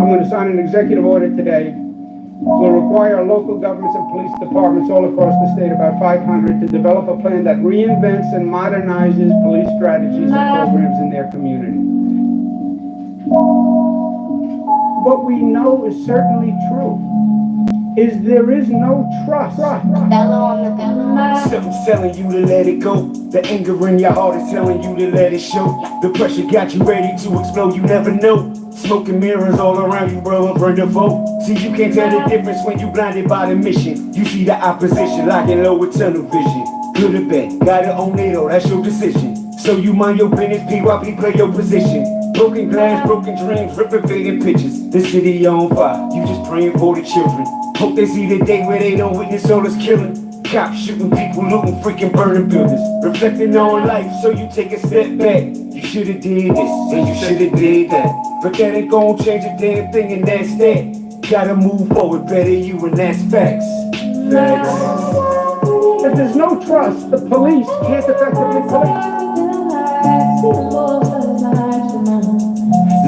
I'm going to sign an executive order today. Will require local governments and police departments all across the state, about 500, to develop a plan that reinvents and modernizes police strategies and programs in their community. What we know is certainly true is there is no trust. Something's telling you to let it go. The anger in your heart is telling you to let it show. The pressure got you ready to explode, you never know. Smoking mirrors all around you, bro, for the vote. See, you can't tell the difference when you blinded by the mission. You see the opposition locking low with tunnel vision. Good or bad, gotta own it all, that's your decision. So you mind your business, PYP, play your position. Broken glass, broken dreams, ripping fading pictures. The city on fire, you just praying for the children. Hope they see the day where they don't witness all this killing. Cops shooting people, looting, freaking burning buildings. Reflecting on life, so you take a step back. You should've did this, and you should've did that. But that ain't gon' change a damn thing, and that's that. Gotta move forward, better you, and that's facts. If there's no trust, the police can't effectively police.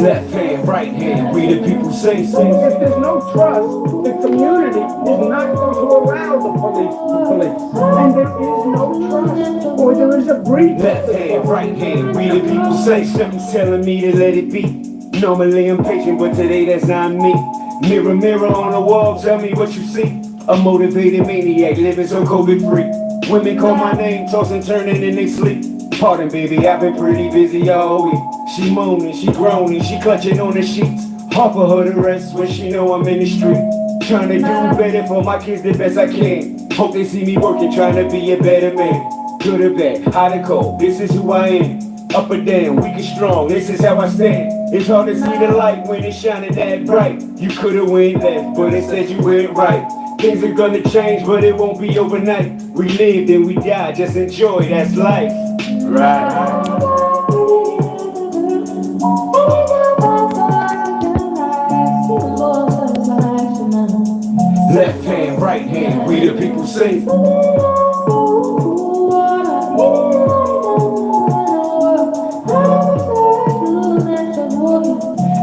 Left hand, right hand, we the people say. If there's no trust, the community is not going to allow the police to police. And there is no trust, or there is a breach. Left hand, right hand, we the people say. Something's telling me to let it be. Normally I'm patient, but today that's not me. Mirror, mirror on the wall, tell me what you see. A motivated maniac, living so COVID free. Women call my name, tossing, turning in they sleep. Pardon, baby, I've been pretty busy all week. She moaning, she groaning, she clutching on the sheets. Hard for her to rest when she know I'm in the street. Trying to do better for my kids the best I can. Hope they see me working, trying to be a better man. Good or bad, hot or cold, this is who I am. Up or down, weak or strong, this is how I stand. It's hard to see the light when it's shining that bright. You could've went left, but instead you went right. Things are gonna change, but it won't be overnight. We lived and we died, just enjoy, that's life. Right. Left hand, right hand, we the people say.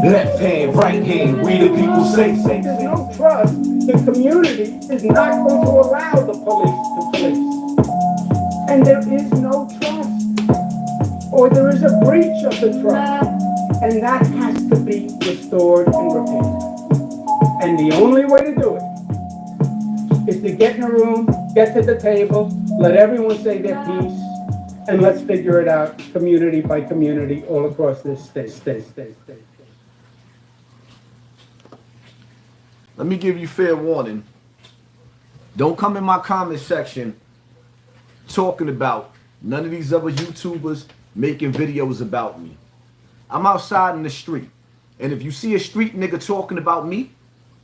Left hand, right hand, we the people say. If there's no trust, the community is not going to allow the police to police. And there is no trust, or there is a breach of the trust, and that has to be restored and repaired. And the only way to do it is to get in a room, get to the table, let everyone say their piece, and let's figure it out community by community all across this state. Let me give you fair warning. Don't come in my comment section talking about none of these other YouTubers making videos about me. I'm outside in the street. And if you see a street nigga talking about me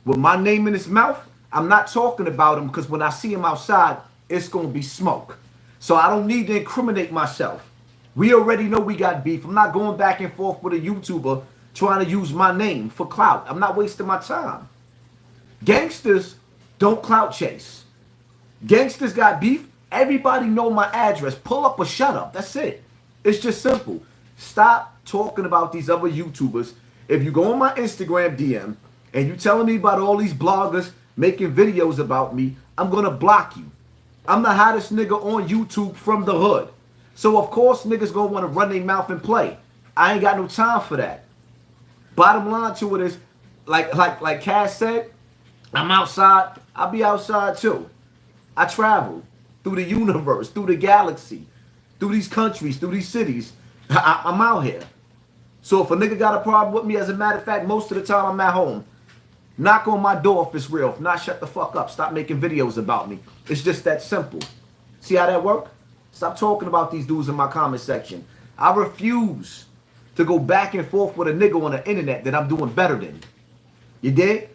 with my name in his mouth, I'm not talking about him because when I see him outside, it's going to be smoke. So I don't need to incriminate myself. We already know we got beef. I'm not going back and forth with a YouTuber trying to use my name for clout. I'm not wasting my time. Gangsters don't clout chase. Gangsters got beef. Everybody know my address. Pull up or shut up. That's it. It's just simple. Stop talking about these other YouTubers. If you go on my Instagram DM and you telling me about all these bloggers making videos about me, I'm going to block you. I'm the hottest nigga on YouTube from the hood. So of course niggas going to want to run their mouth and play. I ain't got no time for that. Bottom line to it is, like Cass said, I'm outside. I'll be outside too. I travel through the universe, through the galaxy, through these countries, through these cities. I'm out here. So if a nigga got a problem with me, as a matter of fact, most of the time I'm at home. Knock on my door if it's real. If not, shut the fuck up. Stop making videos about me. It's just that simple. See how that work? Stop talking about these dudes in my comment section. I refuse to go back and forth with a nigga on the internet that I'm doing better than. You dig?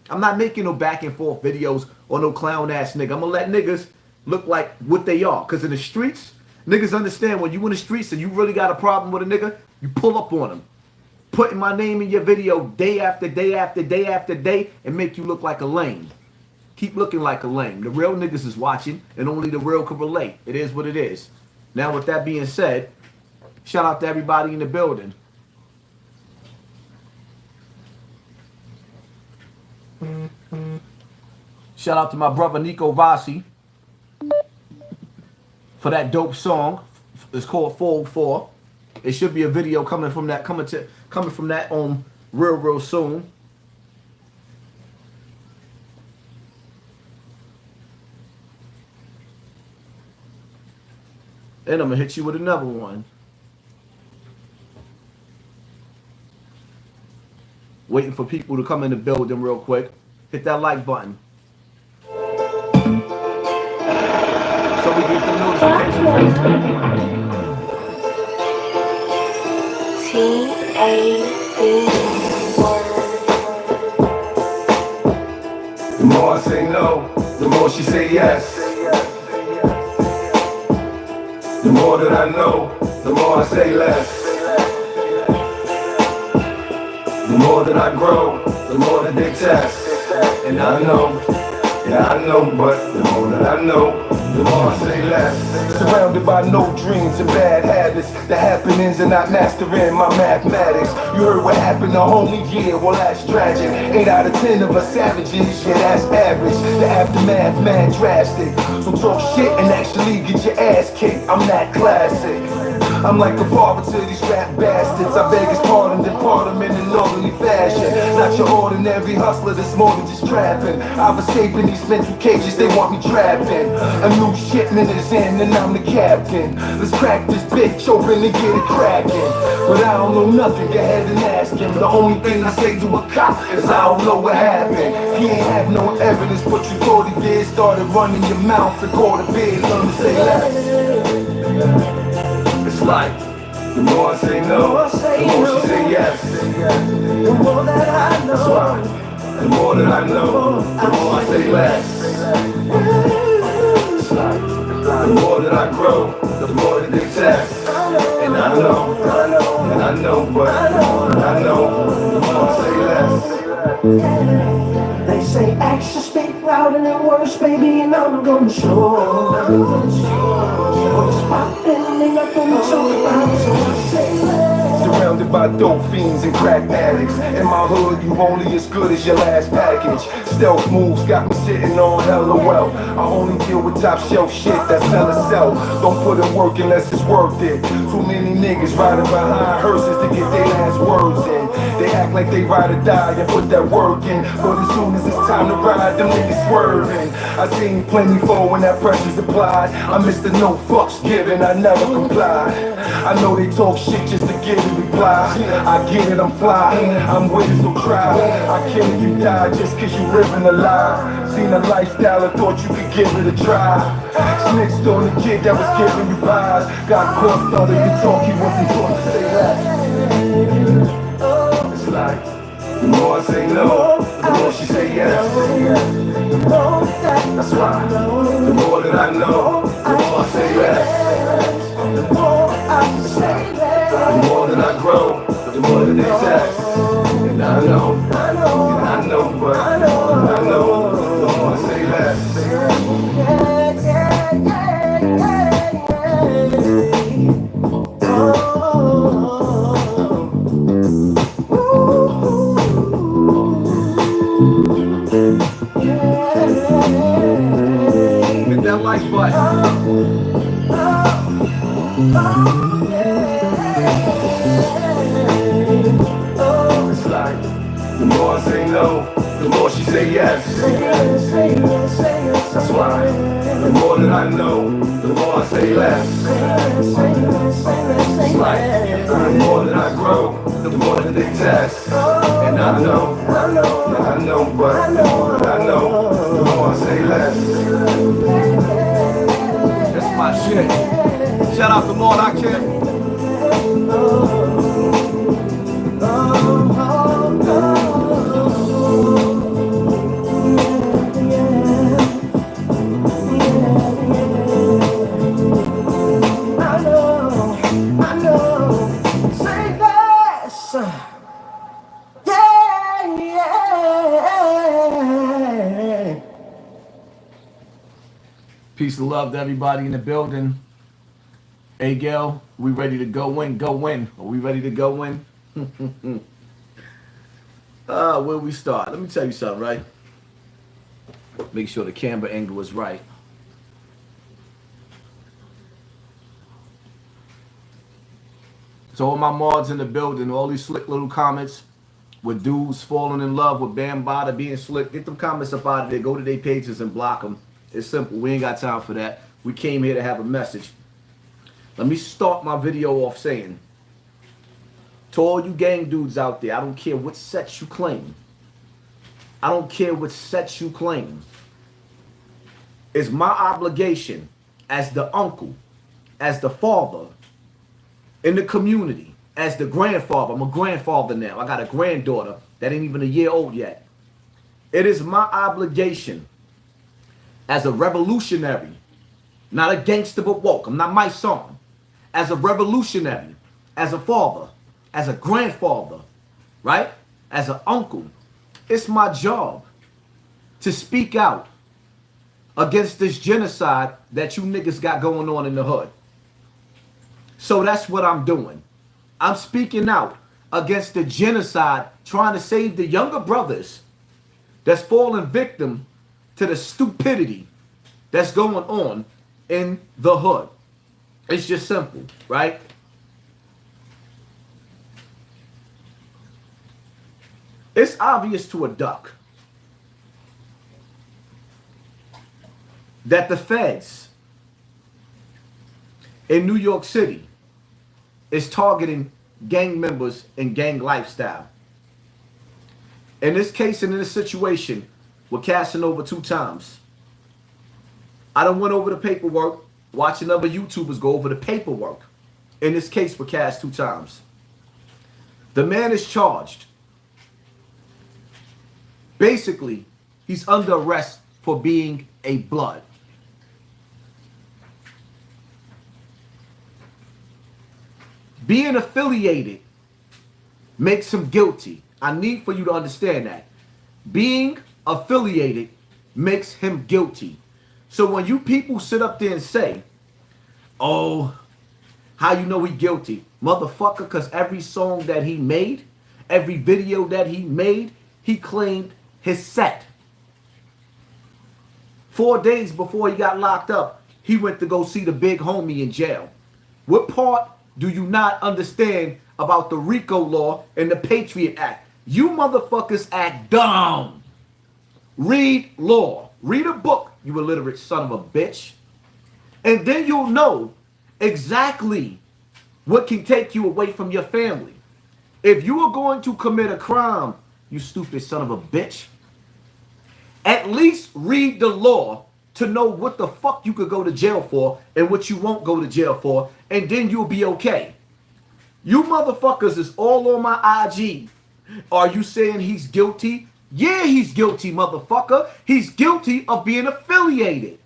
I'm not making no back and forth videos or no clown ass nigga. I'm gonna let niggas look like what they are. Cause in the streets, niggas understand when you in the streets and you really got a problem with a nigga, you pull up on them. Putting my name in your video day after day after day after day and make you look like a lame. Keep looking like a lame. The real niggas is watching and only the real can relate. It is what it is. Now with that being said, shout out to everybody in the building. Shout out to my brother Nico Vasi for that dope song. It's called 404. It should be a video coming from that real soon. And I'm gonna hit you with another one. Waiting for people to come in the building real quick. Hit that like button. So we get the notifications. T-A-B The more I say no, the more she say yes. The more that I know, the more I say less. The more that I grow, the more that they test. And I know, yeah I know, but the more that I know, the more I say less. Surrounded by no dreams and bad habits. The happenings and not mastering my mathematics. You heard what happened to homie? Yeah, well that's tragic. 8 out of 10 of us savages, yeah that's average. The aftermath, man, drastic. So talk shit and actually get your ass kicked. I'm that classic. I'm like a father to these rap bastards. I beg his pardon, then part them in an orderly fashion. Not your ordinary hustler that's more than just trapping. I've escaped in these mental cages they want me trapped in. A new shipment is in and I'm the captain. Let's crack this bitch open and get it cracking. But I don't know nothing, go ahead and ask him. The only thing I say to a cop is I don't know what happened. He ain't have no evidence, but you thought he did. Started running your mouth and called a bid, learn to say less. It's like, the more I say no, the more she say yes. The more that I know, that's why. The more that I know, the more I say less. It's like, the more that I grow, the more that they test. And I know, and I know, but the more that I know, the more I say less. They say actions speak louder than words, baby, and I'm gonna show. What's poppin', ain't nothing to talk about, so I say less. Surrounded by dope fiends and crack addicts. In my hood, you only as good as your last package. Stealth moves got me sitting on hella wealth. I only deal with top shelf shit that sell itself. Don't put in work unless it's worth it. Too many niggas riding behind hearses to get their last words in. They act like they ride or die and put that work in. But as soon as it's time to ride, them niggas swerving. I seen plenty for when that pressure's applied. I miss the no fucks given, I never complied. I know they talk shit just to get a reply. I get it, I'm fly, I'm with it, so try. I kill it, you die just cause you living a lie. Seen a lifestyle, I thought you could give it a try. Snitched on the kid that was giving you pies. Got caught, thought he could talk, he wasn't taught to say less. It's like, the more I say no, the more she say yes. That's why, the more that I know, the more I say less. The more that I grow, the more that they test. And I know, but the more that I know, the more I say less. Hit that like button. It's like, the more I say no, the more she say yes. That's why, the more that I know, the more I say less. It's like, the more that I grow, the more that they test. And I know, but the more that I know, the more I say less. That's my shit. Shout out to Lord I Can. I know, say less. Yeah. Peace and love to everybody in the building. Hey, Gail, we ready to go in? Go in. Are we ready to go in? Where we start? Let me tell you something, right? Make sure the camera angle is right. So all my mods in the building, all these slick little comments with dudes falling in love with Bambada being slick, get them comments up out of there. Go to their pages and block them. It's simple. We ain't got time for that. We came here to have a message. Let me start my video off saying, to all you gang dudes out there, I don't care what sex you claim. I don't care what sex you claim. It's my obligation as the uncle, as the father in the community, as the grandfather. I'm a grandfather now. I got a granddaughter that ain't even a year old yet. It is my obligation as a revolutionary, not a gangster but woke. I'm not my son. As a revolutionary, as a father, as a grandfather, right? As an uncle, it's my job to speak out against this genocide that you niggas got going on in the hood. So that's what I'm doing. I'm speaking out against the genocide, trying to save the younger brothers that's falling victim to the stupidity that's going on in the hood. It's just simple, right? It's obvious to a duck that the feds in New York City is targeting gang members and gang lifestyle. In this case and in this situation with Casanova 2 times, I done went over the paperwork, watching other YouTubers go over the paperwork. In this case with Cass 2 times. The man is charged. Basically, he's under arrest for being a blood. Being affiliated makes him guilty. I need for you to understand that. Being affiliated makes him guilty. So when you people sit up there and say, oh, how you know he guilty? Motherfucker, because every song that he made, every video that he made, he claimed his set. 4 days before he got locked up, he went to go see the big homie in jail. What part do you not understand about the RICO law and the Patriot Act? You motherfuckers act dumb. Read law. Read a book, you illiterate son of a bitch. And then you'll know exactly what can take you away from your family. If you are going to commit a crime, you stupid son of a bitch, at least read the law to know what the fuck you could go to jail for and what you won't go to jail for, and then you'll be okay. You motherfuckers is all on my IG. Are you saying he's guilty? Yeah, he's guilty, motherfucker. He's guilty of being affiliated.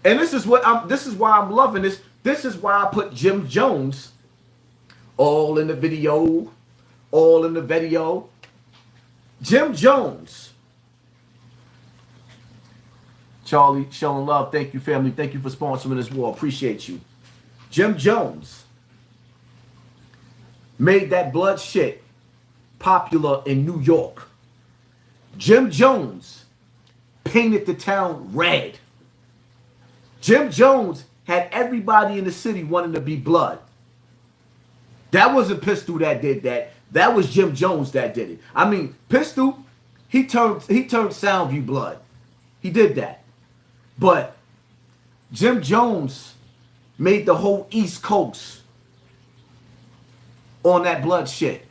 And this is why I'm loving this. This is why I put Jim Jones all in the video. All in the video. Jim Jones. Charlie, showing love. Thank you, family. Thank you for sponsoring this war. Appreciate you. Jim Jones made that blood shit popular in New York. Jim Jones painted the town red. Jim Jones had everybody in the city wanting to be blood. That wasn't Pistol that did that. That was Jim Jones that did it. I mean, Pistol, he turned Soundview blood. He did that. But Jim Jones made the whole East Coast on that blood shit.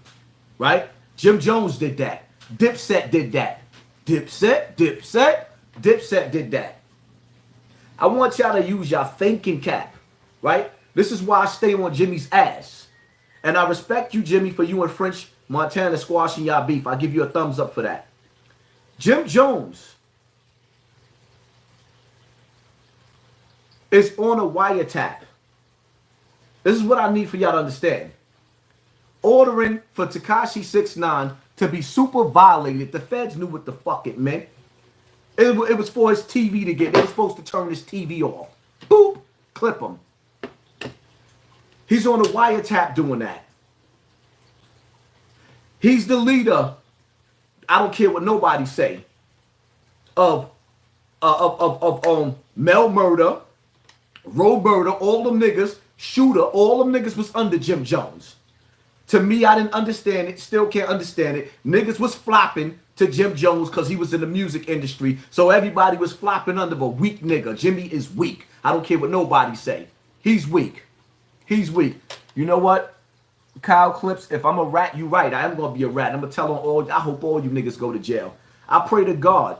Right? Jim Jones did that. Dipset did that. Dipset did that. I want y'all to use y'all thinking cap. Right? This is why I stay on Jimmy's ass. And I respect you, Jimmy, for you and French Montana squashing y'all beef. I give you a thumbs up for that. Jim Jones is on a wiretap. This is what I need for y'all to understand. Ordering for Tekashi 6ix9ine to be super violated. The feds knew what the fuck it meant. It was for his TV to get. They were supposed to turn his TV off. Boop. Clip him. He's on a wiretap doing that. He's the leader. I don't care what nobody say. Of Mel Murder, Roberta, all them niggas, Shooter, all them niggas was under Jim Jones. To me, I didn't understand it. Still can't understand it. Niggas was flopping to Jim Jones because he was in the music industry. So everybody was flopping under a weak nigga. Jimmy is weak. I don't care what nobody say. He's weak. He's weak. You know what? Kyle Clips, if I'm a rat, you right. I am going to be a rat. I'm going to tell on all, I hope all you niggas go to jail. I pray to God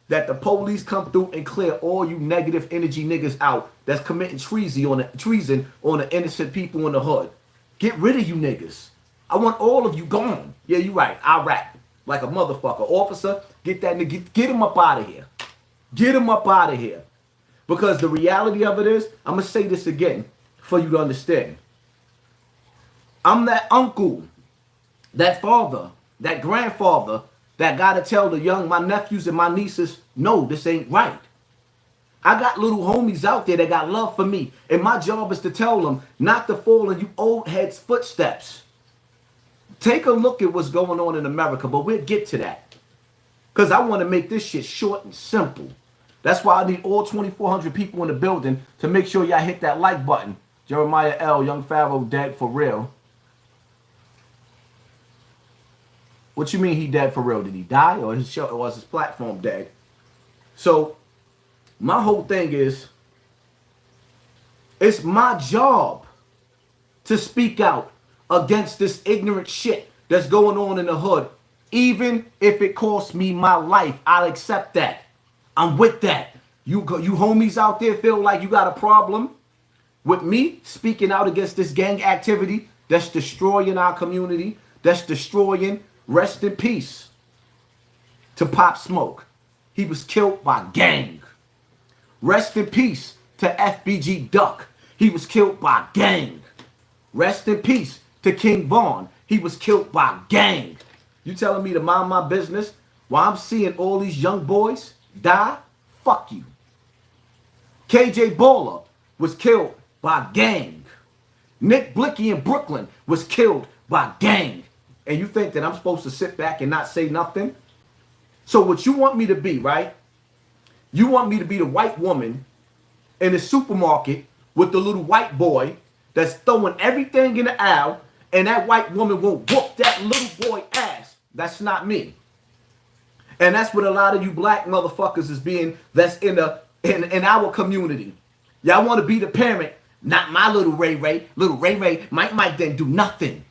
that the police come through and clear all you negative energy niggas out that's committing treason on the innocent people in the hood. Get rid of you niggas. I want all of you gone. Yeah, you right. I rap like a motherfucker. Officer, get that nigga, get him up out of here. Get him up out of here. Because the reality of it is, I'm going to say this again for you to understand. I'm that uncle, that father, that grandfather that got to tell my nephews and my nieces, no, this ain't right. I got little homies out there that got love for me. And my job is to tell them not to fall in you old heads' footsteps. Take a look at what's going on in America, but we'll get to that. Because I want to make this shit short and simple. That's why I need all 2,400 people in the building to make sure y'all hit that like button. Jeremiah L., Young Pharaoh, dead for real. What you mean he dead for real? Did he die or his show, or was his platform dead? So my whole thing is, it's my job to speak out against this ignorant shit that's going on in the hood. Even if it costs me my life, I'll accept that. I'm with that. You homies out there feel like you got a problem with me speaking out against this gang activity that's destroying our community, that's destroying. Rest in peace to Pop Smoke. He was killed by gang. Rest in peace to FBG Duck. He was killed by gang. Rest in peace to King Vaughn. He was killed by gang. You telling me to mind my business while I'm seeing all these young boys die? Fuck you. KJ Baller was killed by gang. Nick Blicky in Brooklyn was killed by gang. And you think that I'm supposed to sit back and not say nothing? So what you want me to be, right? You want me to be the white woman in the supermarket with the little white boy that's throwing everything in the aisle, and that white woman won't whoop that little boy ass. That's not me. And that's what a lot of you black motherfuckers is being, that's in our community. Y'all want to be the parent, not my little Ray Ray. Little Ray Ray, Mike didn't do nothing.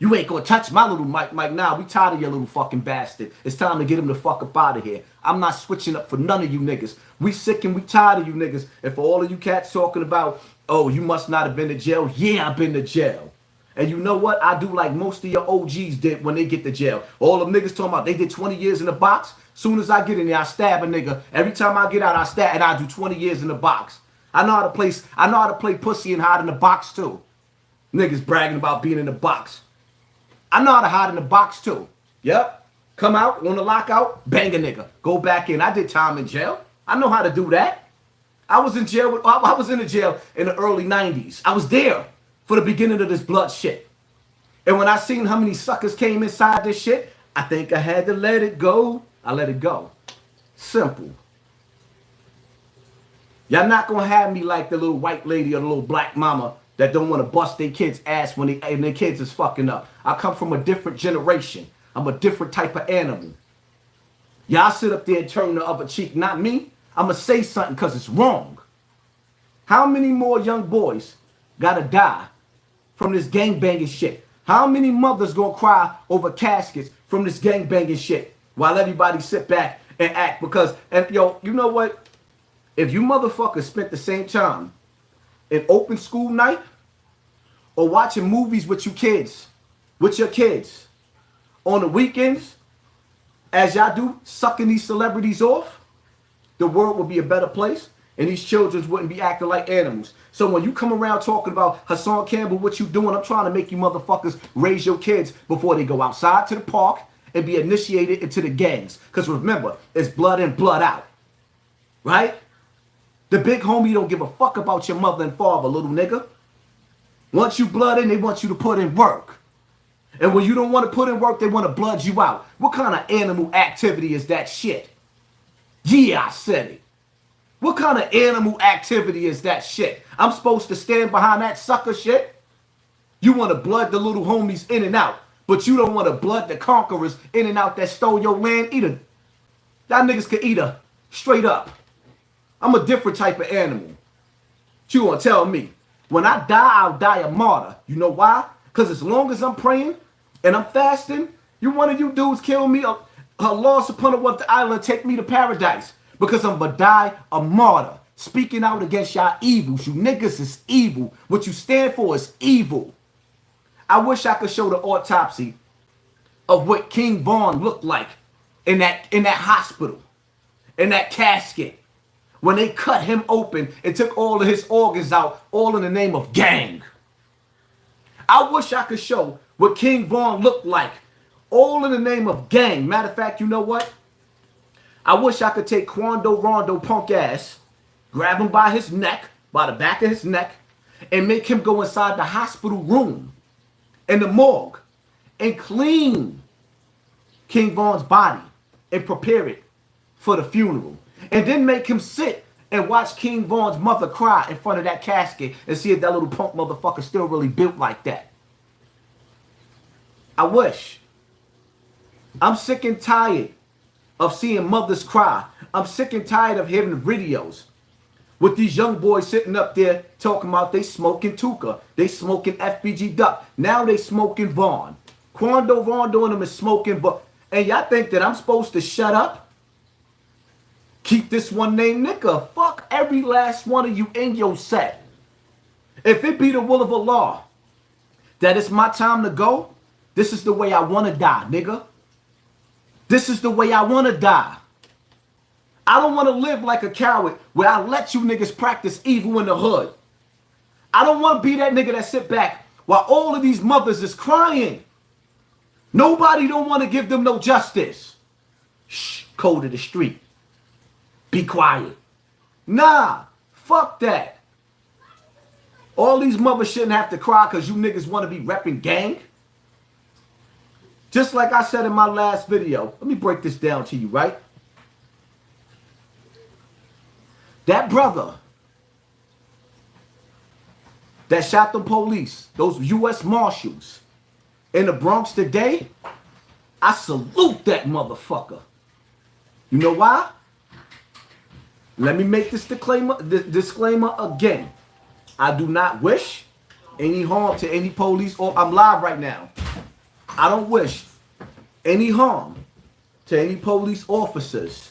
You ain't gonna touch my little Mike. Nah, we tired of your little fucking bastard. It's time to get him the fuck up out of here. I'm not switching up for none of you niggas. We sick and we tired of you niggas. And for all of you cats talking about, oh, you must not have been to jail. Yeah, I've been to jail. And you know what? I do like most of your OGs did when they get to jail. All them niggas talking about they did 20 years in the box. Soon as I get in there, I stab a nigga. Every time I get out, I stab, and I do 20 years in the box. I know how to play pussy and hide in the box too. Niggas bragging about being in the box. I know how to hide in the box too. Yep. Come out, on the lockout, bang a nigga. Go back in. I did time in jail. I know how to do that. I was in jail. I was in the jail in the early 90s. I was there for the beginning of this blood shit. And when I seen how many suckers came inside this shit, I think I had to let it go. I let it go. Simple. Y'all not gonna have me like the little white lady or the little black mama that don't want to bust their kids' ass when their kids is fucking up. I come from a different generation. I'm a different type of animal. Y'all sit up there and turn the other cheek, not me. I'm going to say something because it's wrong. How many more young boys got to die from this gangbanging shit? How many mothers going to cry over caskets from this gangbanging shit while everybody sit back and act? Because, and yo, you know what? If you motherfuckers spent the same time in open school night or watching movies with your kids on the weekends as y'all do, sucking these celebrities off, the world would be a better place and these children wouldn't be acting like animals. So when you come around talking about Hassan Campbell, what you doing, I'm trying to make you motherfuckers raise your kids before they go outside to the park and be initiated into the gangs. Because remember, it's blood in, blood out. Right? The big homie don't give a fuck about your mother and father, little nigga. Once you blood in, they want you to put in work. And when you don't want to put in work, they want to blood you out. What kind of animal activity is that shit? Yeah, I said it. What kind of animal activity is that shit? I'm supposed to stand behind that sucker shit? You want to blood the little homies in and out, but you don't want to blood the conquerors in and out that stole your land either. That niggas could eat her straight up. I'm a different type of animal. What you gonna tell me? When I die, I'll die a martyr. You know why? Because as long as I'm praying and I'm fasting, one of you dudes kill me, Allah subhanahu wa ta'ala take me to paradise. Because I'm gonna die a martyr. Speaking out against y'all evils. You niggas is evil. What you stand for is evil. I wish I could show the autopsy of what King Von looked like in that hospital, in that casket. When they cut him open and took all of his organs out, all in the name of gang. I wish I could show what King Von looked like, all in the name of gang. Matter of fact, you know what? I wish I could take Quando Rondo punk ass, grab him by his neck, by the back of his neck, and make him go inside the hospital room in the morgue and clean King Von's body and prepare it for the funeral. And then make him sit and watch King Von's mother cry in front of that casket and see if that little punk motherfucker still really built like that. I wish. I'm sick and tired of seeing mothers cry. I'm sick and tired of hearing videos with these young boys sitting up there talking about they smoking Tuka, they smoking FBG Duck. Now they smoking Vaughn. Quando Rondo and them is smoking Vaughn. And y'all think that I'm supposed to shut up? Keep this one named nigga. Fuck every last one of you in your set. If it be the will of Allah that it's my time to go, this is the way I want to die, nigga. This is the way I want to die. I don't want to live like a coward where I let you niggas practice evil in the hood. I don't want to be that nigga that sit back while all of these mothers is crying. Nobody don't want to give them no justice. Shh, code of the street. Be quiet. Nah, fuck that. All these mothers shouldn't have to cry because you niggas want to be repping gang. Just like I said in my last video. Let me break this down to you, right? That brother that shot the police, those U.S. Marshals in the Bronx today, I salute that motherfucker. You know why? Let me make this disclaimer again. I do not wish any harm to any police. I'm live right now. I don't wish any harm to any police officers.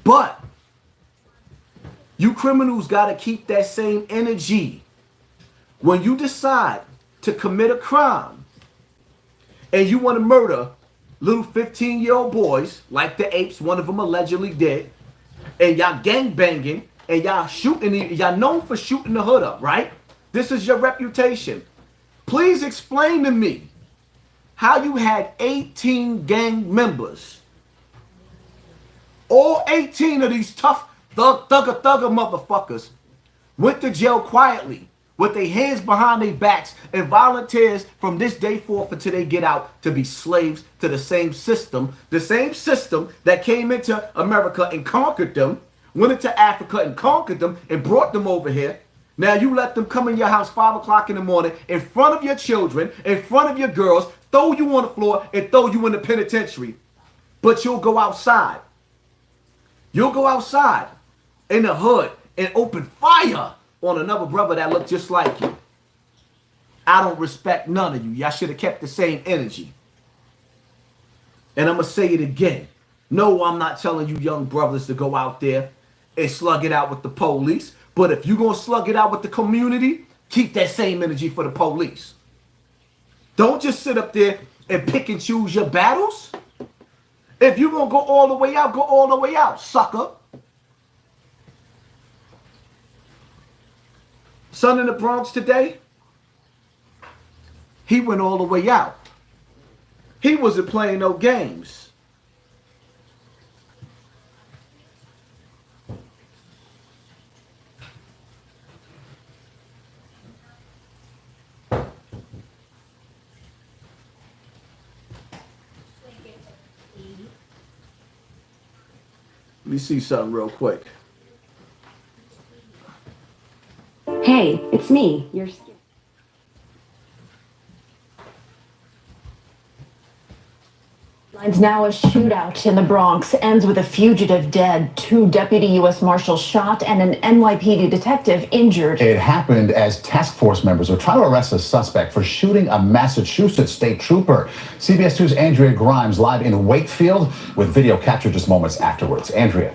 But you criminals got to keep that same energy when you decide to commit a crime and you want to murder little 15-year-old boys like the apes, one of them allegedly did, and y'all gang banging and y'all shooting, y'all known for shooting the hood up, right? This is your reputation. Please explain to me how you had 18 gang members. All 18 of these tough thugger motherfuckers went to jail quietly with their hands behind their backs and volunteers from this day forth until they get out to be slaves to the same system that came into America and conquered them, went into Africa and conquered them and brought them over here. Now you let them come in your house 5 o'clock in the morning in front of your children, in front of your girls, throw you on the floor and throw you in the penitentiary. But you'll go outside. You'll go outside in the hood and open fire on another brother that looked just like you. I don't respect none of you. Y'all should have kept the same energy. And I'm going to say it again. No, I'm not telling you young brothers to go out there and slug it out with the police. But if you're going to slug it out with the community, keep that same energy for the police. Don't just sit up there and pick and choose your battles. If you're going to go all the way out, go all the way out, sucker. Son in the Bronx today, he went all the way out. He wasn't playing no games. Let me see something real quick. Hey, it's me. You're. Lines now a shootout in the Bronx ends with a fugitive dead, 2 deputy U.S. Marshals shot, and an NYPD detective injured. It happened as task force members were trying to arrest a suspect for shooting a Massachusetts state trooper. CBS 2's Andrea Grimes live in Wakefield with video captured just moments afterwards. Andrea.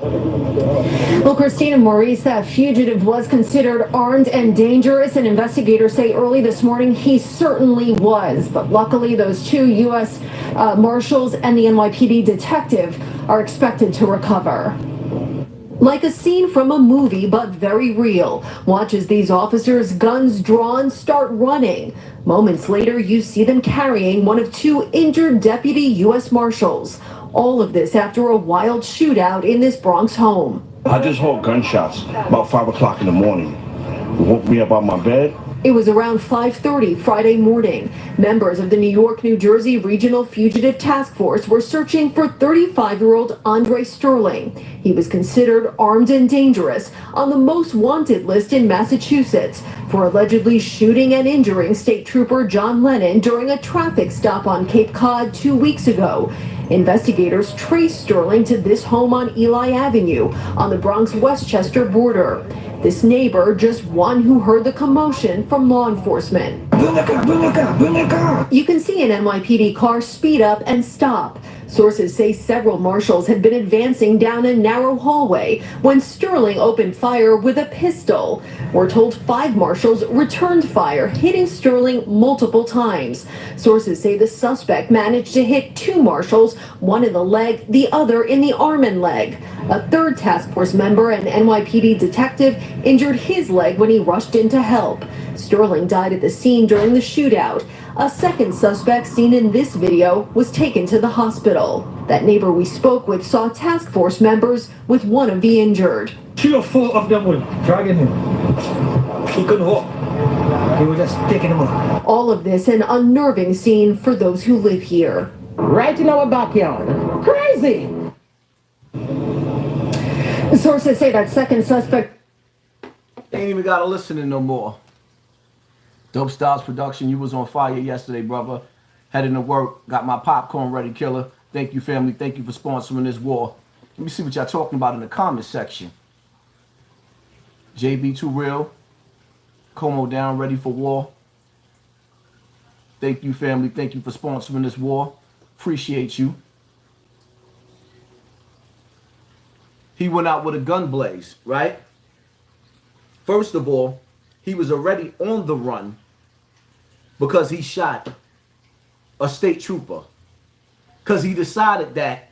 Well, Christina Maurice, that fugitive was considered armed and dangerous, and investigators say early this morning he certainly was. But luckily, those 2 U.S. Marshals and the NYPD detective are expected to recover. Like a scene from a movie, but very real. Watch as these officers, guns drawn, start running. Moments later, you see them carrying one of 2 injured deputy U.S. Marshals. All of this after a wild shootout in this Bronx home. I just heard gunshots about 5 o'clock in the morning. It woke me up out my bed. It was around 5:30 Friday morning. Members of the New York-New Jersey Regional Fugitive Task Force were searching for 35-year-old Andre Sterling. He was considered armed and dangerous on the most wanted list in Massachusetts for allegedly shooting and injuring State Trooper John Lennon during a traffic stop on Cape Cod 2 weeks ago. Investigators traced Sterling to this home on Eli Avenue on the Bronx-Westchester border. This neighbor, just one who heard the commotion from law enforcement. You can see an NYPD car speed up and stop. Sources say several marshals had been advancing down a narrow hallway when Sterling opened fire with a pistol. We're told 5 marshals returned fire, hitting Sterling multiple times. Sources say the suspect managed to hit 2 marshals, one in the leg, the other in the arm and leg. A 3rd task force member, an NYPD detective, injured his leg when he rushed in to help. Sterling died at the scene during the shootout. A 2nd suspect seen in this video was taken to the hospital. That neighbor we spoke with saw task force members with one of the injured. 3 or 4 of them were dragging him. He couldn't walk. They were just taking him up. All of this an unnerving scene for those who live here. Right in our backyard. Crazy! Sources say that 2nd suspect Ain't even gotta listen to no more. Dope Styles Production, you was on fire yesterday, brother. Heading to work, got my popcorn ready, killer. Thank you, family. Thank you for sponsoring this war. Let me see what y'all talking about in the comment section. JB Too Real. Como down, ready for war. Thank you, family. Thank you for sponsoring this war. Appreciate you. He went out with a gun blaze, right? First of all, he was already on the run because he shot a state trooper. Because he decided that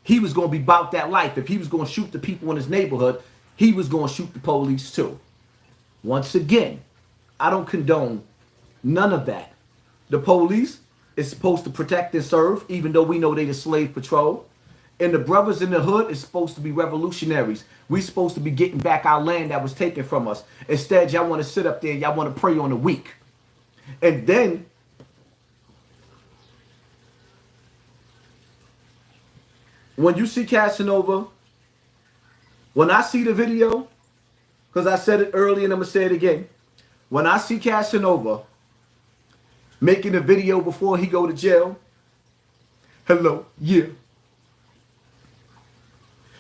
he was going to be about that life. If he was going to shoot the people in his neighborhood, he was going to shoot the police too. Once again, I don't condone none of that. The police is supposed to protect and serve, even though we know they the slave patrol. And the brothers in the hood is supposed to be revolutionaries. We supposed to be getting back our land that was taken from us. Instead, y'all want to sit up there and y'all want to prey on the weak. And then when you see Casanova, when I see the video, because I said it earlier and I'm going to say it again. When I see Casanova making a video before he go to jail, hello, yeah.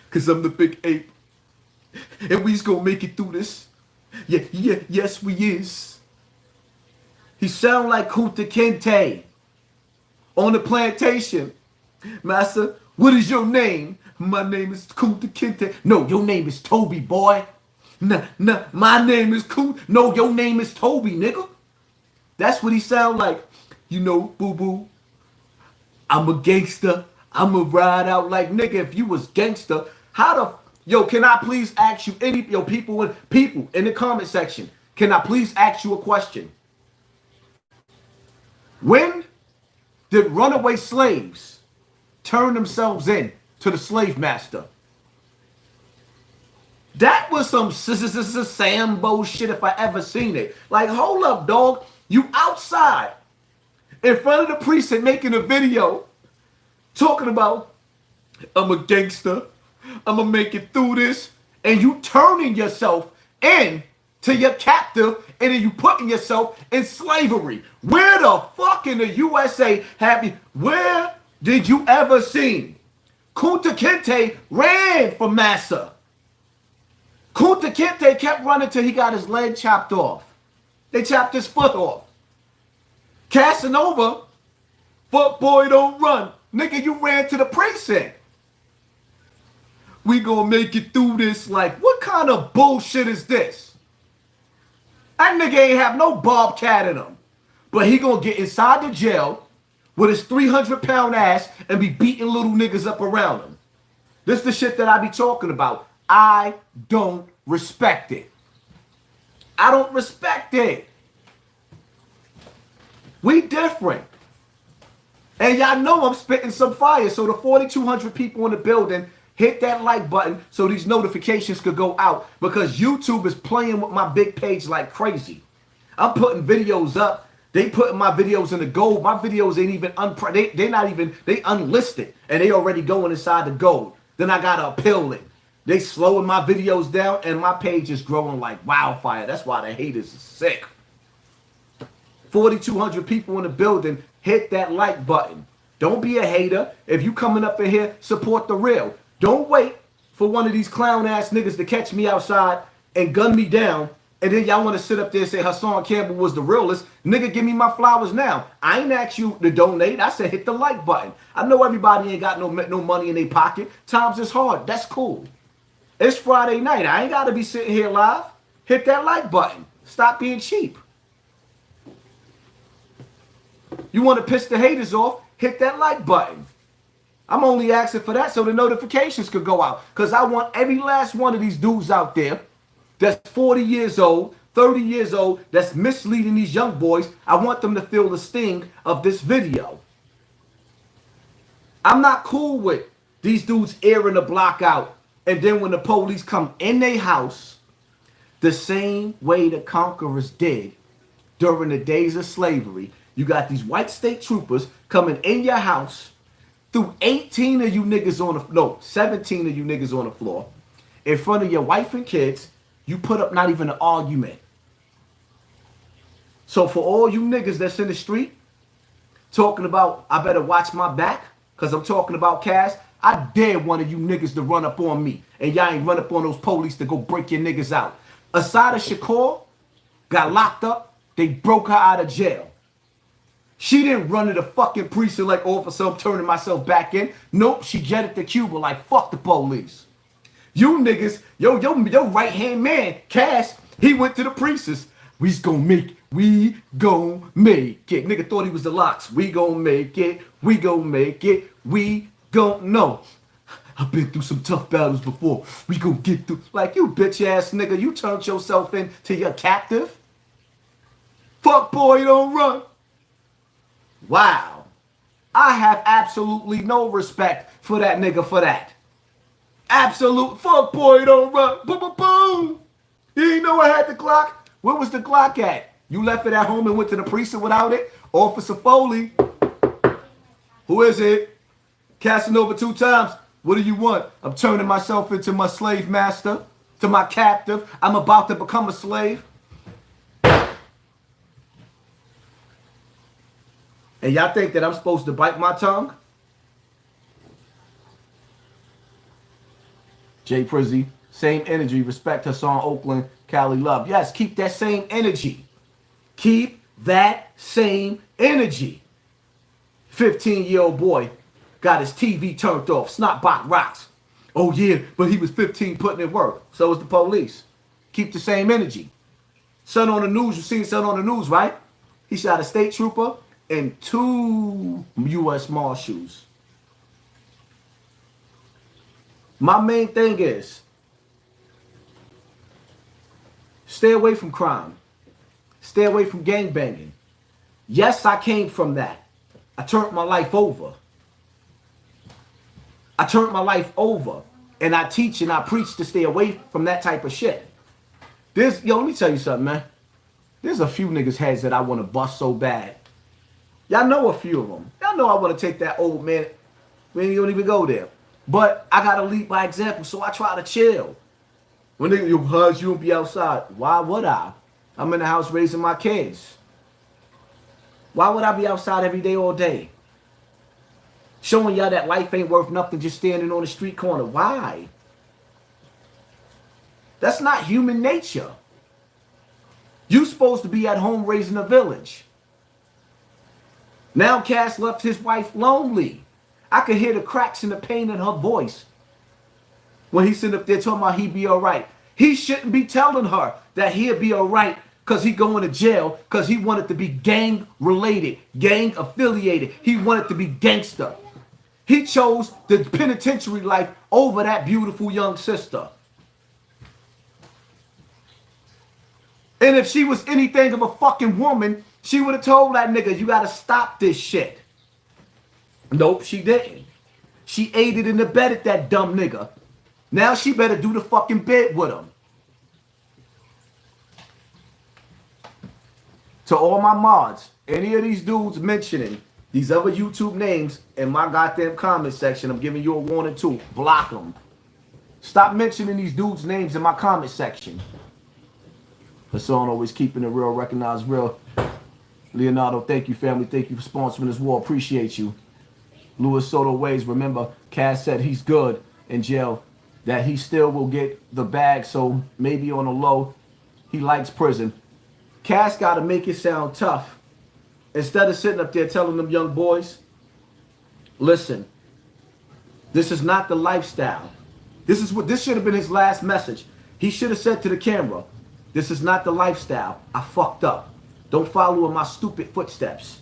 Because I'm the big ape. And we's going to make it through this. Yes, we is. He sound like Kunta Kinte on the plantation. Master, what is your name? My name is Kunta Kinte. No, your name is Toby, boy. Nah, my name is Kunta. No, your name is Toby, nigga. That's what he sound like. You know, boo-boo, I'm a gangster. I'ma ride out like, nigga, if you was gangster, can I please ask you people in the comment section, can I please ask you a question? When did runaway slaves turn themselves in to the slave master? That was some Sambo shit if I ever seen it. Like, hold up, dog. You outside in front of the precinct making a video talking about, I'm a gangster I'm gonna make it through this. And you turning yourself in to your captive, and then you putting yourself in slavery. Where the fuck in the USA have you, where did you ever see Kunta Kinte ran from massa? Kunta Kinte kept running till he got his leg chopped off. They chopped his foot off. Casanova, fuck boy don't run. Nigga, you ran to the precinct. We gonna make it through this. Like, what kind of bullshit is this? That nigga ain't have no bobcat in him. But he gonna get inside the jail with his 300-pound ass and be beating little niggas up around him. This is the shit that I be talking about. I don't respect it. I don't respect it. We different. And y'all know I'm spitting some fire. So the 4,200 people in the building, hit that like button so these notifications could go out, because YouTube is playing with my big page like crazy. I'm putting videos up. They putting my videos in the gold. My videos ain't even they unlisted, and they already going inside the gold. Then I gotta appeal it. They slowing my videos down, and my page is growing like wildfire. That's why the haters is sick. 4,200 people in the building, hit that like button. Don't be a hater. If you coming up in here, support the real. Don't wait for one of these clown ass niggas to catch me outside and gun me down, and then y'all want to sit up there and say Hassan Campbell was the realest. Nigga, give me my flowers now. I ain't asked you to donate. I said hit the like button. I know everybody ain't got no money in their pocket. Times is hard. That's cool. It's Friday night. I ain't got to be sitting here live. Hit that like button. Stop being cheap. You want to piss the haters off? Hit that like button. I'm only asking for that so the notifications could go out. Because I want every last one of these dudes out there that's 40 years old, 30 years old, that's misleading these young boys. I want them to feel the sting of this video. I'm not cool with these dudes airing the block out. And then when the police come in their house, the same way the conquerors did during the days of slavery, you got these white state troopers coming in your house, threw 18 of you niggas on the floor, no, 17 of you niggas on the floor, in front of your wife and kids. You put up not even an argument. So for all you niggas that's in the street talking about, I better watch my back because I'm talking about Cass, I dare one of you niggas to run up on me, and y'all ain't run up on those police to go break your niggas out. Asada Shakur got locked up. They broke her out of jail. She didn't run to the fucking precinct like, officer, I'm turning myself back in. Nope, she jetted to Cuba like, fuck the police. You niggas, your right-hand man, Cass, he went to the precinct. We gon' make it. Nigga thought he was the locks. We gon' make it. We gon' make it. We gon' know. I've been through some tough battles before. We gon' get through. Like, you bitch-ass nigga, you turned yourself into your captive. Fuck boy, don't run. Wow. I have absolutely no respect for that nigga for that. Absolute fuck boy, don't run. Boom, boom, boom. You ain't know I had the Glock? Where was the Glock at? You left it at home and went to the precinct without it? Officer Foley. Who is it? Casanova 2 times. What do you want? I'm turning myself into my slave master, to my captive. I'm about to become a slave. And y'all think that I'm supposed to bite my tongue? Jay Prizzy, same energy. Respect Hassan Oakland, Cali Love. Yes, keep that same energy. Keep that same energy. 15-year-old boy got his TV turned off. Snotbot rocks. Oh yeah, but he was 15 putting in work. So was the police. Keep the same energy. Son on the news, you seen Son on the news, right? He shot a state trooper and 2 U.S. Marshals. My main thing is, stay away from crime. Stay away from gangbanging. Yes, I came from that. I turned my life over. And I teach and I preach to stay away from that type of shit. Let me tell you something, man. There's a few niggas' heads that I want to bust so bad. Y'all know a few of them. Y'all know I want to take that old man. We don't even go there. But I gotta lead by example, so I try to chill. When they you hugs, you won't be outside. Why would I? I'm in the house raising my kids. Why would I be outside every day, all day? Showing y'all that life ain't worth nothing just standing on the street corner. Why? That's not human nature. You supposed to be at home raising a village. Now Cass left his wife lonely. I could hear the cracks in the pain in her voice when he's sitting up there talking about he'd be all right. He shouldn't be telling her that he'll be all right because he going to jail because he wanted to be gang related, gang affiliated. He wanted to be gangster. He chose the penitentiary life over that beautiful young sister. And if she was anything of a fucking woman, she would have told that nigga, you gotta stop this shit. Nope, she didn't. She aided and abetted that dumb nigga. Now she better do the fucking bid with him. To all my mods, any of these dudes mentioning these other YouTube names in my goddamn comment section, I'm giving you a warning too. Block them. Stop mentioning these dudes' names in my comment section. Hassan always keeping it real, recognized real. Leonardo, thank you, family. Thank you for sponsoring this war. Appreciate you. Louis Soto Ways, remember, Cass said he's good in jail, that he still will get the bag, so maybe on the low, he likes prison. Cass got to make it sound tough. Instead of sitting up there telling them young boys, listen, this is not the lifestyle. This should have been his last message. He should have said to the camera, this is not the lifestyle. I fucked up. Don't follow in my stupid footsteps.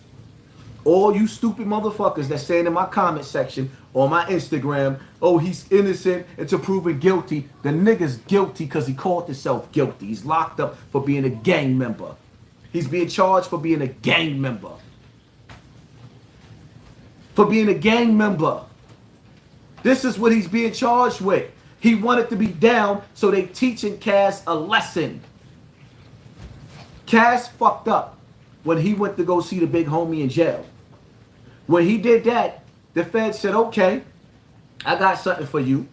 All you stupid motherfuckers that saying in my comment section or my Instagram, oh, he's innocent until proven guilty. The nigga's guilty because he called himself guilty. He's locked up for being a gang member. He's being charged for being a gang member. For being a gang member. This is what he's being charged with. He wanted to be down, so they teaching Cass a lesson. Cass fucked up when he went to go see the big homie in jail. When he did that, the Fed said, okay, I got something for you.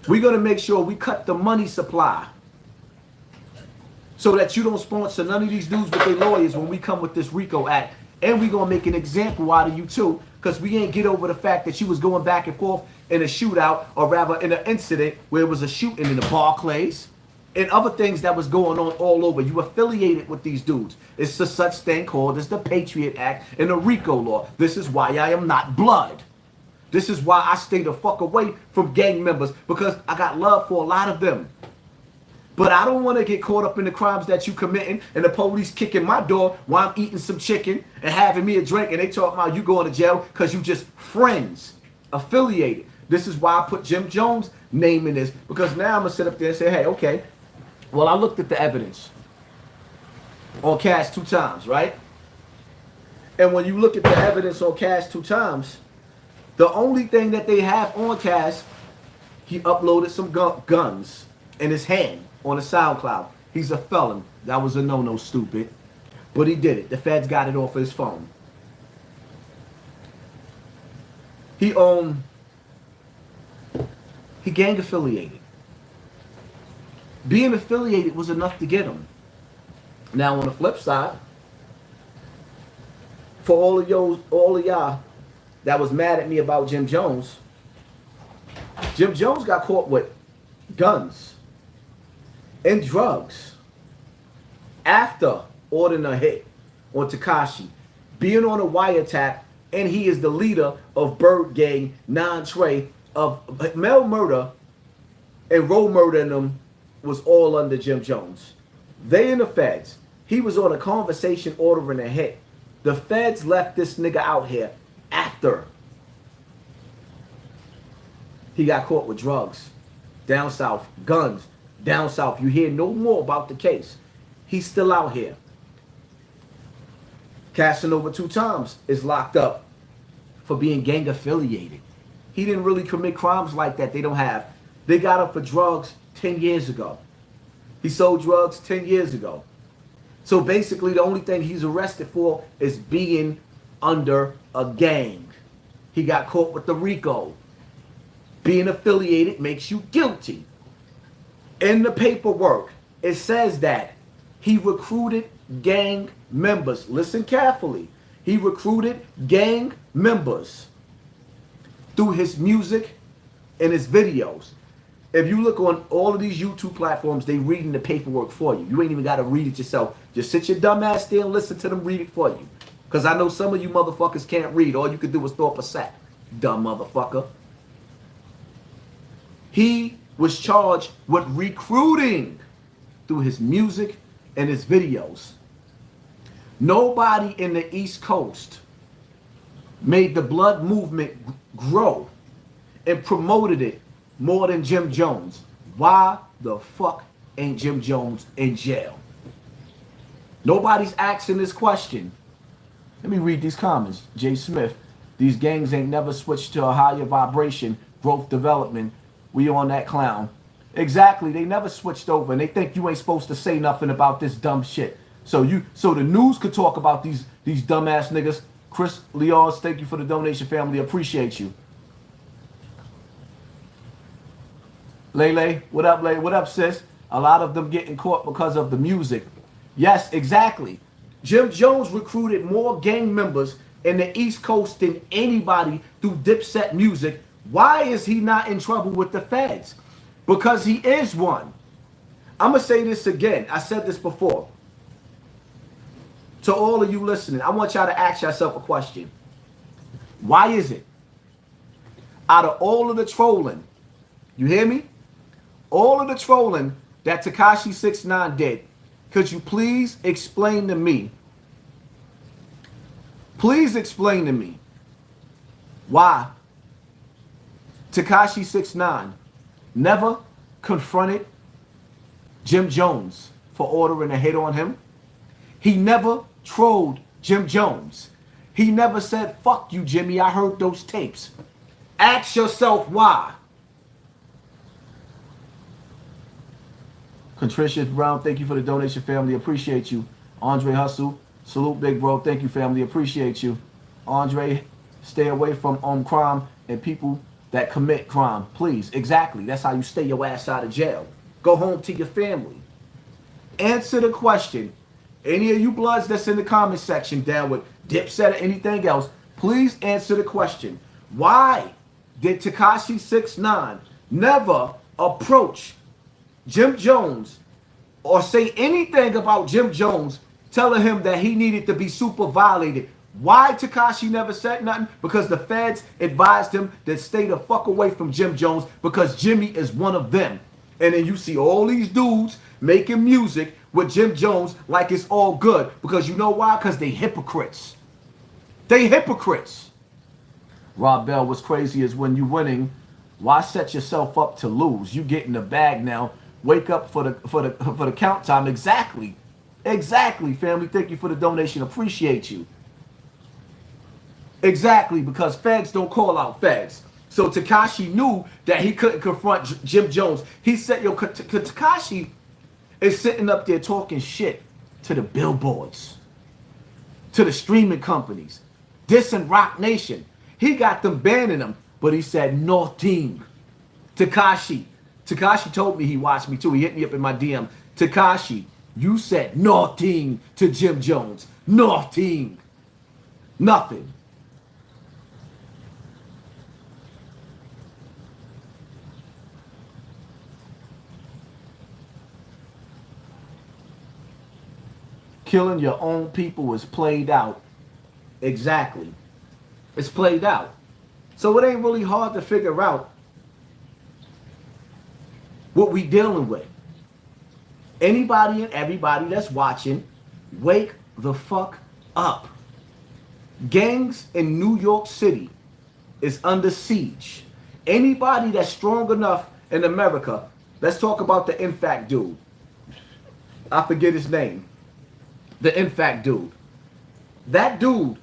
We're going to make sure we cut the money supply so that you don't sponsor none of these dudes with their lawyers when we come with this RICO Act. And we're going to make an example out of you too, because we ain't get over the fact that you was going back and forth in a shootout, or rather in an incident where it was a shooting in the Barclays and other things that was going on all over. You affiliated with these dudes. It's a such thing called as the Patriot Act and the RICO law. This is why I am not blood. This is why I stay the fuck away from gang members, because I got love for a lot of them. But I don't want to get caught up in the crimes that you committing and the police kicking my door while I'm eating some chicken and having me a drink and they talk about you going to jail because you just friends, affiliated. This is why I put Jim Jones' name in this, because now I'm going to sit up there and say, hey, okay, well, I looked at the evidence on Cass 2 times, right? And when you look at the evidence on Cass 2 times, the only thing that they have on Cass, he uploaded some guns in his hand on a SoundCloud. He's a felon. That was a no-no, stupid. But he did it. The feds got it off his phone. He gang affiliated. Being affiliated was enough to get him. Now on the flip side, for all of y'all that was mad at me about Jim Jones got caught with guns and drugs after ordering a hit on Tekashi, being on a wiretap, and he is the leader of Bird Gang, Trey, of Mel Murder and Roe Murder and them was all under Jim Jones. They in the feds. He was on a conversation ordering a hit. The feds left this nigga out here after he got caught with drugs. Down south, guns. Down south, you hear no more about the case. He's still out here. Casanova 2 times is locked up for being gang affiliated. He didn't really commit crimes like that. They don't have. They got him for drugs 10 years ago. He sold drugs 10 years ago. So basically the only thing he's arrested for is being under a gang. He got caught with the RICO. being affiliated makes you guilty. In the paperwork, it says that he recruited gang members. Listen carefully. He recruited gang members through his music and his videos. If you look on all of these YouTube platforms, they reading the paperwork for you. You ain't even got to read it yourself. Just sit your dumb ass there and listen to them read it for you. Because I know some of you motherfuckers can't read. All you could do is throw up a sack. Dumb motherfucker. He was charged with recruiting through his music and his videos. Nobody in the East Coast made the blood movement grow and promoted it more than Jim Jones. Why the fuck ain't Jim Jones in jail? Nobody's asking this question. Let me read these comments. Jay Smith, these gangs ain't never switched to a higher vibration, growth development. We on that clown. Exactly, they never switched over, and they think you ain't supposed to say nothing about this dumb shit. So the news could talk about these dumbass niggas. Chris Leons, thank you for the donation, family. Appreciate you. Lele, what up, Lele? What up, sis? A lot of them getting caught because of the music. Yes, exactly. Jim Jones recruited more gang members in the East Coast than anybody through Dipset music. Why is he not in trouble with the feds? Because he is one. I'm going to say this again. I said this before. To all of you listening, I want y'all to ask yourself a question. Why is it, out of all of the trolling, you hear me? All of the trolling that Tekashi 6ix9ine did, could you please explain to me, why Tekashi 6ix9ine never confronted Jim Jones for ordering a hit on him? He never trolled Jim Jones. He never said, fuck you, Jimmy, I heard those tapes. Ask yourself why. Contricia Brown, thank you for the donation, family. Appreciate you. Andre Hustle, salute, big bro. Thank you, family. Appreciate you. Andre, stay away from crime and people that commit crime. Please, exactly. That's how you stay your ass out of jail. Go home to your family. Answer the question. Any of you bloods that's in the comment section down with Dipset or anything else, please answer the question. Why did Tekashi 6ix9ine never approach Jim Jones or say anything about Jim Jones telling him that he needed to be super violated? Why Tekashi never said nothing? Because the feds advised him to stay the fuck away from Jim Jones because Jimmy is one of them. And then you see all these dudes making music with Jim Jones like it's all good. Because you know why? Because they hypocrites. They hypocrites. Rob Bell, what's crazy is when you winning, why set yourself up to lose? You get in the bag now. Wake up for the count time. Exactly. Exactly, family. Thank you for the donation. Appreciate you. Exactly, because feds don't call out feds. So Tekashi knew that he couldn't confront Jim Jones. He said, yo, Tekashi is sitting up there talking shit to the billboards, to the streaming companies, dissing Rock Nation. He got them banning him, but he said nothing. Tekashi told me he watched me too. He hit me up in my DM. Tekashi, you said nothing to Jim Jones. Nothing. Nothing. Killing your own people is played out. Exactly. It's played out. So it ain't really hard to figure out what we dealing with. Anybody and everybody that's watching, wake the fuck up. Gangs in New York City is under siege. Anybody that's strong enough in America, let's talk about the InFact dude. I forget his name. The InFact dude. That dude,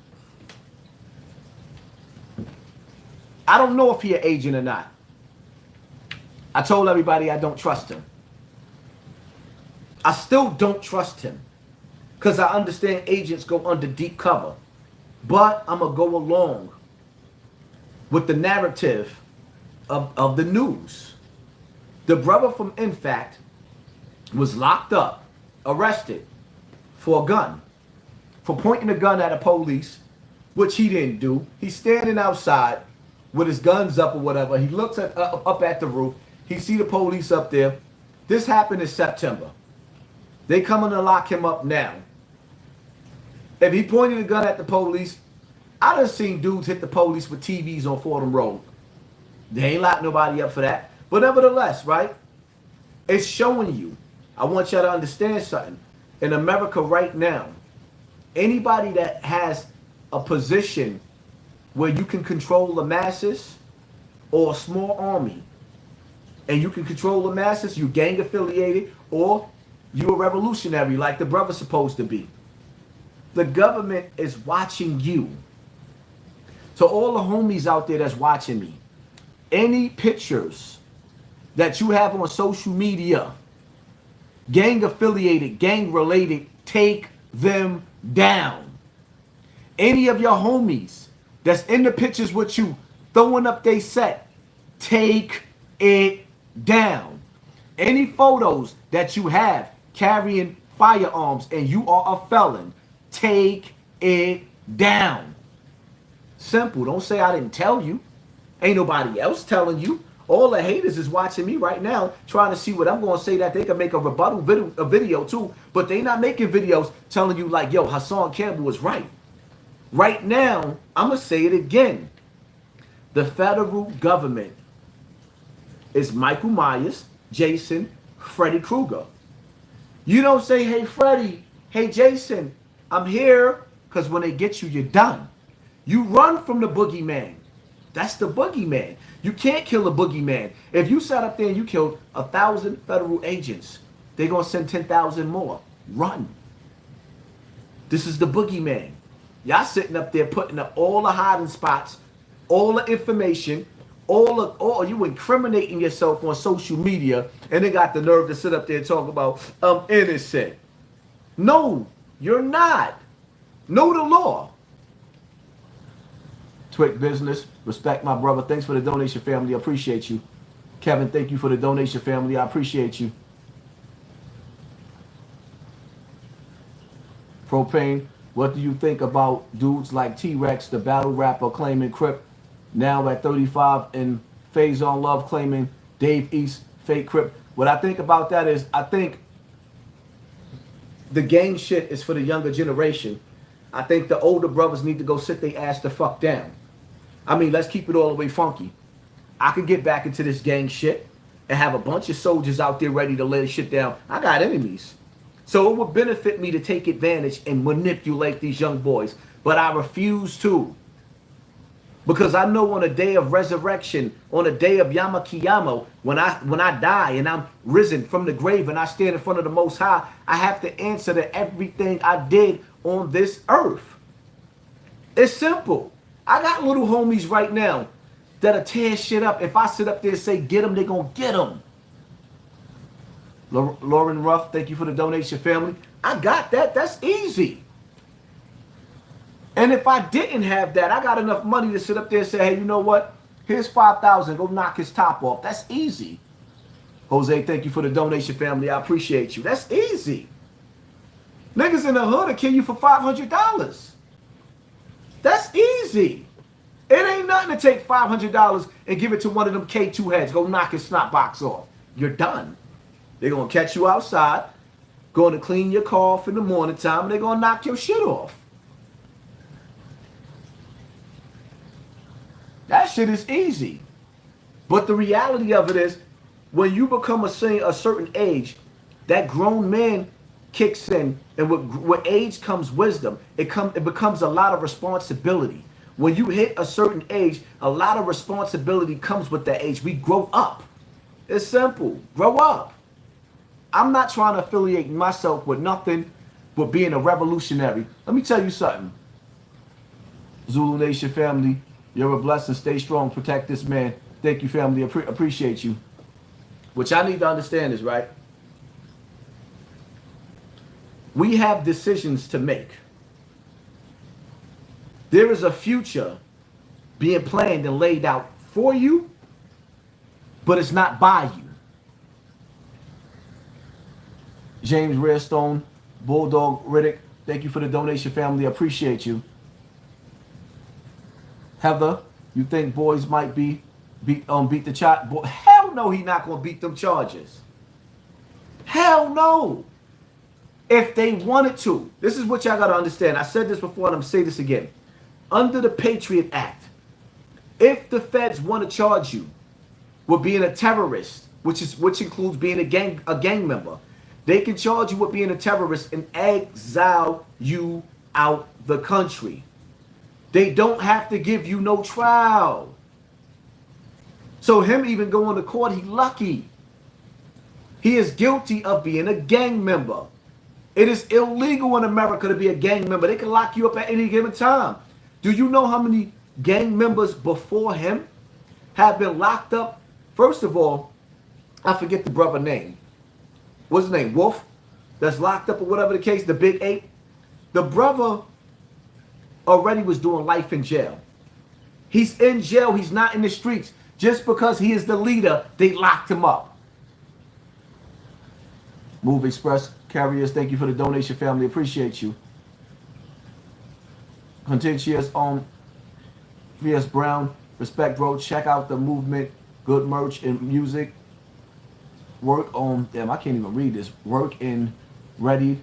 I don't know if he an agent or not. I told everybody I don't trust him. I still don't trust him because I understand agents go under deep cover. But I'm going to go along with the narrative of the news. The brother from Infact was locked up, arrested for a gun, for pointing a gun at a police, which he didn't do. He's standing outside with his guns up or whatever. He looks up at the roof. He see the police up there. This happened in September. They coming to lock him up now. If he pointed a gun at the police, I done seen dudes hit the police with TVs on Fordham Road. They ain't locked nobody up for that. But nevertheless, right? It's showing you. I want y'all to understand something. In America right now, anybody that has a position where you can control the masses or a small army, and you can control the masses, you gang affiliated, or you a revolutionary like the brother's supposed to be. The government is watching you. To all the homies out there that's watching me, any pictures that you have on social media, gang affiliated, gang related, take them down. Any of your homies that's in the pictures with you throwing up they set, take it down. Any photos that you have carrying firearms and you are a felon, take it down. Simple. Don't say I didn't tell you. Ain't nobody else telling you. All the haters is watching me right now trying to see what I'm going to say that they can make a rebuttal video too, but they not making videos telling you like, yo, Hassan Campbell was right. Right now, I'm going to say it again. The federal government is Michael Myers, Jason, Freddy Krueger. You don't say, hey, Freddy, hey, Jason, I'm here, because when they get you, you're done. You run from the boogeyman. That's the boogeyman. You can't kill a boogeyman. If you sat up there and you killed 1,000 federal agents, they're going to send 10,000 more. Run. This is the boogeyman. Y'all sitting up there putting up all the hiding spots, all the information, all you incriminating yourself on social media, and they got the nerve to sit up there and talk about, I'm innocent. No, you're not. Know the law. Twig Business, respect my brother. Thanks for the donation, family. I appreciate you. Kevin, thank you for the donation, family. I appreciate you. Propane, what do you think about dudes like T-Rex, the battle rapper, claiming Crip, now at 35, and Phase on Love claiming Dave East, fake Crip? What I think about that is, I think the gang shit is for the younger generation. I think the older brothers need to go sit their ass the fuck down. I mean, let's keep it all the way funky. I could get back into this gang shit and have a bunch of soldiers out there ready to lay the shit down. I got enemies. So it would benefit me to take advantage and manipulate these young boys. But I refuse to. Because I know on a day of resurrection, on a day of Yama Kiyama, when I die and I'm risen from the grave and I stand in front of the Most High, I have to answer to everything I did on this earth. It's simple. I got little homies right now that'll tear shit up. If I sit up there and say get them, they're going to get them. Lauren Ruff, thank you for the donation, family. I got that. That's easy. And if I didn't have that, I got enough money to sit up there and say, hey, you know what? Here's 5,000. Go knock his top off. That's easy. Jose, thank you for the donation, family. I appreciate you. That's easy. Niggas in the hood will kill you for $500. That's easy. It ain't nothing to take $500 and give it to one of them K2 heads. Go knock his snot box off. You're done. They're going to catch you outside, going to clean your car off in the morning time, and they're going to knock your shit off. That shit is easy. But the reality of it is, when you become a certain age, that grown man kicks in, and with age comes wisdom. It becomes a lot of responsibility. When you hit a certain age, a lot of responsibility comes with that age. We grow up. It's simple. Grow up. I'm not trying to affiliate myself with nothing but being a revolutionary. Let me tell you something. Zulu Nation family, you're a blessing. Stay strong. Protect this man. Thank you, family. Appreciate you. What y'all need to understand is, right, we have decisions to make. There is a future being planned and laid out for you but it's not by you. James Redstone, Bulldog Riddick, thank you for the donation, family. I appreciate you. Heather, you think boys might beat the charge? Hell no, he not gonna beat them charges. Hell no. If they wanted to, this is what y'all gotta understand. I said this before, and I'm gonna say this again. Under the Patriot Act, if the feds want to charge you with being a terrorist, which includes being a gang member, they can charge you with being a terrorist and exile you out the country. They don't have to give you no trial. So him even going to court, he lucky. He is guilty of being a gang member. It is illegal in America to be a gang member. They can lock you up at any given time. Do you know how many gang members before him have been locked up? First of all, I forget the brother name. What's his name? Wolf? That's locked up or whatever the case, the Big Ape. The brother already was doing life in jail. He's in jail. He's not in the streets. Just because he is the leader, they locked him up. Move Express Carriers, thank you for the donation, family. Appreciate you. Contentious on V.S. Brown. Respect, bro. Check out the movement. Good merch and music. Work on, damn, I can't even read this. Work in ready.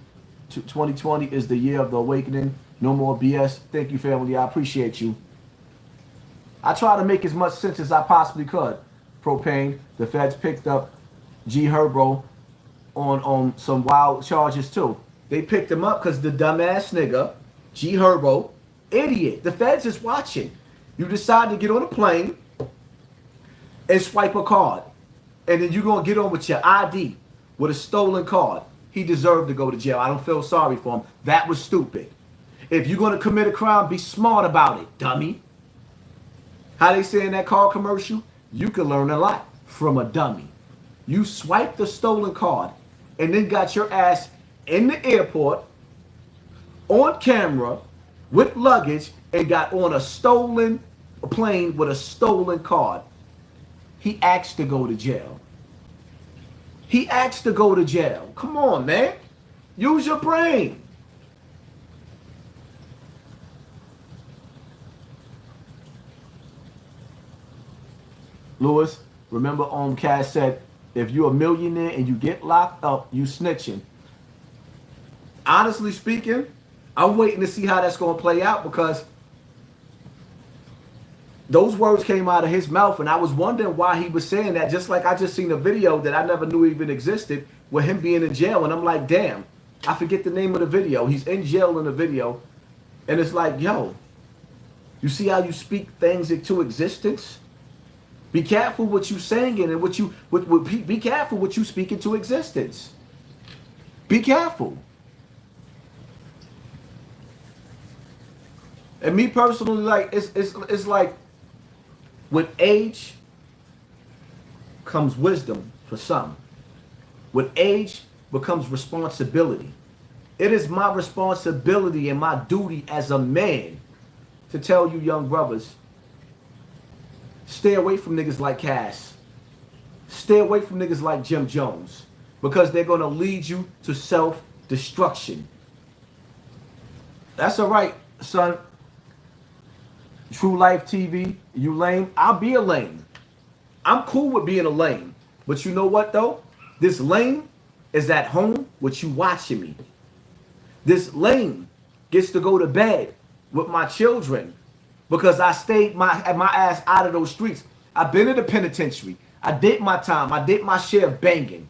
2020 is the year of the awakening. No more BS. Thank you, family. I appreciate you. I try to make as much sense as I possibly could. Propane. The feds picked up G Herbo on some wild charges too. They picked him up because the dumbass nigga, G Herbo, idiot. The feds is watching. You decide to get on a plane and swipe a card. And then you're going to get on with your ID with a stolen card. He deserved to go to jail. I don't feel sorry for him. That was stupid. If you're going to commit a crime, be smart about it, dummy. How they say in that car commercial? You can learn a lot from a dummy. You swiped the stolen card and then got your ass in the airport on camera with luggage and got on a stolen plane with a stolen card. He asked to go to jail. He asked to go to jail. Come on, man. Use your brain. Lewis, remember Cass said, if you're a millionaire and you get locked up, you snitching. Honestly speaking, I'm waiting to see how that's going to play out because those words came out of his mouth and I was wondering why he was saying that, just like I just seen a video that I never knew even existed with him being in jail. And I'm like, damn, I forget the name of the video. He's in jail in the video. And it's like, yo, you see how you speak things into existence? Be careful what you saying and be careful what you speak into existence. Be careful. And me personally, like it's like with age comes wisdom for some. With age becomes responsibility. It is my responsibility and my duty as a man to tell you young brothers, stay away from niggas like Cass. Stay away from niggas like Jim Jones because they're going to lead you to self-destruction. That's all right, son. True Life TV, you lame? I'll be a lame. I'm cool with being a lame. But you know what, though? This lame is at home with you watching me. This lame gets to go to bed with my children because I stayed my ass out of those streets. I've been in the penitentiary. I did my time. I did my share of banging.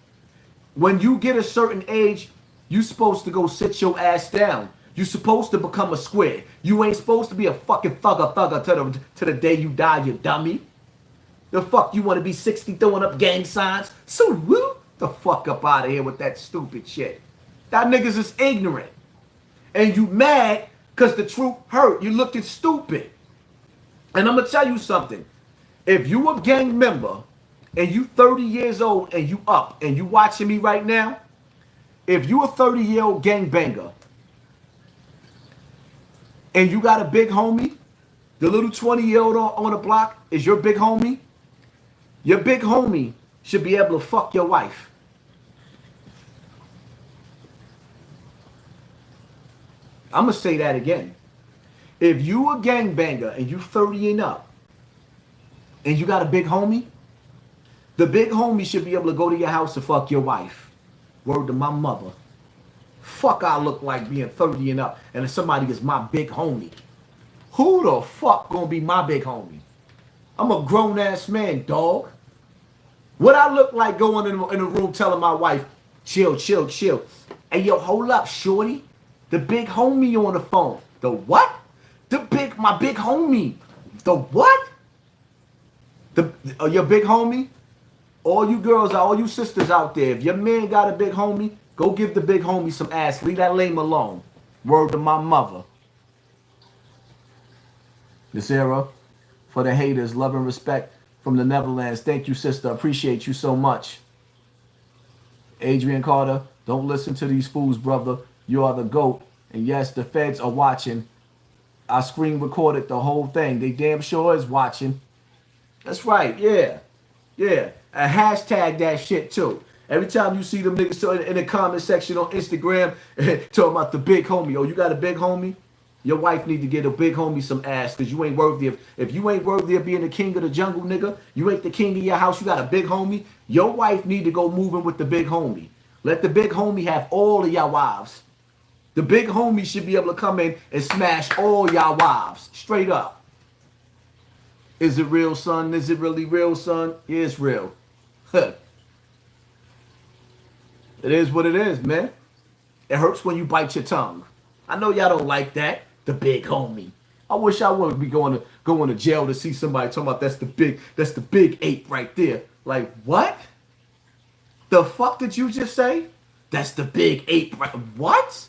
When you get a certain age, you're supposed to go sit your ass down. You're supposed to become a square. You ain't supposed to be a fucking thugger to the day you die, you dummy. The fuck you want to be 60 throwing up gang signs? So woo the fuck up out of here with that stupid shit. That niggas is ignorant. And you mad because the truth hurt. You looking stupid. And I'm going to tell you something. If you a gang member and you 30 years old and you up and you watching me right now, if you a 30-year-old gangbanger and you got a big homie, the little 20-year-old on the block is your big homie, Your big homie should be able to fuck your wife. I'm going to say that again. If you a gangbanger and you 30 and up, and you got a big homie, the big homie should be able to go to your house and fuck your wife. Word to my mother. Fuck I look like being 30 and up, and if somebody is my big homie. Who the fuck gonna be my big homie? I'm a grown-ass man, dog. What I look like going in the room telling my wife, chill, chill, chill. Hey, yo, hold up, shorty. The big homie on the phone. The what? My big homie. The what? Your big homie? All you girls, all you sisters out there, if your man got a big homie, go give the big homie some ass. Leave that lame alone. Word to my mother. This era, for the haters, love and respect from the Netherlands. Thank you, sister. Appreciate you so much. Adrian Carter, don't listen to these fools, brother. You are the GOAT. And yes, the feds are watching. I screen recorded the whole thing. They damn sure is watching. That's right, yeah. Yeah. And hashtag that shit too. Every time you see them niggas in the comment section on Instagram talking about the big homie. Oh, you got a big homie? Your wife need to get a big homie some ass because you ain't worthy of, if you ain't worthy of being the king of the jungle, nigga, you ain't the king of your house, you got a big homie, your wife need to go moving with the big homie. Let the big homie have all of y'all wives. The big homie should be able to come in and smash all y'all wives. Straight up. Is it real, son? Is it really real, son? Yeah, it's real. It is what it is, man. It hurts when you bite your tongue. I know y'all don't like that. The big homie. I wish I would be going to jail to see somebody talking about that's the big ape right there. Like, what? The fuck did you just say? That's the big ape, right? What?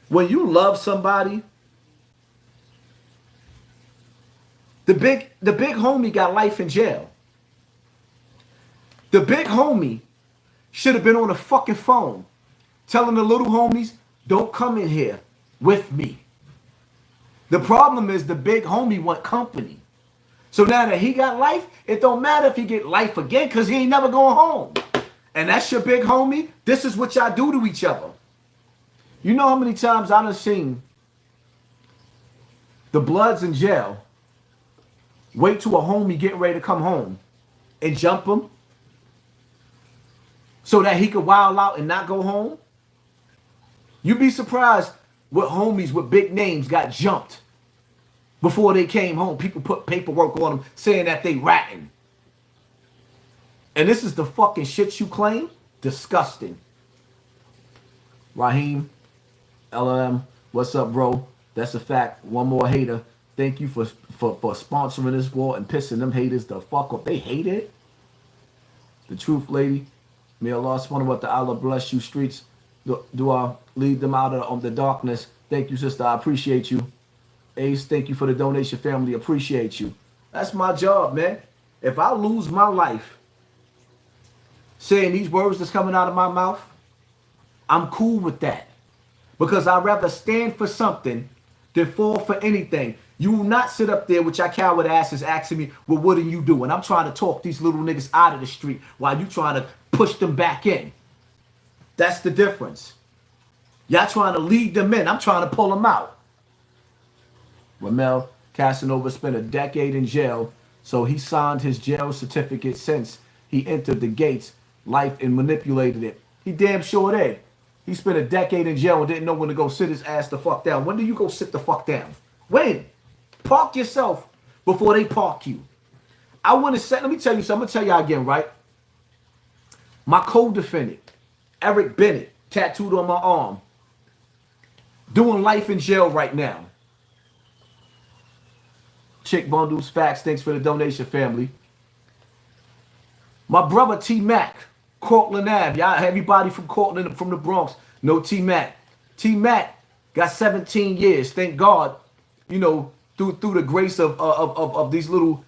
When you love somebody, the big homie got life in jail. The big homie should have been on the fucking phone telling the little homies, don't come in here with me. The problem is the big homie want company. So now that he got life, it don't matter if he get life again because he ain't never going home. And that's your big homie. This is what y'all do to each other. You know how many times I done seen the Bloods in jail wait till a homie getting ready to come home and jump him so that he could wild out and not go home? You'd be surprised what homies with big names got jumped before they came home. People put paperwork on them saying that they ratting. And this is the fucking shit you claim? Disgusting. Raheem, LLM, what's up, bro? That's a fact. One more hater. Thank you for sponsoring this war and pissing them haters the fuck up. They hate it. The truth, lady. May Allah subhanahu wa ta'ala bless you streets. Do I lead them out of the darkness? Thank you, sister. I appreciate you. Ace, thank you for the donation, family. Appreciate you. That's my job, man. If I lose my life saying these words that's coming out of my mouth, I'm cool with that. Because I'd rather stand for something than fall for anything. You will not sit up there with your coward asses asking me, well, what are you doing? I'm trying to talk these little niggas out of the street while you trying to push them back in. That's the difference. Y'all trying to lead them in. I'm trying to pull them out. Ramel Casanova spent a decade in jail, so he signed his jail certificate since he entered the gates life and manipulated it. He damn sure did. He spent a decade in jail and didn't know when to go sit his ass the fuck down. When do you go sit the fuck down? When? Park yourself before they park you. I want to say, let me tell you something. I'm going to tell y'all again, right? My co-defendant, Eric Bennett, tattooed on my arm, doing life in jail right now. Chick Bundles, facts, thanks for the donation, family. My brother T-Mac, Cortland Ave. Y'all, everybody from Cortland, from the Bronx, know T-Mac. T-Mac got 17 years. Thank God, you know, through the grace of these little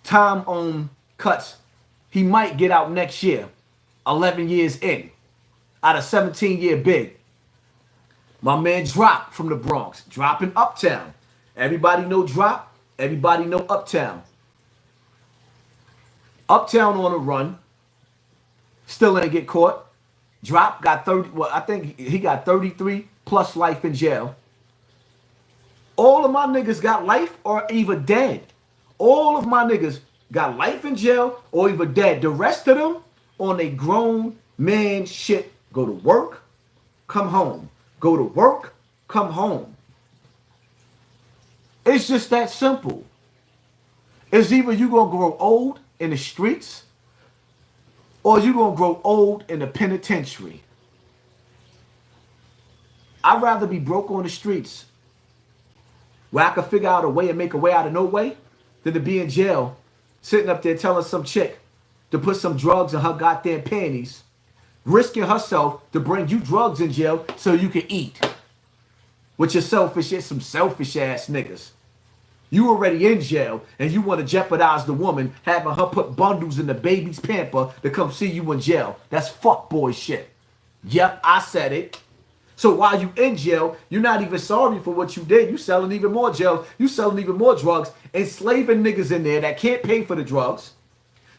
time cuts, he might get out next year, 11 years in, out of 17-year bid. My man dropped from the Bronx, dropping uptown. Everybody know Drop. Everybody know Uptown. Uptown on a run. Still ain't get caught. Drop got 30. Well, I think he got 33 plus life in jail. All of my niggas got life or either dead. All of my niggas got life in jail or either dead. The rest of them on a grown man shit. Go to work, come home. Go to work, come home. It's just that simple. It's either you gonna grow old in the streets or you gonna grow old in the penitentiary. I'd rather be broke on the streets where I could figure out a way and make a way out of no way than to be in jail sitting up there telling some chick to put some drugs in her goddamn panties, risking herself to bring you drugs in jail so you can eat. With your selfish shit, some selfish ass niggas. You already in jail and you want to jeopardize the woman having her put bundles in the baby's pamper to come see you in jail. That's fuckboy shit. Yep, I said it. So while you in jail, you're not even sorry for what you did. You selling even more jails. You selling even more drugs, enslaving niggas in there that can't pay for the drugs.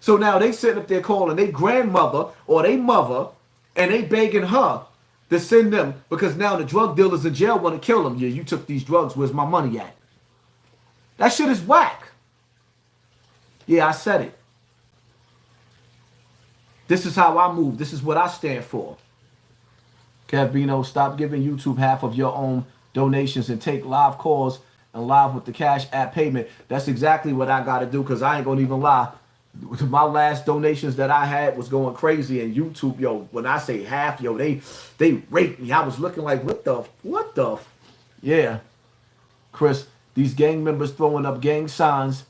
So now they sitting up there calling their grandmother or their mother and they begging her to send them because now the drug dealers in jail want to kill them. Yeah, you took these drugs. Where's my money at? That shit is whack. Yeah, I said it. This is how I move. This is what I stand for. Kevino, stop giving YouTube half of your own donations and take live calls and live with the Cash App payment. That's exactly what I got to do because I ain't going to even lie. My last donations that I had was going crazy, and YouTube, yo, when I say half, yo, they raped me. I was looking like, what the? Yeah. Chris, these gang members throwing up gang signs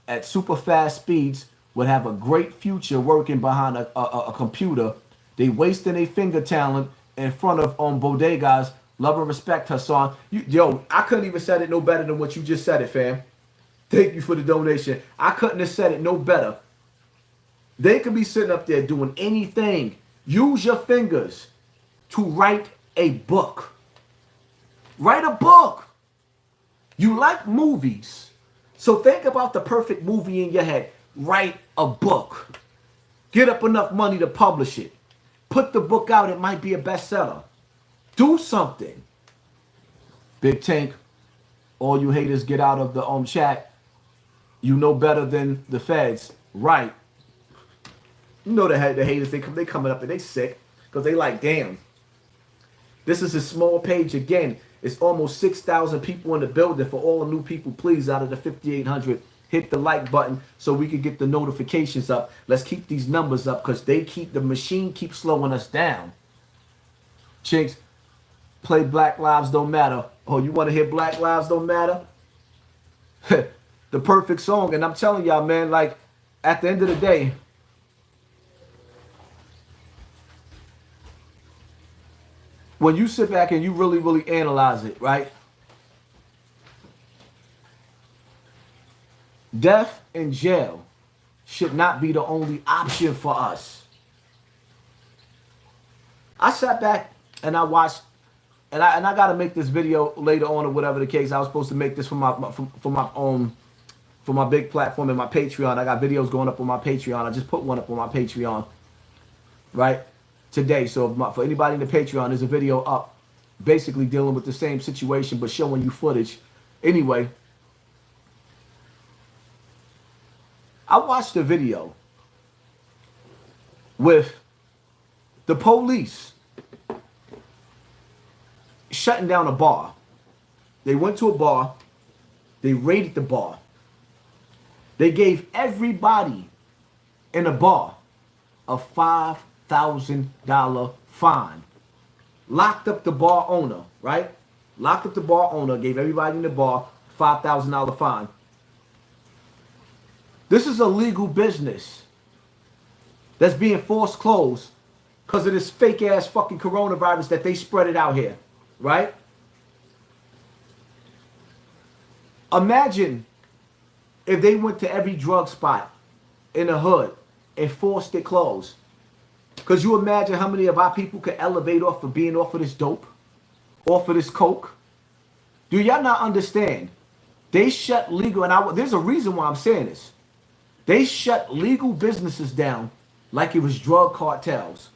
at super fast speeds would have a great future working behind a computer. They wasting their finger talent in front of bodegas. Love and respect, Hassan. Yo, I couldn't even said it no better than what you just said it, fam. Thank you for the donation. I couldn't have said it no better. They could be sitting up there doing anything. Use your fingers to write a book. Write a book. You like movies. So think about the perfect movie in your head. Write a book. Get up enough money to publish it. Put the book out. It might be a bestseller. Do something. Big Tank, all you haters get out of the chat. You know better than the feds. Right. You know the haters, they coming up and they sick. Because they like, damn. This is a small page again. It's almost 6,000 people in the building. For all the new people, please, out of the 5,800, hit the like button so we can get the notifications up. Let's keep these numbers up because the machine keeps slowing us down. Chinks, play Black Lives Don't Matter. Oh, you want to hear Black Lives Don't Matter? The perfect song. And I'm telling y'all, man, like, at the end of the day, when you sit back and you really, really analyze it, right? Death in jail should not be the only option for us. I sat back and I watched, and I got to make this video later on or whatever the case. I was supposed to make this for my big platform and my Patreon. I got videos going up on my Patreon. I just put one up on my Patreon, right, today. So for anybody in the Patreon, there's a video up basically dealing with the same situation but showing you footage. Anyway, I watched a video with the police shutting down a bar. They went to a bar. They raided the bar. They gave everybody in the bar a $5,000 fine. Locked up the bar owner, right? Locked up the bar owner, gave everybody in the bar $5,000 fine. This is a legal business that's being forced closed because of this fake ass fucking coronavirus that they spread it out here, right? Imagine if they went to every drug spot in the hood and forced it closed. Could you imagine how many of our people could elevate off of being off of this dope? Off of this coke? Do y'all not understand They shut legal, and there's a reason why I'm saying this. They shut legal businesses down like it was drug cartels,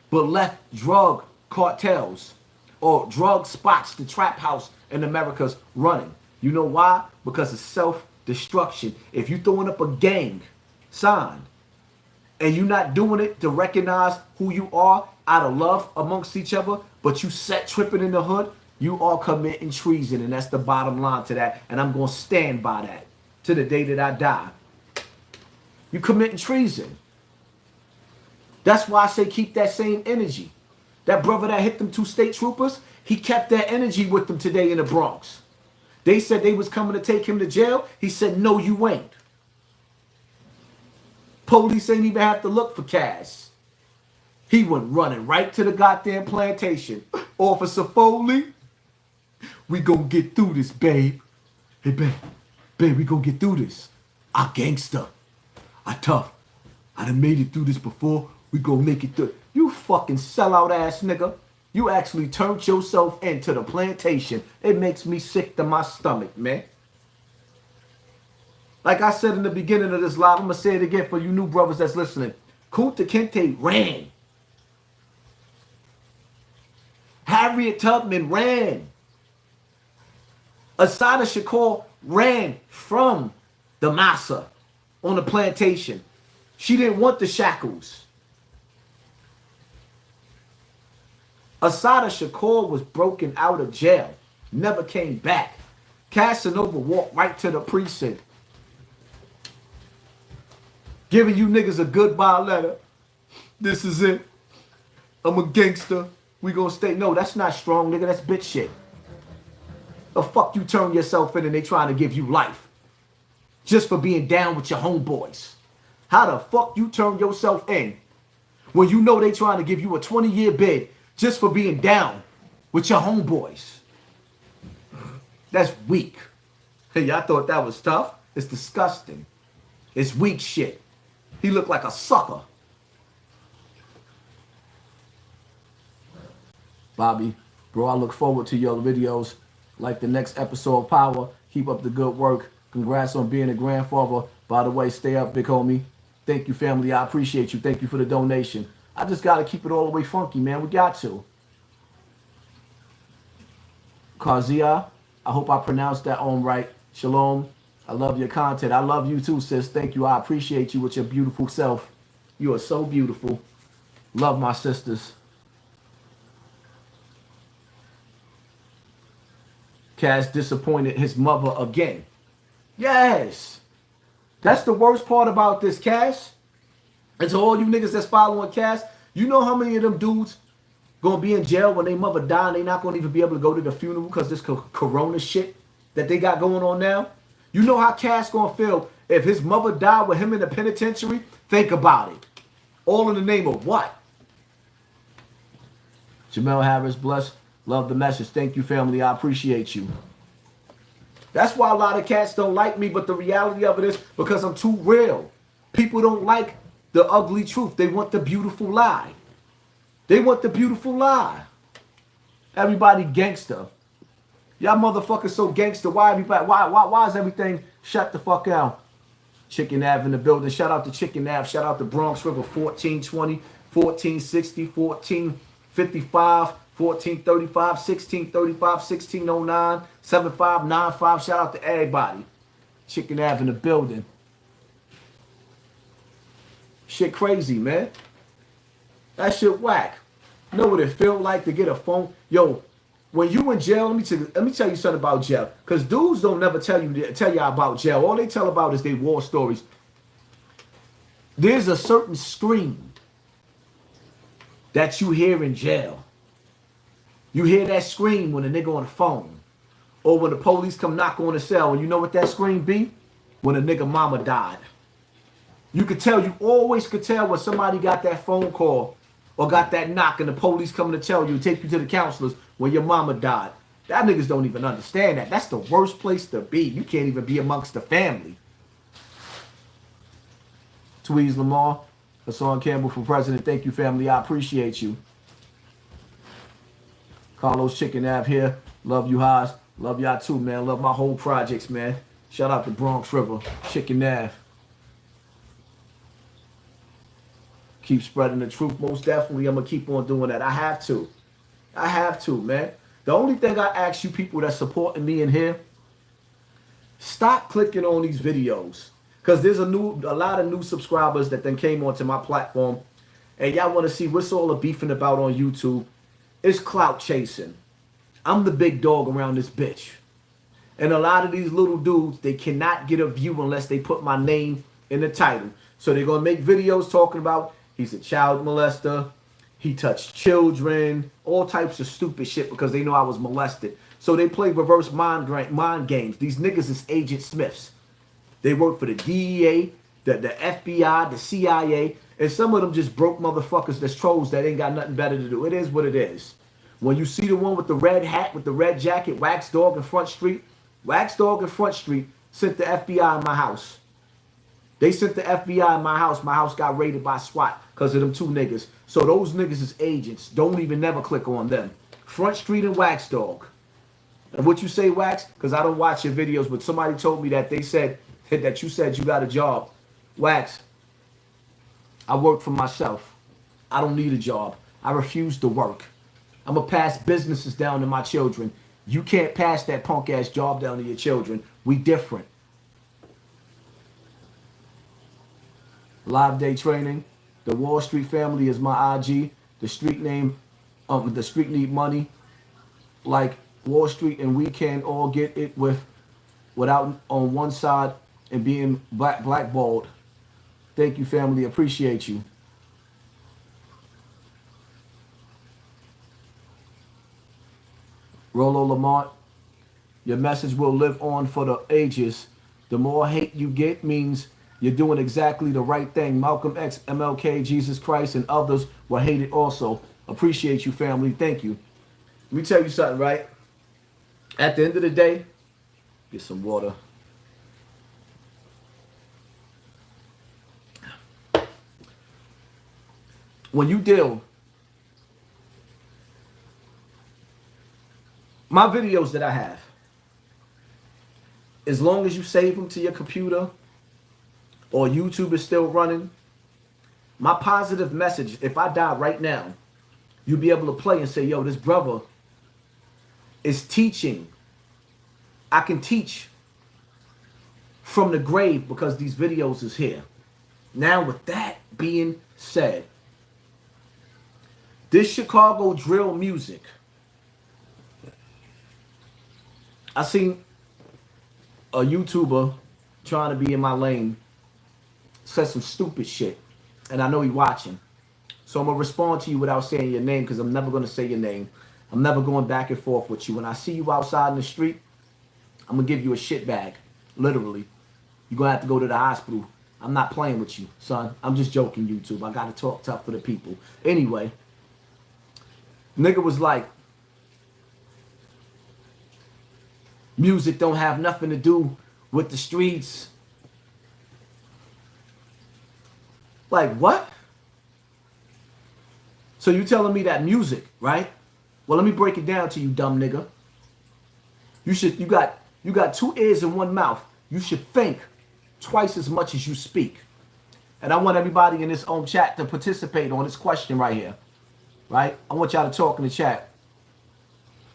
but left drug cartels or drug spots, the trap house in America's running. You know why? Because of self-destruction. If you throwing up a gang sign and you're not doing it to recognize who you are out of love amongst each other, but you set tripping in the hood, you are committing treason, and that's the bottom line to that, and I'm going to stand by that to the day that I die. You committing treason. That's why I say keep that same energy. That brother that hit them 2 state troopers, he kept that energy with them today in the Bronx. They said they was coming to take him to jail. He said, no, you ain't. Police ain't even have to look for Cass. He went running right to the goddamn plantation. Officer Foley, we gonna get through this, babe. Hey, babe, we gonna get through this. I gangster. I tough. I done made it through this before. We gonna make it through. You fucking sellout ass nigga. You actually turned yourself into the plantation. It makes me sick to my stomach, man. Like I said in the beginning of this live, I'm going to say it again for you new brothers that's listening. Kunta Kinte ran. Harriet Tubman ran. Asada Shakur ran from the massa on the plantation. She didn't want the shackles. Asada Shakur was broken out of jail. Never came back. Casanova walked right to the precinct. Giving you niggas a goodbye letter. This is it. I'm a gangster. We gonna stay. No, that's not strong, nigga. That's bitch shit. The fuck you turn yourself in and they trying to give you life. Just for being down with your homeboys. How the fuck you turn yourself in when you know they trying to give you a 20-year bid just for being down with your homeboys? That's weak. Hey, y'all thought that was tough? It's disgusting. It's weak shit. He looked like a sucker. Bobby, bro, I look forward to your videos. Like the next episode of Power. Keep up the good work. Congrats on being a grandfather. By the way, stay up, big homie. Thank you, family. I appreciate you. Thank you for the donation. I just got to keep it all the way funky, man. We got to. Kazia, I hope I pronounced that on right. Shalom. I love your content. I love you too, sis. Thank you. I appreciate you with your beautiful self. You are so beautiful. Love my sisters. Cass disappointed his mother again. Yes. That's the worst part about this, Cass. And to all you niggas that's following Cass, you know how many of them dudes gonna be in jail when their mother die and they not gonna even be able to go to the funeral because this corona shit that they got going on now? You know how Cass gonna feel if his mother died with him in the penitentiary? Think about it. All in the name of what? Jamel Harris, bless. Love the message. Thank you, family. I appreciate you. That's why a lot of cats don't like me, but the reality of it is because I'm too real. People don't like the ugly truth. They want the beautiful lie. They want the beautiful lie. Everybody gangster. Y'all motherfuckers so gangster. Why everybody? Why is everything shut the fuck out? Chicken Ave in the building. Shout out to Chicken Ave. Shout out to Bronx River 1420, 1460, 1455, 1435, 1635, 1609, 7595. Shout out to everybody. Chicken Ave in the building. Shit crazy, man. That shit whack. You know what it feel like to get a phone? Yo, when you in jail, let me tell you something about jail. Because dudes don't never tell y'all about jail. All they tell about is their war stories. There's a certain scream that you hear in jail. You hear that scream when a nigga on the phone. Or when the police come knock on the cell. And you know what that scream be? When a nigga mama died. You could tell, you always could tell when somebody got that phone call or got that knock and the police coming to tell you, take you to the counselors when your mama died. That niggas don't even understand that. That's the worst place to be. You can't even be amongst the family. Tweez Lamar, Hassan Campbell for president. Thank you, family. I appreciate you. Carlos Chicken Ave here. Love you, Haas. Love y'all too, man. Love my whole projects, man. Shout out to Bronx River, Chicken Ave. Keep spreading the truth. Most definitely, I'm going to keep on doing that. I have to. I have to, man. The only thing I ask you people that's supporting me in here, stop clicking on these videos. Because there's a lot of new subscribers that then came onto my platform. And y'all want to see what's all the beefing about on YouTube. It's clout chasing. I'm the big dog around this bitch. And a lot of these little dudes, they cannot get a view unless they put my name in the title. So they're going to make videos talking about he's a child molester, he touched children, all types of stupid shit because they know I was molested. So they play reverse mind games. These niggas is Agent Smiths. They work for the DEA, the FBI, the CIA, and some of them just broke motherfuckers that's trolls that ain't got nothing better to do. It is what it is. When you see the one with the red hat, with the red jacket, Wax Dog in Front Street sent the FBI in my house. They sent the FBI in my house. My house got raided by SWAT because of them two niggas. So those niggas is agents. Don't even never click on them. Front Street and Wax Dog. And what you say, Wax? Because I don't watch your videos, but somebody told me that they said that you said you got a job. Wax, I work for myself. I don't need a job. I refuse to work. I'm going to pass businesses down to my children. You can't pass that punk ass job down to your children. We different. Live day training. The Wall Street family is my IG. The street name, the street need money. Like Wall Street, and we can all get it without on one side and being blackballed. Thank you, family. Appreciate you. Rolo Lamont, your message will live on for the ages. The more hate you get means you're doing exactly the right thing. Malcolm X, MLK, Jesus Christ, and others were hated also. Appreciate you, family. Thank you. Let me tell you something, right? At the end of the day, get some water. When you deal, my videos that I have, as long as you save them to your computer or YouTube is still running, my positive message, if I die right now, you'll be able to play and say, yo, this brother is teaching. I can teach from the grave because these videos is here. Now, with that being said, this Chicago drill music, I seen a YouTuber trying to be in my lane said some stupid shit, and I know he watching. So I'm going to respond to you without saying your name because I'm never going to say your name. I'm never going back and forth with you. When I see you outside in the street, I'm going to give you a shit bag, literally. You're going to have to go to the hospital. I'm not playing with you, son. I'm just joking, YouTube. I got to talk tough for the people. Anyway, nigga was like, music don't have nothing to do with the streets. Like, what? So you telling me that music, right? Well, let me break it down to you, dumb nigga. You got two ears and one mouth. You should think twice as much as you speak. And I want everybody in this chat to participate on this question right here. Right? I want y'all to talk in the chat.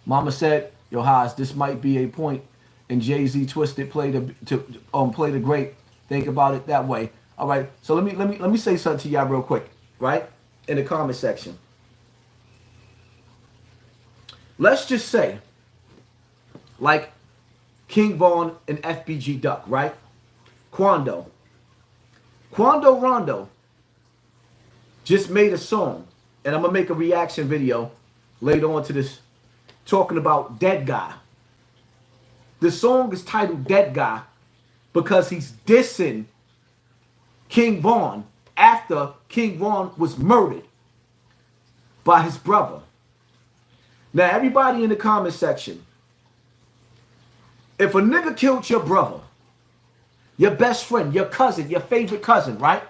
Mama said, yo, Haas, this might be a point in Jay-Z Twisted play the great. Think about it that way. All right. So let me say something to y'all real quick, right? In the comment section. Let's just say, like King Von and FBG Duck, right? Quando Rondo just made a song, and I'm gonna make a reaction video later on to this, talking about Dead Guy. The song is titled Dead Guy because he's dissing King Von after King Von was murdered by his brother. Now, everybody in the comment section, if a nigga killed your brother, your best friend, your cousin, your favorite cousin, right?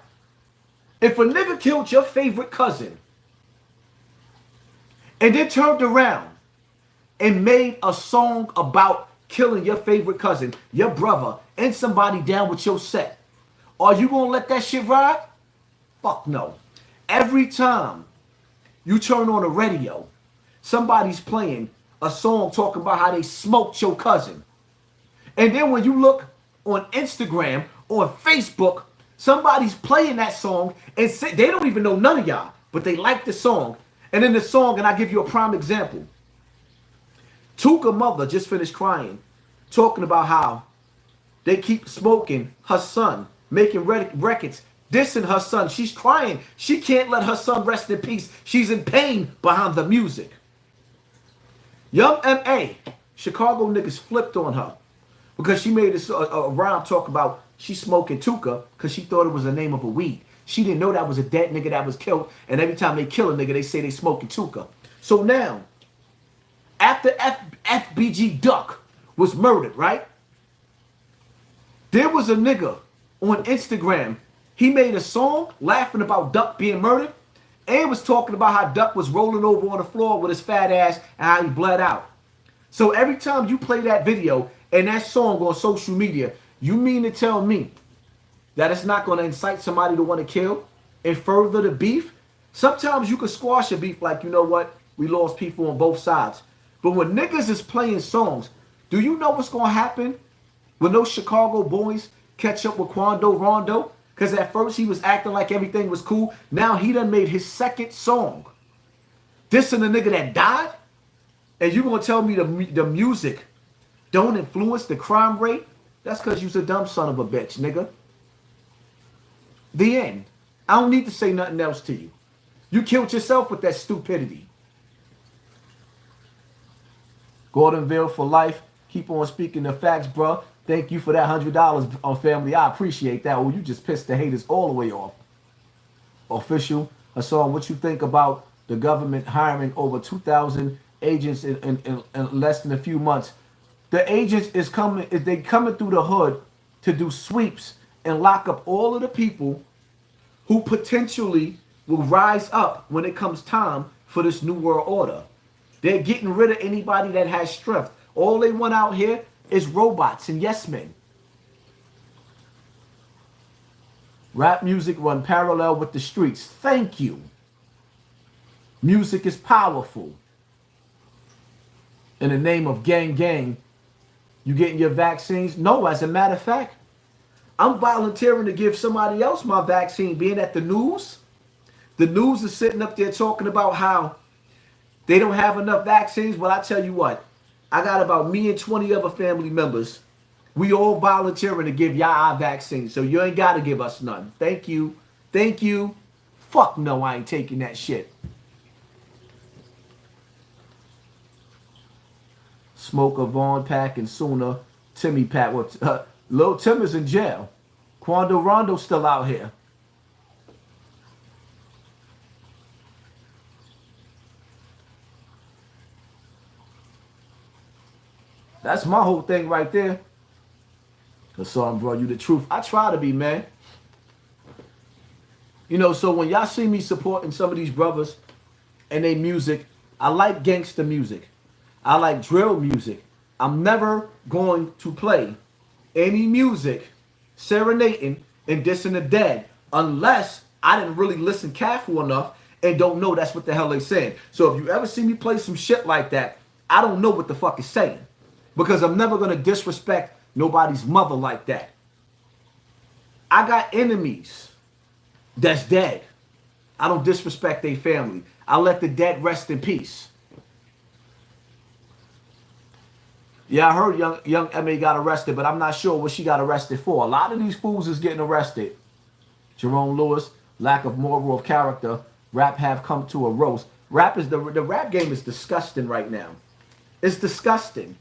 If a nigga killed your favorite cousin and then turned around and made a song about killing your favorite cousin, your brother, and somebody down with your set, are you gonna let that shit ride? Fuck no. Every time you turn on the radio, somebody's playing a song talking about how they smoked your cousin. And then when you look on Instagram or Facebook, somebody's playing that song and say, they don't even know none of y'all, but they like the song. And in the song, and I'll give you a prime example. Tuka mother just finished crying, talking about how they keep smoking her son, making records, dissing her son. She's crying. She can't let her son rest in peace. She's in pain behind the music. Young M.A., Chicago niggas flipped on her because she made a rhyme talk about she smoking Tuka because she thought it was the name of a weed. She didn't know that was a dead nigga that was killed, and every time they kill a nigga, they say they smoking Tuka. So now, after FBG Duck was murdered, right? There was a nigga on Instagram. He made a song laughing about Duck being murdered and was talking about how Duck was rolling over on the floor with his fat ass and how he bled out. So every time you play that video and that song on social media, you mean to tell me that it's not going to incite somebody to want to kill and further the beef? Sometimes you can squash a beef like, you know what, we lost people on both sides. But when niggas is playing songs, do you know what's going to happen when those Chicago boys catch up with Quando Rondo? Because at first he was acting like everything was cool. Now he done made his second song dissing the nigga that died? And you going to tell me the music don't influence the crime rate? That's because you's a dumb son of a bitch, nigga. The end. I don't need to say nothing else to you. You killed yourself with that stupidity. Gordonville for life. Keep on speaking the facts, bro. Thank you for that $100 on family. I appreciate that. Oh, you just pissed the haters all the way off. Official Hassan, what you think about the government hiring over 2,000 agents in less than a few months? The agents is coming through the hood to do sweeps and lock up all of the people who potentially will rise up when it comes time for this new world order. They're getting rid of anybody that has strength. All they want out here is robots and yes men. Rap music run parallel with the streets. Thank you. Music is powerful. In the name of gang gang, you getting your vaccines? No, as a matter of fact, I'm volunteering to give somebody else my vaccine, being at the news is sitting up there talking about how they don't have enough vaccines. Well, I tell you what, I got about me and 20 other family members. We all volunteering to give y'all our vaccines, so you ain't got to give us none. Thank you. Thank you. Fuck no, I ain't taking that shit. Smoker, Vaughn Pack, and Sooner, Timmy Pack. Lil Tim is in jail. Quando Rondo's still out here. That's my whole thing right there. Hassan, bro, you the truth. I try to be, man. You know, so when y'all see me supporting some of these brothers and their music, I like gangster music. I like drill music. I'm never going to play any music serenading and dissing the dead unless I didn't really listen careful enough and don't know that's what the hell they saying. So if you ever see me play some shit like that, I don't know what the fuck it's saying. Because I'm never going to disrespect nobody's mother like that. I got enemies that's dead. I don't disrespect their family. I let the dead rest in peace. Yeah, I heard young M.A. got arrested, but I'm not sure what she got arrested for. A lot of these fools is getting arrested. Jerome Lewis, lack of moral of character. Rap have come to a roast. The rap game is disgusting right now. It's disgusting.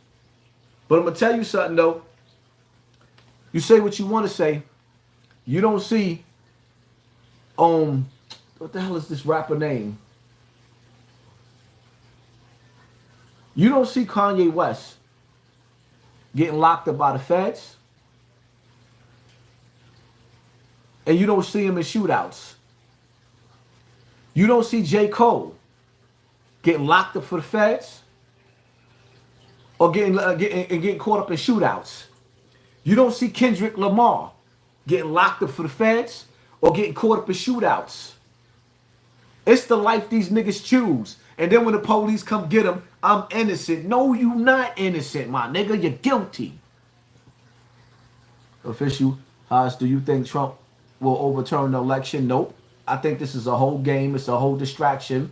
But I'm going to tell you something, though. You say what you want to say. You don't see, what the hell is this rapper name? You don't see Kanye West getting locked up by the feds. And you don't see him in shootouts. You don't see J. Cole getting locked up for the feds. or getting caught up in shootouts. You don't see Kendrick Lamar getting locked up for the feds or getting caught up in shootouts. It's the life these niggas choose. And then when the police come get them, I'm innocent. No, you not innocent, my nigga. You're guilty. Official Haas, do you think Trump will overturn the election? Nope. I think this is a whole game. It's a whole distraction.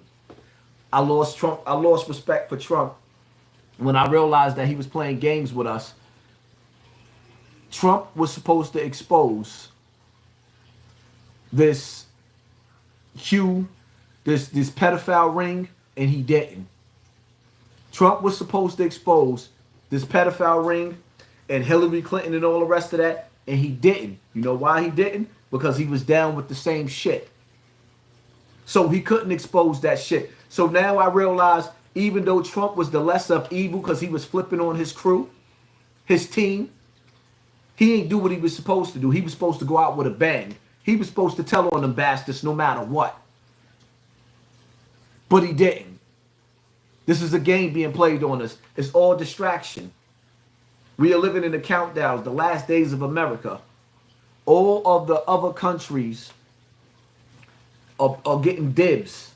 I lost respect for Trump when I realized that he was playing games with us. Trump was supposed to expose this this pedophile ring, and he didn't. Trump was supposed to expose this pedophile ring and Hillary Clinton and all the rest of that, and he didn't. You know why he didn't? Because he was down with the same shit. So he couldn't expose that shit. So now I realize, even though Trump was the lesser of evil because he was flipping on his crew, his team, he ain't do what he was supposed to do. He was supposed to go out with a bang. He was supposed to tell on them bastards no matter what. But he didn't. This is a game being played on us. It's all distraction. We are living in the countdown, the last days of America. All of the other countries are getting dibs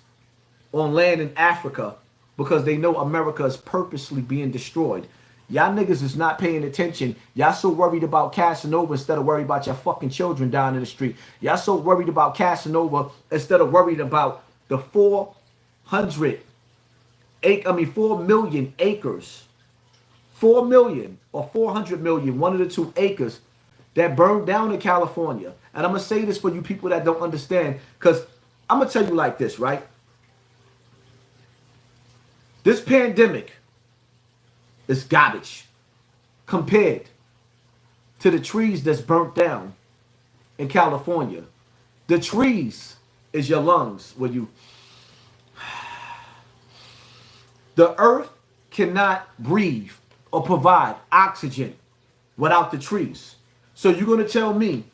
on land in Africa because they know America is purposely being destroyed. Y'all niggas is not paying attention. Y'all so worried about Casanova instead of worried about your fucking children down in the street. Y'all so worried about Casanova instead of worried about the 4 million acres. 4 million or 400 million, one of the two acres that burned down in California. And I'm going to say this for you people that don't understand, because I'm going to tell you like this, right? This pandemic is garbage compared to the trees that's burnt down in California. The trees is your lungs. When you, the earth cannot breathe or provide oxygen without the trees. So you're going to tell me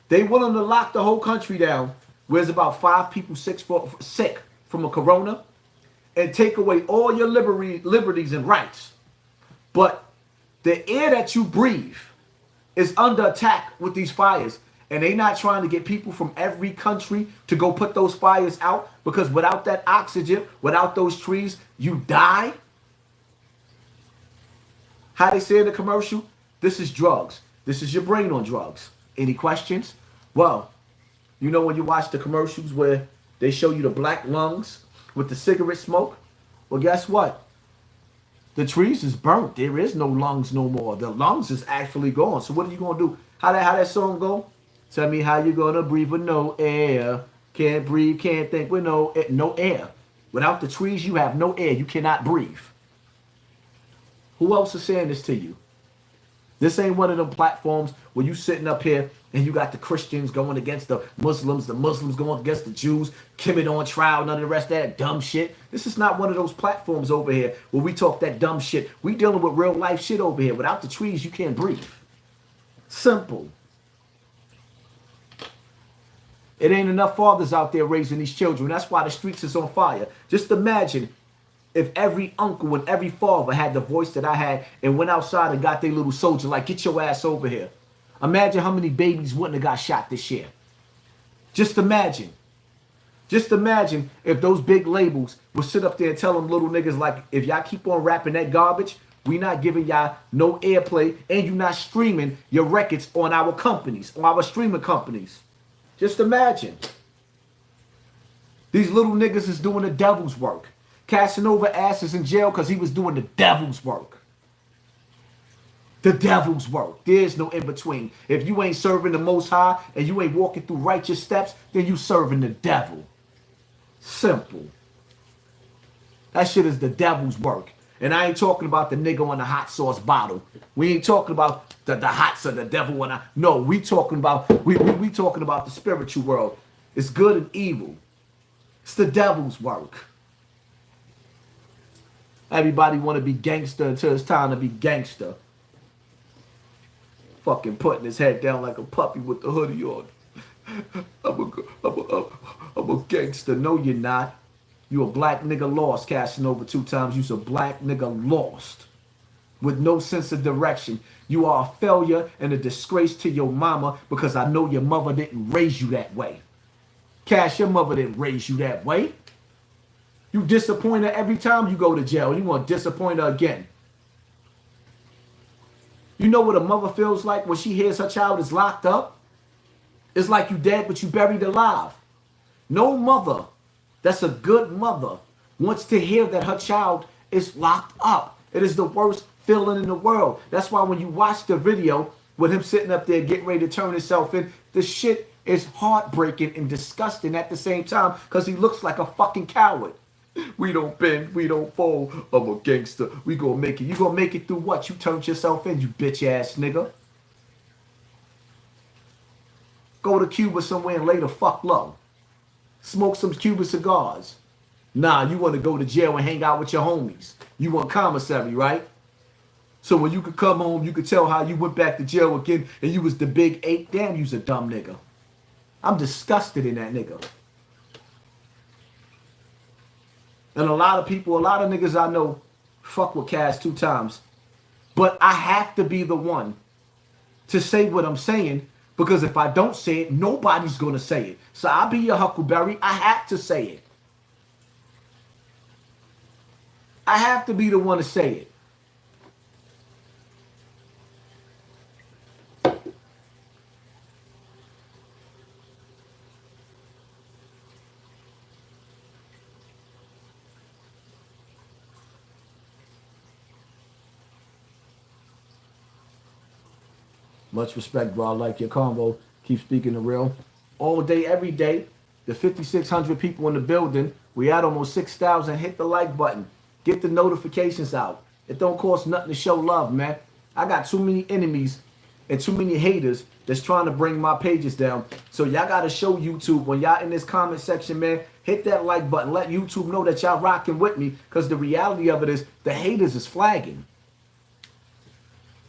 they willing to lock the whole country down where there's about 5 people sick from a corona and take away all your liberties and rights. But the air that you breathe is under attack with these fires. And they not trying to get people from every country to go put those fires out, because without that oxygen, without those trees, you die. How they say in the commercial, this is drugs. This is your brain on drugs. Any questions? Well, you know when you watch the commercials where they show you the black lungs with the cigarette smoke? Well, guess what? The trees is burnt. There is no lungs no more. The lungs is actually gone. So what are you going to do? How that song go? Tell me how you going to breathe with no air. Can't breathe, can't think with no air. Without the trees, you have no air. You cannot breathe. Who else is saying this to you? This ain't one of them platforms where you sitting up here and you got the Christians going against the Muslims going against the Jews, Kimmit on trial, none of the rest of that dumb shit. This is not one of those platforms over here where we talk that dumb shit. We dealing with real life shit over here. Without the trees, you can't breathe. Simple. It ain't enough fathers out there raising these children. That's why the streets is on fire. Just imagine if every uncle and every father had the voice that I had and went outside and got their little soldier, like, get your ass over here. Imagine how many babies wouldn't have got shot this year. Just imagine. Just imagine if those big labels would sit up there and tell them little niggas, like, if y'all keep on rapping that garbage, we not giving y'all no airplay, and you not streaming your records on our companies, on our streaming companies. Just imagine. These little niggas is doing the devil's work. Casanova ass is in jail because he was doing the devil's work. The devil's work. There's no in between. If you ain't serving the Most High and you ain't walking through righteous steps, then you serving the devil. Simple. That shit is the devil's work. And I ain't talking about the nigga on the hot sauce bottle. We ain't talking about the hots of the devil. No, we talking about we talking about the spiritual world. It's good and evil. It's the devil's work. Everybody want to be gangster until it's time to be gangster. Fucking putting his head down like a puppy with the hoodie on. I'm a gangster. No, you're not. You a black nigga lost, Casanova 2 times. You's a black nigga lost. with no sense of direction. You are a failure and a disgrace to your mama because I know your mother didn't raise you that way. Cash, your mother didn't raise you that way. You disappoint her every time you go to jail. And you want to disappoint her again. You know what a mother feels like when she hears her child is locked up? It's like you dead, but you buried alive. No mother that's a good mother wants to hear that her child is locked up. It is the worst feeling in the world. That's why when you watch the video with him sitting up there getting ready to turn himself in, the shit is heartbreaking and disgusting at the same time because he looks like a fucking coward. We don't bend, we don't fold. I'm a gangster. We gonna make it. You gonna make it through what? You turned yourself in, you bitch ass nigga. Go to Cuba somewhere and lay the fuck low. Smoke some Cuban cigars. Nah, you want to go to jail and hang out with your homies. You want commissary, right? So when you could come home, you could tell how you went back to jail again and you was the big 8. Damn, you's a dumb nigga. I'm disgusted in that nigga. And a lot of people, a lot of niggas I know fuck with Cass 2 times. But I have to be the one to say what I'm saying because if I don't say it, nobody's going to say it. So I'll be your Huckleberry. I have to say it. I have to be the one to say it. Much respect, bro. I like your combo. Keep speaking the real. All day, every day. The 5,600 people in the building. We at almost 6,000. Hit the like button. Get the notifications out. It don't cost nothing to show love, man. I got too many enemies and too many haters that's trying to bring my pages down. So y'all got to show YouTube when y'all in this comment section, man. Hit that like button. Let YouTube know that y'all rocking with me because the reality of it is the haters is flagging.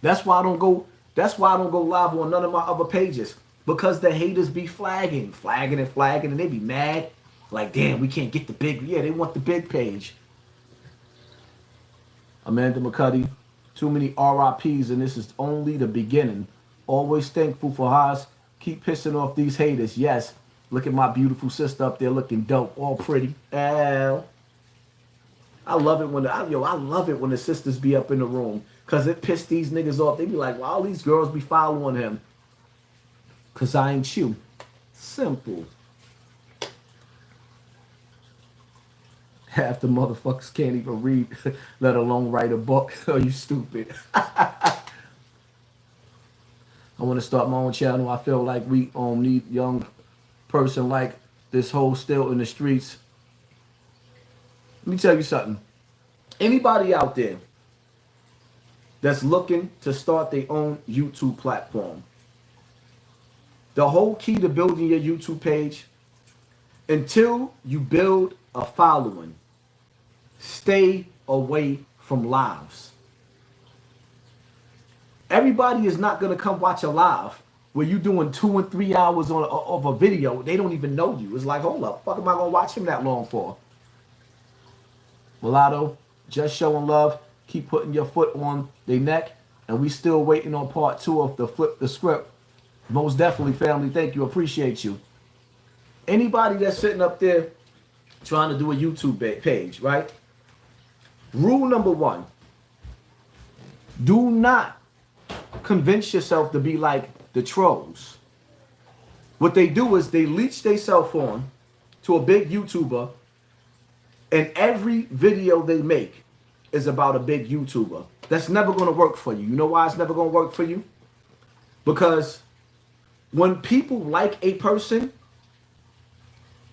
That's why I don't go live on none of my other pages because the haters be flagging, and they be mad. Like, damn, we can't get the big. Yeah, they want the big page. Amanda McCuddy, too many RIPs, and this is only the beginning. Always thankful for Haas. Keep pissing off these haters. Yes, look at my beautiful sister up there looking dope, all pretty. I love it when I love it when the sisters be up in the room because it pissed these niggas off. They be like, well, all these girls be following him because I ain't you. Simple. Half the motherfuckers can't even read, let alone write a book. Are you stupid? I want to start my own channel. I feel like we need young person like this whole still in the streets. Let me tell you something. Anybody out there that's looking to start their own YouTube platform, the whole key to building your YouTube page, until you build a following, stay away from lives. Everybody is not going to come watch a live where you doing 2 and 3 hours of a video. They don't even know you. It's like, hold up, fuck am I going to watch him that long for? Mulatto, just showing love. Keep putting your foot on their neck. And we still waiting on part 2 of the Flip the Script. Most definitely, family. Thank you. Appreciate you. Anybody that's sitting up there trying to do a YouTube page, right? Rule number 1. Do not convince yourself to be like the trolls. What they do is they leech themselves on to a big YouTuber, and every video they make is about a big YouTuber. That's never going to work for you. You know why it's never going to work for you? Because when people like a person,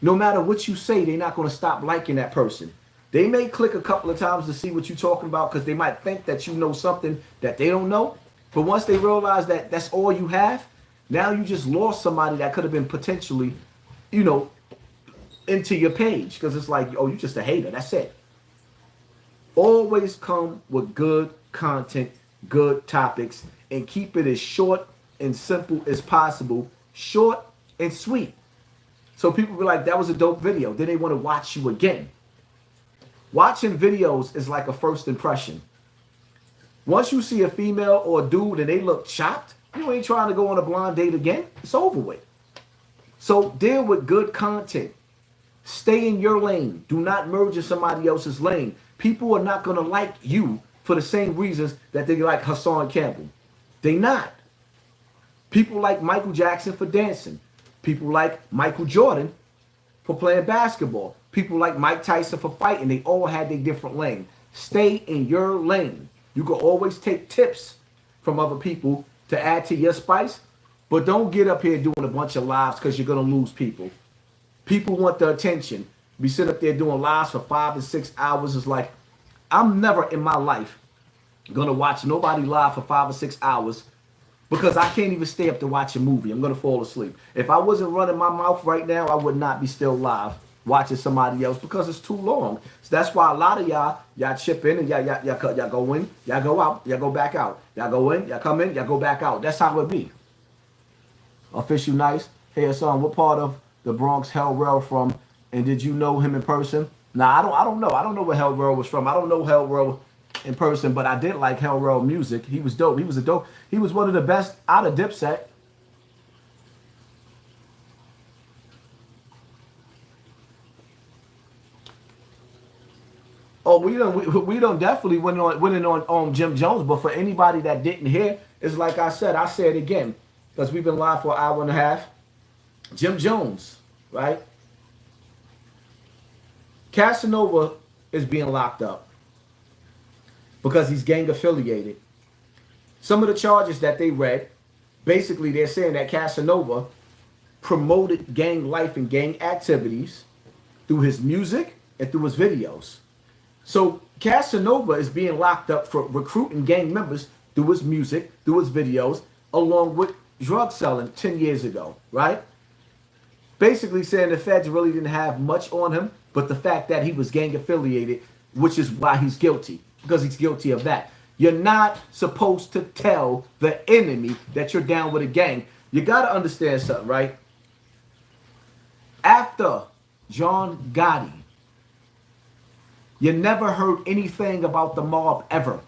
no matter what you say, they're not going to stop liking that person. They may click a couple of times to see what you're talking about because they might think that you know something that they don't know. But once they realize that that's all you have, now you just lost somebody that could have been potentially, into your page. Because it's like, oh, you're just a hater. That's it. Always come with good content, good topics, and keep it as short and simple as possible. Short and sweet. So people be like, that was a dope video. Then they want to watch you again. Watching videos is like a first impression. Once you see a female or a dude and they look chopped, you ain't trying to go on a blind date again. It's over with. So deal with good content. Stay in your lane. Do not merge in somebody else's lane. People are not going to like you for the same reasons that they like Hassan Campbell. They not. People like Michael Jackson for dancing. People like Michael Jordan for playing basketball. People like Mike Tyson for fighting. They all had their different lane. Stay in your lane. You can always take tips from other people to add to your spice, but don't get up here doing a bunch of lives because you're going to lose people. People want the attention. We sit up there doing lives for 5 and 6 hours. It's like, I'm never in my life going to watch nobody live for 5 or 6 hours because I can't even stay up to watch a movie. I'm going to fall asleep. If I wasn't running my mouth right now, I would not be still live watching somebody else because it's too long. So that's why a lot of y'all chip in and y'all go in, y'all go out, y'all go back out. Y'all go in, y'all come in, y'all go back out. That's how it be. Official Nice. Hey, son, what part of the Bronx Hell Rail from? And did you know him in person? Nah, I don't know. I don't know where Hell Rail was from. I don't know Hell Rail in person, but I did like Hell Rail music. He was dope. He was one of the best out of Dipset. Oh, we don't definitely went on Jim Jones, but for anybody that didn't hear, it's like I say it again, because we've been live for an hour and a half. Jim Jones, right? Casanova is being locked up because he's gang affiliated. Some of the charges that they read, basically they're saying that Casanova promoted gang life and gang activities through his music and through his videos. So Casanova is being locked up for recruiting gang members through his music, through his videos, along with drug selling 10 years ago, right? Basically saying the feds really didn't have much on him, but the fact that he was gang affiliated, which is why he's guilty, because he's guilty of that. You're not supposed to tell the enemy that you're down with a gang. You got to understand something, right? After John Gotti, you never heard anything about the mob ever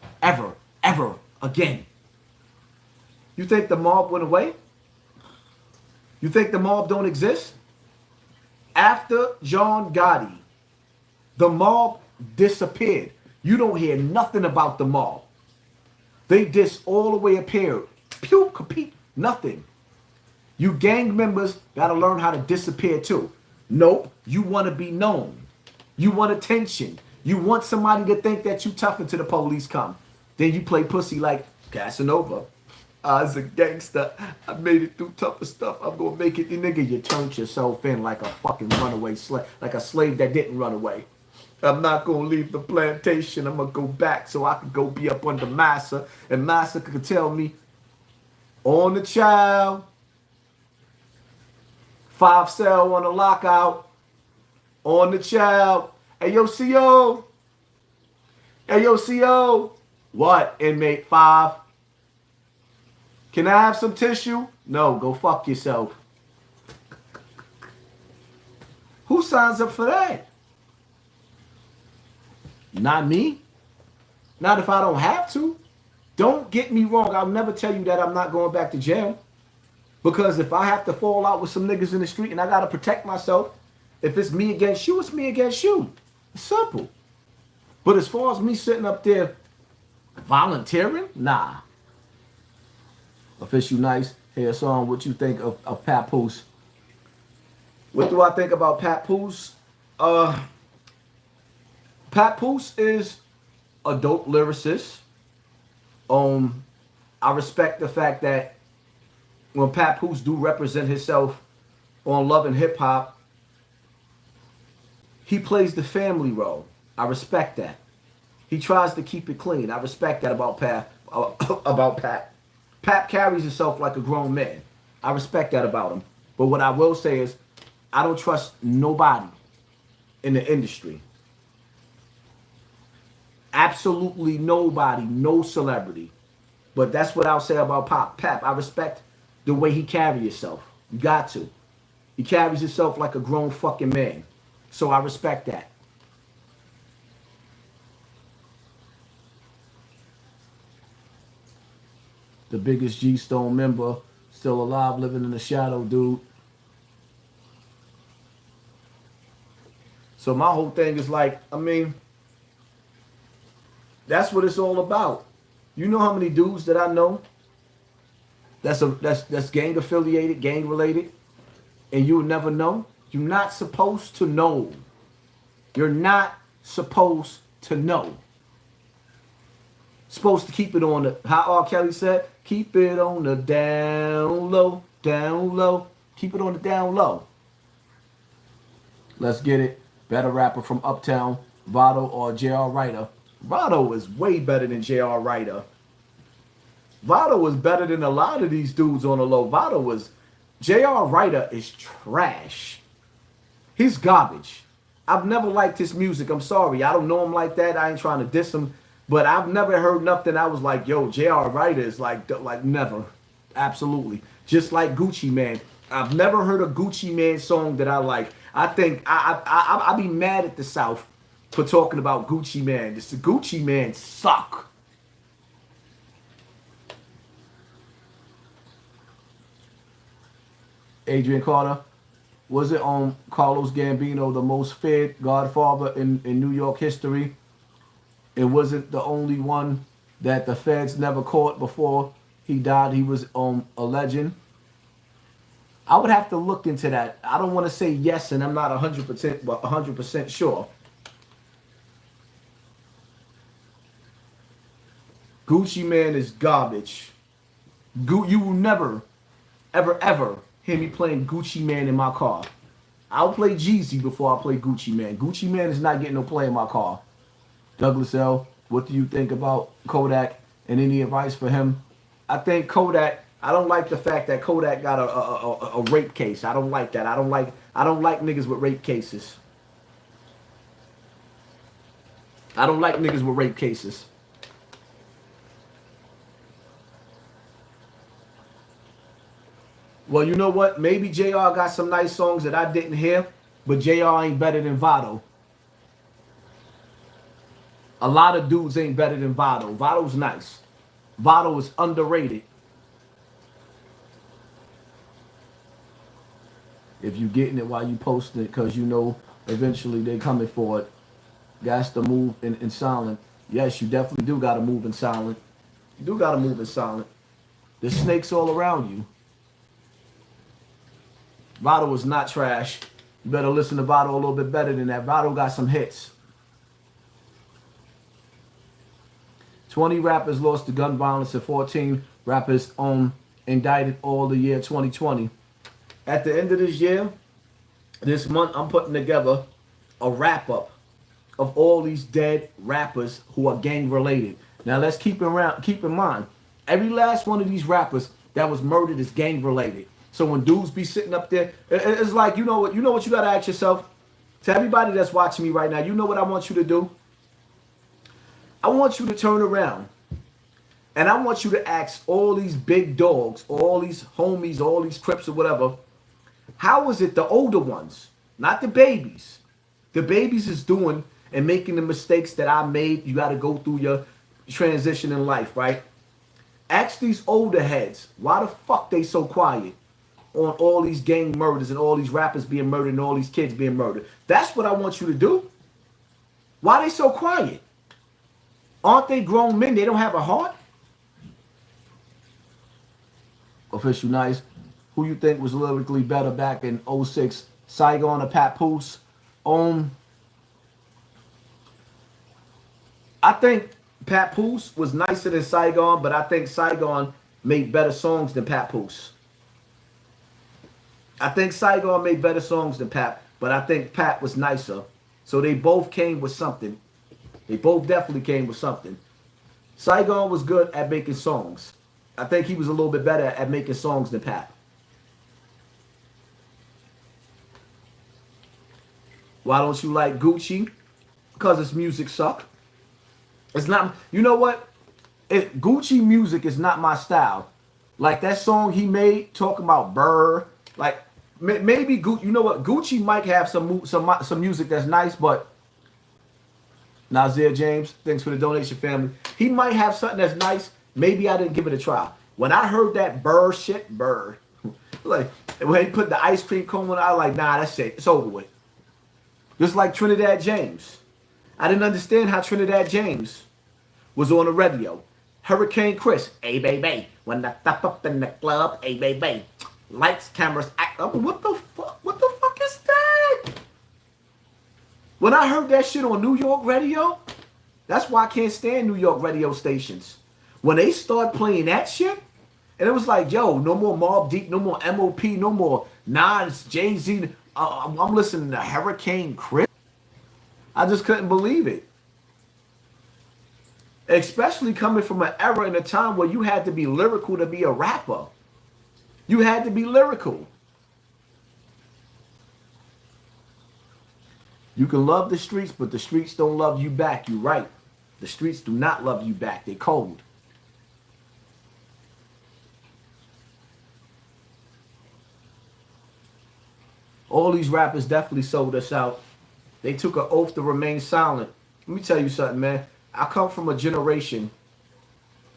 again. You think the mob went away? You think the mob don't exist? After John Gotti, the mob disappeared. You don't hear nothing about the mob. They all the way appeared. Pew, compete, nothing. You gang members got to learn how to disappear too. Nope, you want to be known. You want attention. You want somebody to think that you tough until the police come. Then you play pussy like Casanova. As a gangster, I made it through tougher stuff. I'm gonna make it, nigga. You turned yourself in like a fucking runaway slave, like a slave that didn't run away. I'm not gonna leave the plantation. I'm gonna go back so I can go be up under Massa, and Massa could tell me, on the child, 5 cell on the lockout, on the child. Hey yo, CO. Hey yo, CO. What, inmate 5? Can I have some tissue? No, go fuck yourself. Who signs up for that? Not me. Not if I don't have to. Don't get me wrong. I'll never tell you that I'm not going back to jail. Because if I have to fall out with some niggas in the street and I got to protect myself, if it's me against you, it's me against you. It's simple. But as far as me sitting up there volunteering, nah. Official Nice. Hey, son, what you think of Papoose? What do I think about Papoose? Papoose is a dope lyricist. I respect the fact that when Papoose do represent himself on Love and Hip Hop, he plays the family role. I respect that. He tries to keep it clean. I respect that about Pat. Pat carries himself like a grown man. I respect that about him. But what I will say is, I don't trust nobody in the industry. Absolutely nobody, no celebrity. But that's what I'll say about Pap. I respect the way he carries himself. You got to. He carries himself like a grown fucking man. So I respect that. the biggest G Stone member, still alive, living in the shadow, dude. So my whole thing is like, I mean, that's what it's all about. You know how many dudes that I know that's gang affiliated, gang related, and you would never know? You're not supposed to know. You're not supposed to know. Supposed to keep it on the, how R. Kelly said, keep it on the down low, down low. Keep it on the down low. Let's get it. Better rapper from Uptown, Vado or J.R. Writer. Vado is way better than J.R. Writer. Vado was better than a lot of these dudes on the low. Vado was, J.R. Writer is trash. He's garbage. I've never liked his music. I'm sorry. I don't know him like that. I ain't trying to diss him. But I've never heard nothing I was like, yo, J.R. Writer is like never. Absolutely. Just like Gucci Mane. I've never heard a Gucci Mane song that I like. I think I be mad at the South for talking about Gucci Mane. This Gucci Mane suck. Adrian Carter, was it on Carlos Gambino, the most feared Godfather in New York history? It wasn't the only one that the feds never caught before he died. He was a legend. I would have to look into that. I don't want to say yes, and I'm not 100%, but 100% sure. Gucci Mane is garbage. You will never, ever, ever hear me playing Gucci Mane in my car. I'll play Jeezy before I play Gucci Mane. Gucci Mane is not getting no play in my car. Douglas L., what do you think about Kodak and any advice for him? I think Kodak, I don't like the fact that Kodak got a rape case. I don't like that. I don't like niggas with rape cases. I don't like niggas with rape cases. Well, you know what? Maybe JR got some nice songs that I didn't hear, but JR ain't better than Vado. A lot of dudes ain't better than Vado. Vado's nice. Vado is underrated. If you getting it while you posting it, because you know eventually they coming for it. Got to move in silent. Yes, you definitely do got to move in silent. You do got to move in silent. There's snakes all around you. Vado is not trash. You better listen to Vado a little bit better than that. Vado got some hits. 20 rappers lost to gun violence and 14 rappers indicted all the year 2020. At the end of this year, this month, I'm putting together a wrap-up of all these dead rappers who are gang-related. Now, let's keep in mind, every last one of these rappers that was murdered is gang-related. So when dudes be sitting up there, it's like, you know what you got to ask yourself? To everybody that's watching me right now, you know what I want you to do? I want you to turn around and I want you to ask all these big dogs, all these homies, all these Crips or whatever, how is it the older ones, not the babies? The babies is doing and making the mistakes that I made. You got to go through your transition in life, right? Ask these older heads, why the fuck they so quiet on all these gang murders and all these rappers being murdered and all these kids being murdered? That's what I want you to do. Why they so quiet? Aren't they grown men? They don't have a heart? Official Nice, who you think was lyrically better back in 06, Saigon or Papoose? I think Papoose was nicer than Saigon, but I think Saigon made better songs than Papoose. I think Saigon made better songs than Pat, but I think Pat was nicer. So they both came with something. They both definitely came with something. Saigon was good at making songs. I think he was a little bit better at making songs than Pat. Why don't you like Gucci? Because his music suck. It's not, you know what? Gucci music is not my style. Like that song he made talking about Burr. Like maybe Gucci, you know what? Gucci might have some music that's nice, but Nazir James, thanks for the donation, family. He might have something that's nice. Maybe I didn't give it a try. When I heard that Burr shit, Burr, like when he put the ice cream cone on, I was like, nah, that's it. It's over with. Just like Trinidad James. I didn't understand how Trinidad James was on the radio. Hurricane Chris, hey baby, when I step up in the club, hey baby, lights, cameras, act up. What the fuck? What the fuck is that? When I heard that shit on New York radio, that's why I can't stand New York radio stations. When they start playing that shit, and it was like, yo, no more Mobb Deep, no more MOP, no more Nas, Jay-Z. I'm listening to Hurricane Chris. I just couldn't believe it. Especially coming from an era and a time where you had to be lyrical to be a rapper. You had to be lyrical. You can love the streets, but the streets don't love you back. You're right. The streets do not love you back. They're cold. All these rappers definitely sold us out. They took an oath to remain silent. Let me tell you something, man. I come from a generation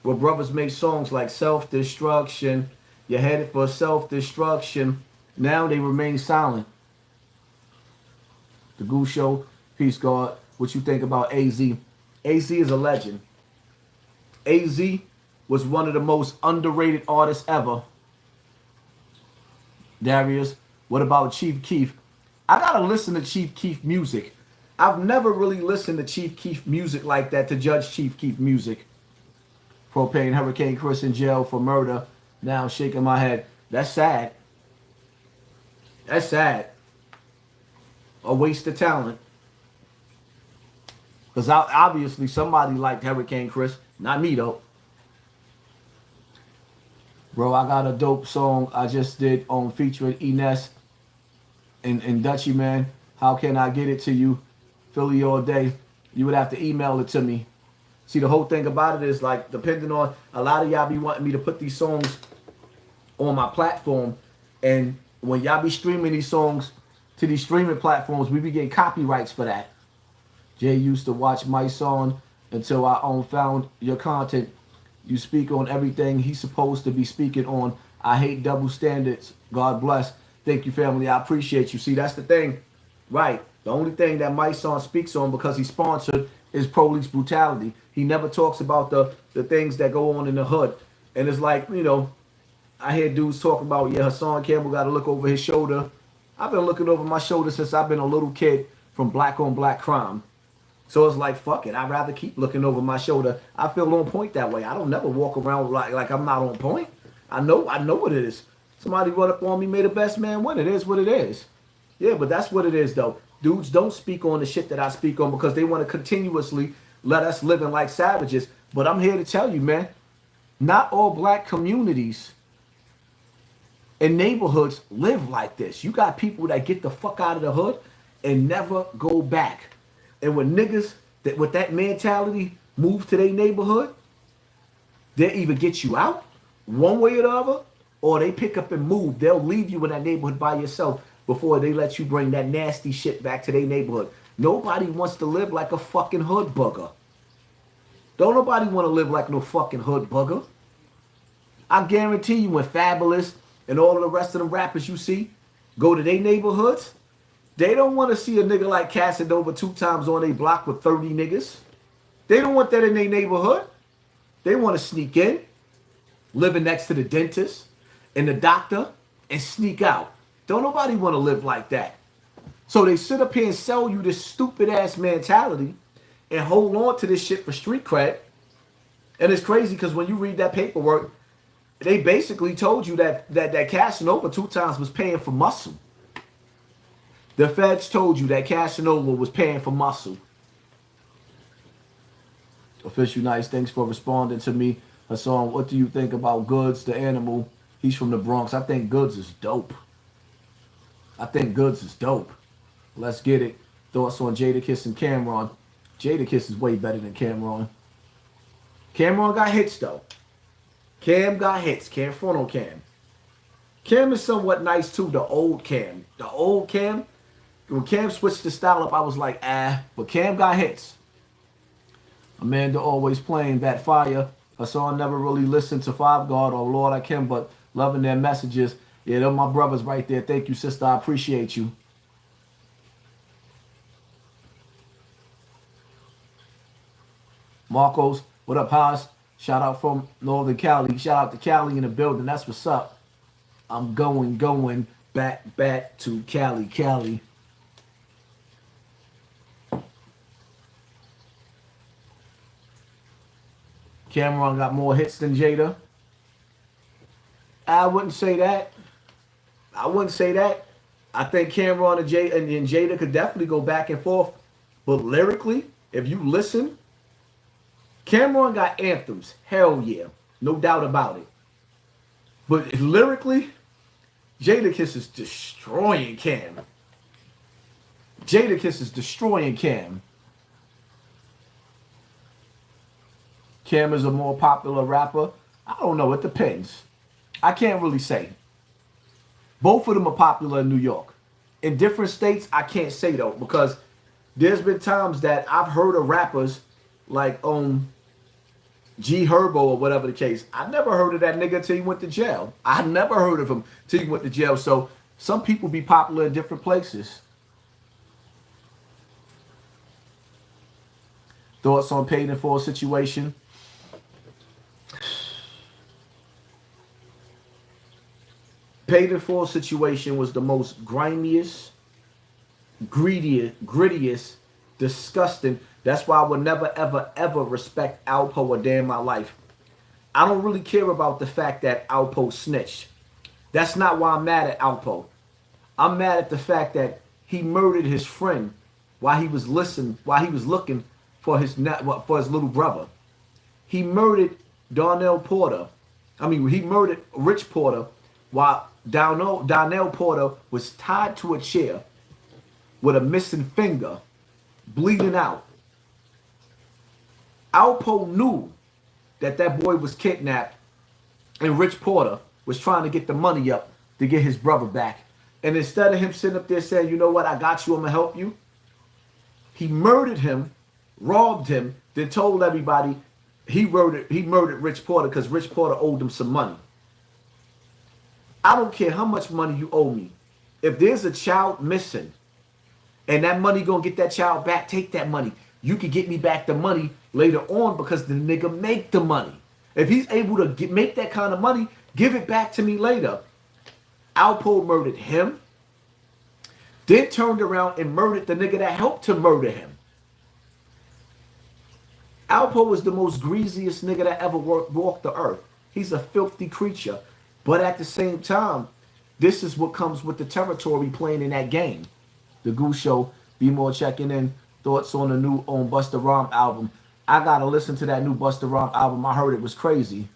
where brothers made songs like Self-Destruction. You're headed for self-destruction. Now they remain silent. The Goose Show, Peace God. What you think about AZ? AZ is a legend. AZ was one of the most underrated artists ever. Darius, what about Chief Keef? I gotta listen to Chief Keef music. I've never really listened to Chief Keef music like that to judge Chief Keef music. Propane Hurricane Chris in jail for murder. Now I'm shaking my head. That's sad. That's sad. A waste of talent. Because obviously somebody liked Hurricane Chris. Not me though. Bro, I got a dope song I just did on featuring Ines and Dutchy, man. How can I get it to you? Philly all day. You would have to email it to me. See, the whole thing about it is like, depending on, a lot of y'all be wanting me to put these songs on my platform. And when y'all be streaming these songs to these streaming platforms, we be getting copyrights for that. Jay used to watch my song until I found your content. You speak on everything he's supposed to be speaking on. I hate double standards. God bless. Thank you, family. I appreciate you. See, that's the thing. Right. The only thing that my son speaks on, because he's sponsored, is police brutality. He never talks about the things that go on in the hood. And it's like, you know, I hear dudes talk about, yeah, Hassan Campbell got to look over his shoulder. I've been looking over my shoulder since I've been a little kid from black on black crime. So it's like, fuck it. I'd rather keep looking over my shoulder. I feel on point that way. I don't never walk around like I'm not on point. I know what it is. Somebody run up on me, may the best man win. It is what it is. Yeah, but that's what it is, though. Dudes don't speak on the shit that I speak on because they want to continuously let us living like savages. But I'm here to tell you, man, not all black communities and neighborhoods live like this. You got people that get the fuck out of the hood and never go back. And when niggas that with that mentality move to their neighborhood, they either get you out one way or the other, or they pick up and move. They'll leave you in that neighborhood by yourself before they let you bring that nasty shit back to their neighborhood. Nobody wants to live like a fucking hood bugger. Don't nobody want to live like no fucking hood bugger. I guarantee you when Fabulous and all of the rest of the rappers you see go to their neighborhoods, they don't want to see a nigga like Casanova 2 times on their block with 30 niggas. They don't want that in their neighborhood. They want to sneak in, living next to the dentist and the doctor, and sneak out. Don't nobody want to live like that. So they sit up here and sell you this stupid ass mentality and hold on to this shit for street cred. And it's crazy because when you read that paperwork, they basically told you that Casanova 2 times was paying for muscle. The feds told you that Casanova was paying for muscle. Official Nice, thanks for responding to me. Hassan, what do you think about Goods, the animal? He's from the Bronx. I think Goods is dope. Let's get it. Thoughts on Jadakiss and Cameron. Jadakiss is way better than Cameron. Cameron got hits, though. Cam got hits. Can't front on Cam. Cam is somewhat nice, too. The old Cam. When Cam switched the style up, I was like, but Cam got hits. Amanda always playing that fire. Hassan never really listened to Five God or Lord I Can, but loving their messages. Yeah, they're my brothers right there. Thank you, sister. I appreciate you. Marcos, what up, Haas? Shout out from Northern Cali. Shout out to Cali in the building. That's what's up. I'm going back to Cali. Cameron got more hits than Jada. I wouldn't say that. I think Cameron and Jada could definitely go back and forth. But lyrically, if you listen, Cameron got anthems. Hell yeah. No doubt about it. But lyrically, Jadakiss is destroying Cam. Cam is a more popular rapper. I don't know. It depends. I can't really say. Both of them are popular in New York. In different states, I can't say though, because there's been times that I've heard of rappers like G Herbo or whatever the case. I never heard of that nigga till he went to jail. I never heard of him till he went to jail. So some people be popular in different places. Thoughts on paid in full situation? Paid in full situation was the most grimiest, grittiest, disgusting. That's why I would never, ever, ever respect Alpo a day in my life. I don't really care about the fact that Alpo snitched. That's not why I'm mad at Alpo. I'm mad at the fact that he murdered his friend while he was looking for his little brother. He murdered Darnell Porter. He murdered Rich Porter while Darnell Porter was tied to a chair with a missing finger, bleeding out. Alpo knew that boy was kidnapped and Rich Porter was trying to get the money up to get his brother back. And instead of him sitting up there saying, you know what, I got you, I'm going to help you, he murdered him, robbed him, then told everybody he murdered Rich Porter because Rich Porter owed him some money. I don't care how much money you owe me. If there's a child missing and that money gonna get that child back, take that money. You can get me back the money later on because the nigga make the money. If he's able to make that kind of money, give it back to me later. Alpo murdered him, then turned around and murdered the nigga that helped to murder him. Alpo was the most greasiest nigga that ever walked the earth. He's a filthy creature. But at the same time, this is what comes with the territory playing in that game. The Goose Show, be more checking in. Thoughts on the new Busta Rhymes album. I gotta listen to that new Busta Rhymes album. I heard it was crazy.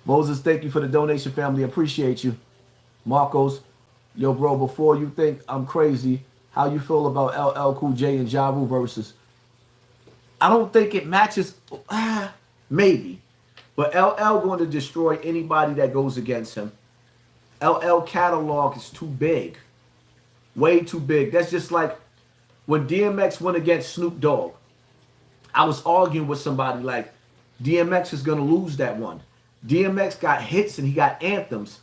Moses, thank you for the donation, family. Appreciate you. Marcos, yo, bro, before you think I'm crazy, how you feel about LL Cool J and Ja Rule versus? I don't think it matches. Maybe. But LL going to destroy anybody that goes against him. LL catalog is too big. Way too big. That's just like when DMX went against Snoop Dogg. I was arguing with somebody like, DMX is going to lose that one. DMX got hits and he got anthems.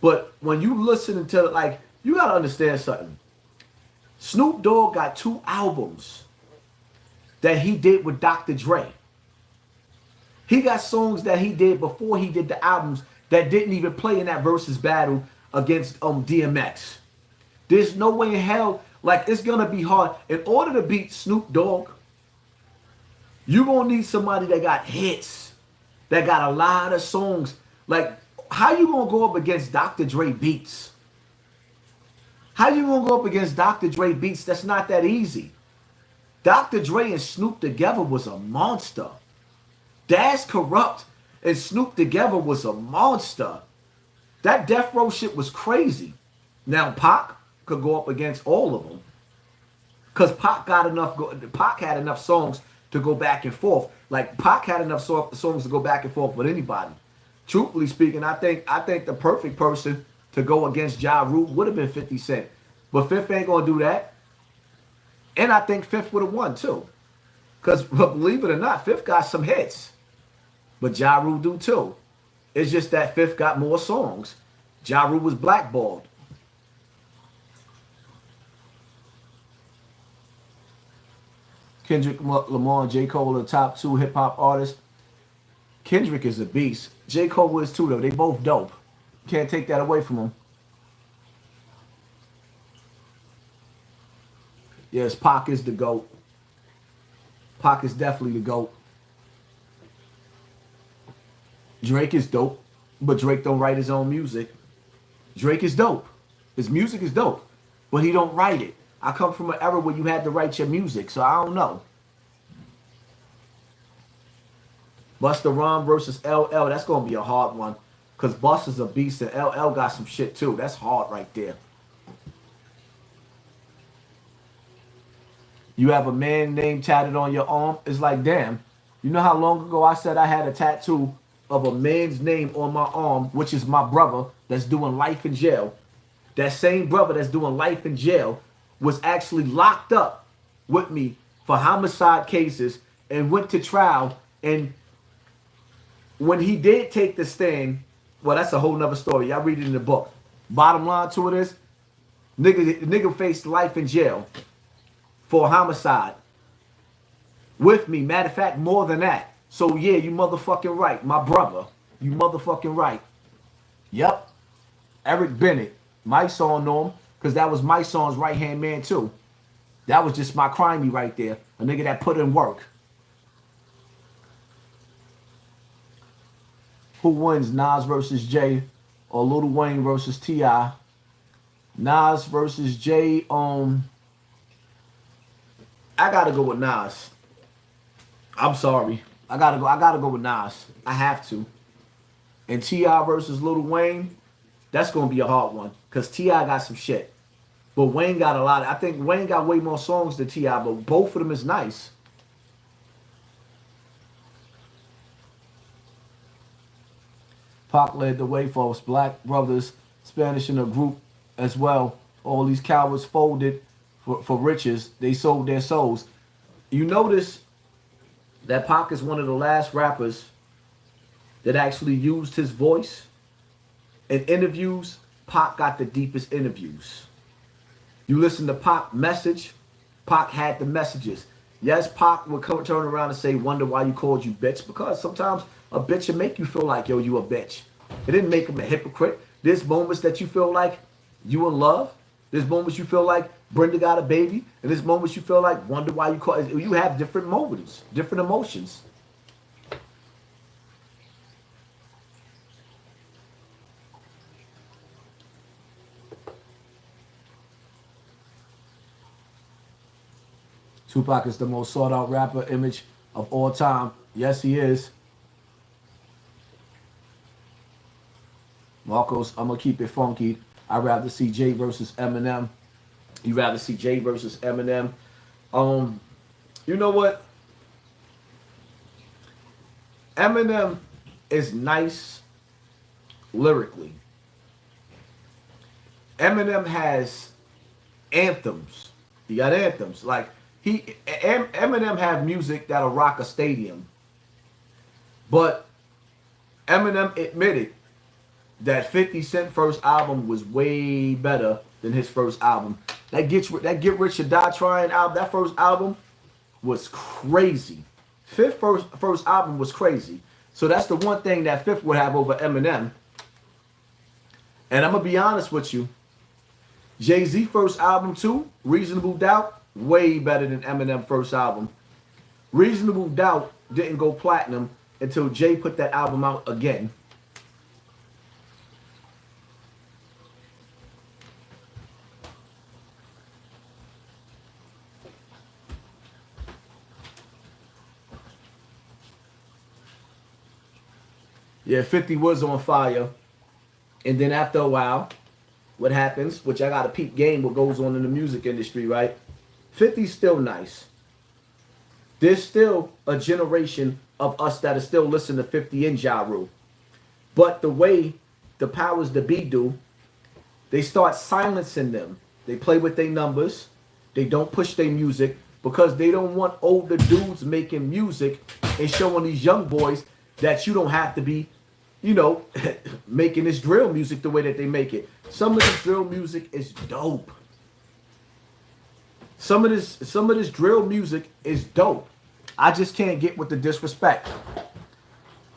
But when you listen to it, you got to understand something. Snoop Dogg got 2 albums that he did with Dr. Dre. He got songs that he did before he did the albums that didn't even play in that versus battle against DMX. There's no way in hell, it's going to be hard. In order to beat Snoop Dogg, you're going to need somebody that got hits, that got a lot of songs. How you going to go up against Dr. Dre beats? How you going to go up against Dr. Dre beats? That's not that easy. Dr. Dre and Snoop together was a monster. Das Corrupt and Snoop together was a monster. That Death Row shit was crazy. Now Pac could go up against all of them. Because Pac had enough songs to go back and forth. Pac had enough songs to go back and forth with anybody. Truthfully speaking, I think the perfect person to go against Ja Rule would have been 50 Cent. But Fifth ain't going to do that. And I think Fifth would have won too. Because believe it or not, Fifth got some hits. But Ja Rule do too. It's just that Fifth got more songs. Ja Rule was blackballed. Kendrick Lamar and J. Cole are the top 2 hip-hop artists. Kendrick is a beast. J. Cole is too, though. They both dope. Can't take that away from them. Yes, Pac is the GOAT. Pac is definitely the GOAT. Drake is dope, but Drake don't write his own music. Drake is dope. His music is dope, but he don't write it. I come from an era where you had to write your music, so I don't know. Busta Rhymes versus LL, that's going to be a hard one, because Busta's a beast and LL got some shit too. That's hard right there. You have a man name tatted on your arm. It's like, damn, you know how long ago I said I had a tattoo of a man's name on my arm, which is my brother that's doing life in jail. That same brother that's doing life in jail was actually locked up with me for homicide cases and went to trial. And when he did take the stand, well, that's a whole nother story. Y'all read it in the book. Bottom line to it is, nigga faced life in jail for homicide with me. Matter of fact, more than that. So yeah, you motherfucking right. My brother. You motherfucking right. Yep. Eric Bennett. My son know him because that was my son's right-hand man too. That was just my crimey right there. A nigga that put in work. Who wins, Nas versus Jay or Lil Wayne versus T.I.? Nas versus Jay. I gotta go with Nas. I'm sorry. I gotta go with Nas. I have to. And T.I. versus Lil Wayne, that's gonna be a hard one. Cause T.I. got some shit. But Wayne got a lot. I think Wayne got way more songs than T.I., but both of them is nice. Pac led the way for us black brothers, Spanish in a group as well. All these cowards folded for riches. They sold their souls. You notice that Pac is one of the last rappers that actually used his voice. In interviews, Pac got the deepest interviews. You listen to Pac message, Pac had the messages. Yes, Pac would turn around and say, wonder why you called you bitch. Because sometimes a bitch will make you feel like, yo, you a bitch. It didn't make him a hypocrite. There's moments that you feel like you in love. There's moments you feel like Brenda got a baby. And there's moments you feel like, wonder why you call. You have different moments, different emotions. Tupac is the most sought out rapper image of all time. Yes, he is. Marcos, I'm going to keep it funky. I'd rather see Jay versus Eminem. You'd rather see Jay versus Eminem. You know what? Eminem is nice lyrically. Eminem has anthems. He got anthems. Like, Eminem have music that'll rock a stadium. But Eminem admitted that 50 Cent first album was way better than his first album. That Get Rich or Die Trying album, that first album was crazy. Fifth first album was crazy. So that's the one thing that Fifth would have over Eminem. And I'm going to be honest with you. Jay-Z first album too, Reasonable Doubt, way better than Eminem first album. Reasonable Doubt didn't go platinum until Jay put that album out again. Yeah, 50 was on fire. And then after a while, what happens, which I got to peep game what goes on in the music industry, right? 50's still nice. There's still a generation of us that are still listening to 50 and Ja Rule. But the way the powers that be do, they start silencing them. They play with their numbers. They don't push their music because they don't want older dudes making music and showing these young boys that you don't have to be, you know, making this drill music the way that they make it. Some of this drill music is dope. Some of this drill music is dope. I just can't get with the disrespect.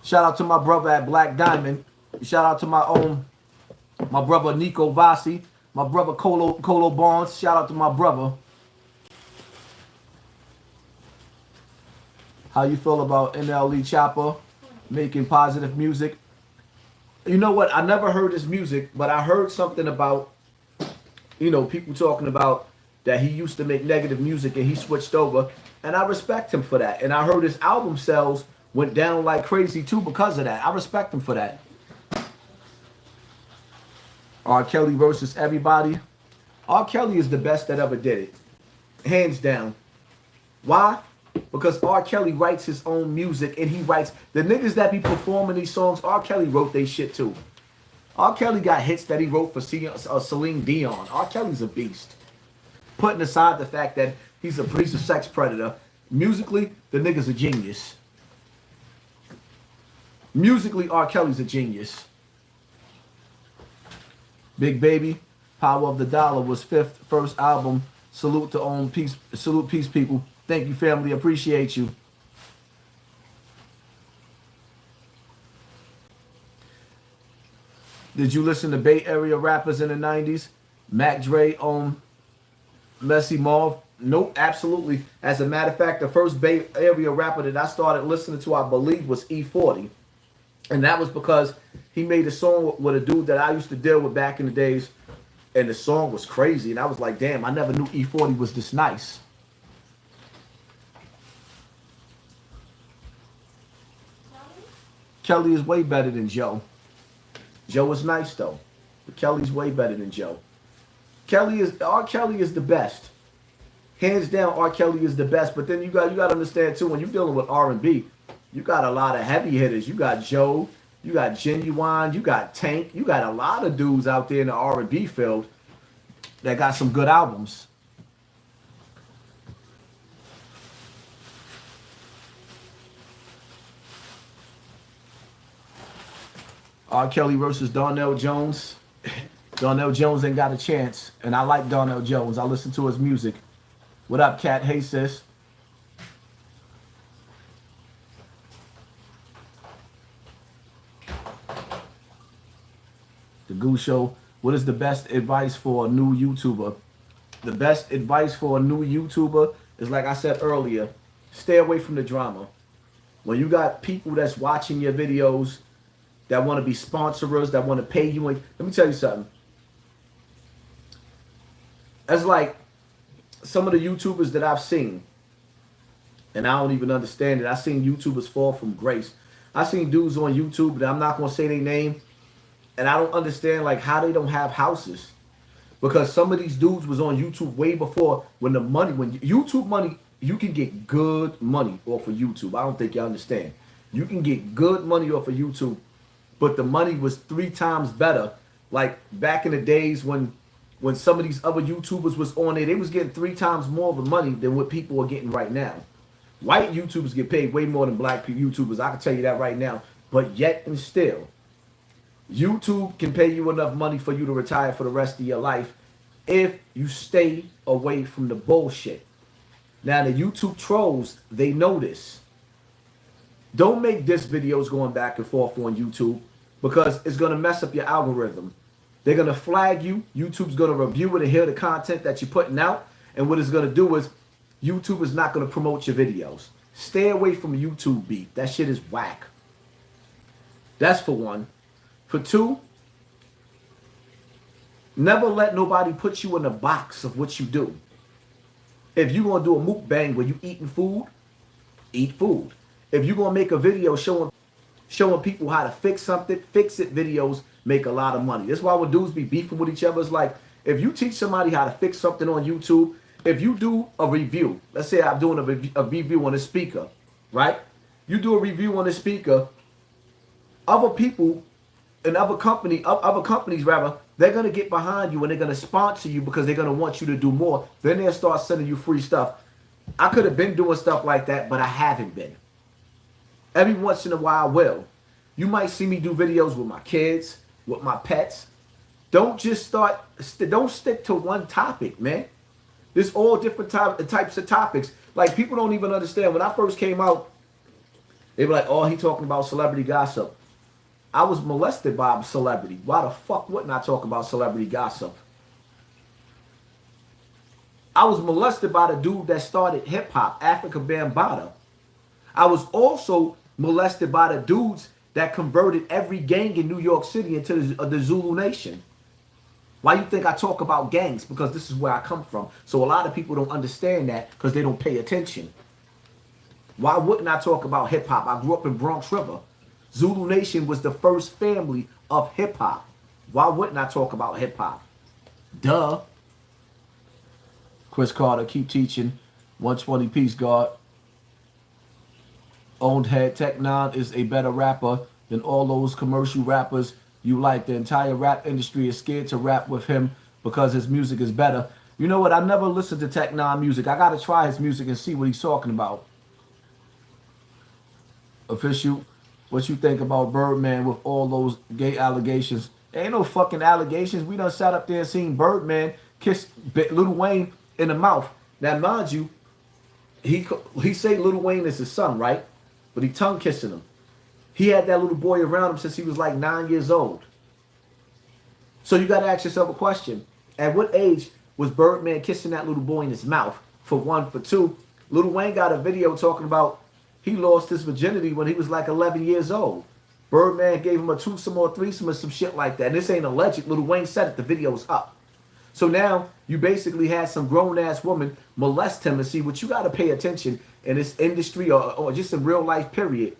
Shout out to my brother at Black Diamond. Shout out to my brother Nico Vasi, my brother Colo Barnes. Shout out to my brother. How you feel about NLE Chopper making positive music? You know what? I never heard his music, but I heard something about, you know, people talking about that he used to make negative music and he switched over. And I respect him for that. And I heard his album sales went down like crazy too because of that. I respect him for that. R. Kelly versus everybody. R. Kelly is the best that ever did it. Hands down. Why? Because R. Kelly writes his own music and he writes the niggas that be performing these songs. R. Kelly wrote they shit too. R. Kelly got hits that he wrote for Celine Dion. R. Kelly's a beast. Putting aside the fact that he's a sex predator, musically, the nigga's a genius. Musically, R. Kelly's a genius. Big Baby, Power of the Dollar was first album. Salute to peace. Salute peace, people. Thank you, family. Appreciate you. Did you listen to Bay Area rappers in the 90s? Mac Dre, Messy Marv? Nope, absolutely. As a matter of fact, the first Bay Area rapper that I started listening to, I believe, was E40. And that was because he made a song with a dude that I used to deal with back in the days. And the song was crazy. And I was like, damn, I never knew E40 was this nice. Kelly is way better than Joe. Joe is nice though. But Kelly's way better than Joe. R. Kelly is the best. Hands down, R. Kelly is the best. But then you got to understand too, when you're dealing with R&B, you got a lot of heavy hitters. You got Joe, you got Genuine, you got Tank, you got a lot of dudes out there in the R&B field that got some good albums. R. Kelly versus Darnell Jones. Darnell Jones ain't got a chance. And I like Darnell Jones. I listen to his music. What up, Cat? Hey, sis. The Goose Show. What is the best advice for a new YouTuber? The best advice for a new YouTuber is, like I said earlier, stay away from the drama. When you got people that's watching your videos that want to be sponsors, that want to pay you. Let me tell you something. That's like some of the YouTubers that I've seen, and I don't even understand it. I've seen YouTubers fall from grace. I've seen dudes on YouTube that I'm not going to say their name, and I don't understand like how they don't have houses. Because some of these dudes was on YouTube way before when YouTube money, you can get good money off of YouTube. I don't think y'all understand. You can get good money off of YouTube, but the money was 3 times better. Like back in the days when some of these other YouTubers was on there, they was getting 3 times more of the money than what people are getting right now. White YouTubers get paid way more than black YouTubers. I can tell you that right now. But yet and still, YouTube can pay you enough money for you to retire for the rest of your life if you stay away from the bullshit. Now, the YouTube trolls, they know this. Don't make diss videos going back and forth on YouTube because it's going to mess up your algorithm. They're going to flag you. YouTube's going to review it and hear the content that you're putting out. And what it's going to do is YouTube is not going to promote your videos. Stay away from YouTube beef. That shit is whack. That's for one. For two, never let nobody put you in a box of what you do. If you're going to do a mukbang where you eating food, eat food. If you're going to make a video showing people how to fix something, fix it videos make a lot of money. That's why when dudes be beefing with each other, it's like, if you teach somebody how to fix something on YouTube, if you do a review, let's say I'm doing a review on a speaker, right? You do a review on a speaker, other people and other companies rather, they're going to get behind you and they're going to sponsor you because they're going to want you to do more. Then they'll start sending you free stuff. I could have been doing stuff like that, but I haven't been. Every once in a while, I will. You might see me do videos with my kids, with my pets. Don't just don't stick to one topic, man. There's all different types of topics. Like, people don't even understand. When I first came out, they were like, oh, he talking about celebrity gossip. I was molested by a celebrity. Why the fuck wouldn't I talk about celebrity gossip? I was molested by the dude that started hip hop, Africa Bambaataa. I was also molested by the dudes that converted every gang in New York City into the Zulu Nation. Why you think I talk about gangs? Because this is where I come from. So a lot of people don't understand that because they don't pay attention. Why wouldn't I talk about hip hop? I grew up in Bronx River. Zulu Nation was the first family of hip hop. Why wouldn't I talk about hip hop? Duh. Chris Carter, keep teaching. 120 Peace God. Owned Head Tech 9 is a better rapper than all those commercial rappers you like. The entire rap industry is scared to rap with him because his music is better. You know what? I never listened to Tech 9 music. I got to try his music and see what he's talking about. Official, what you think about Birdman with all those gay allegations? Ain't no fucking allegations. We done sat up there and seen Birdman kiss Lil Wayne in the mouth. Now, mind you, he say Lil Wayne is his son, right? But he tongue kissing him. He had that little boy around him since he was like 9 years old. So you got to ask yourself a question. At what age was Birdman kissing that little boy in his mouth? For one. For two, Lil Wayne got a video talking about he lost his virginity when he was like 11 years old. Birdman gave him a twosome or threesome or some shit like that. And this ain't alleged. Lil Wayne said it. The video's up. So now you basically had some grown-ass woman molest him, and see what you got to pay attention in this industry or just in real life, period.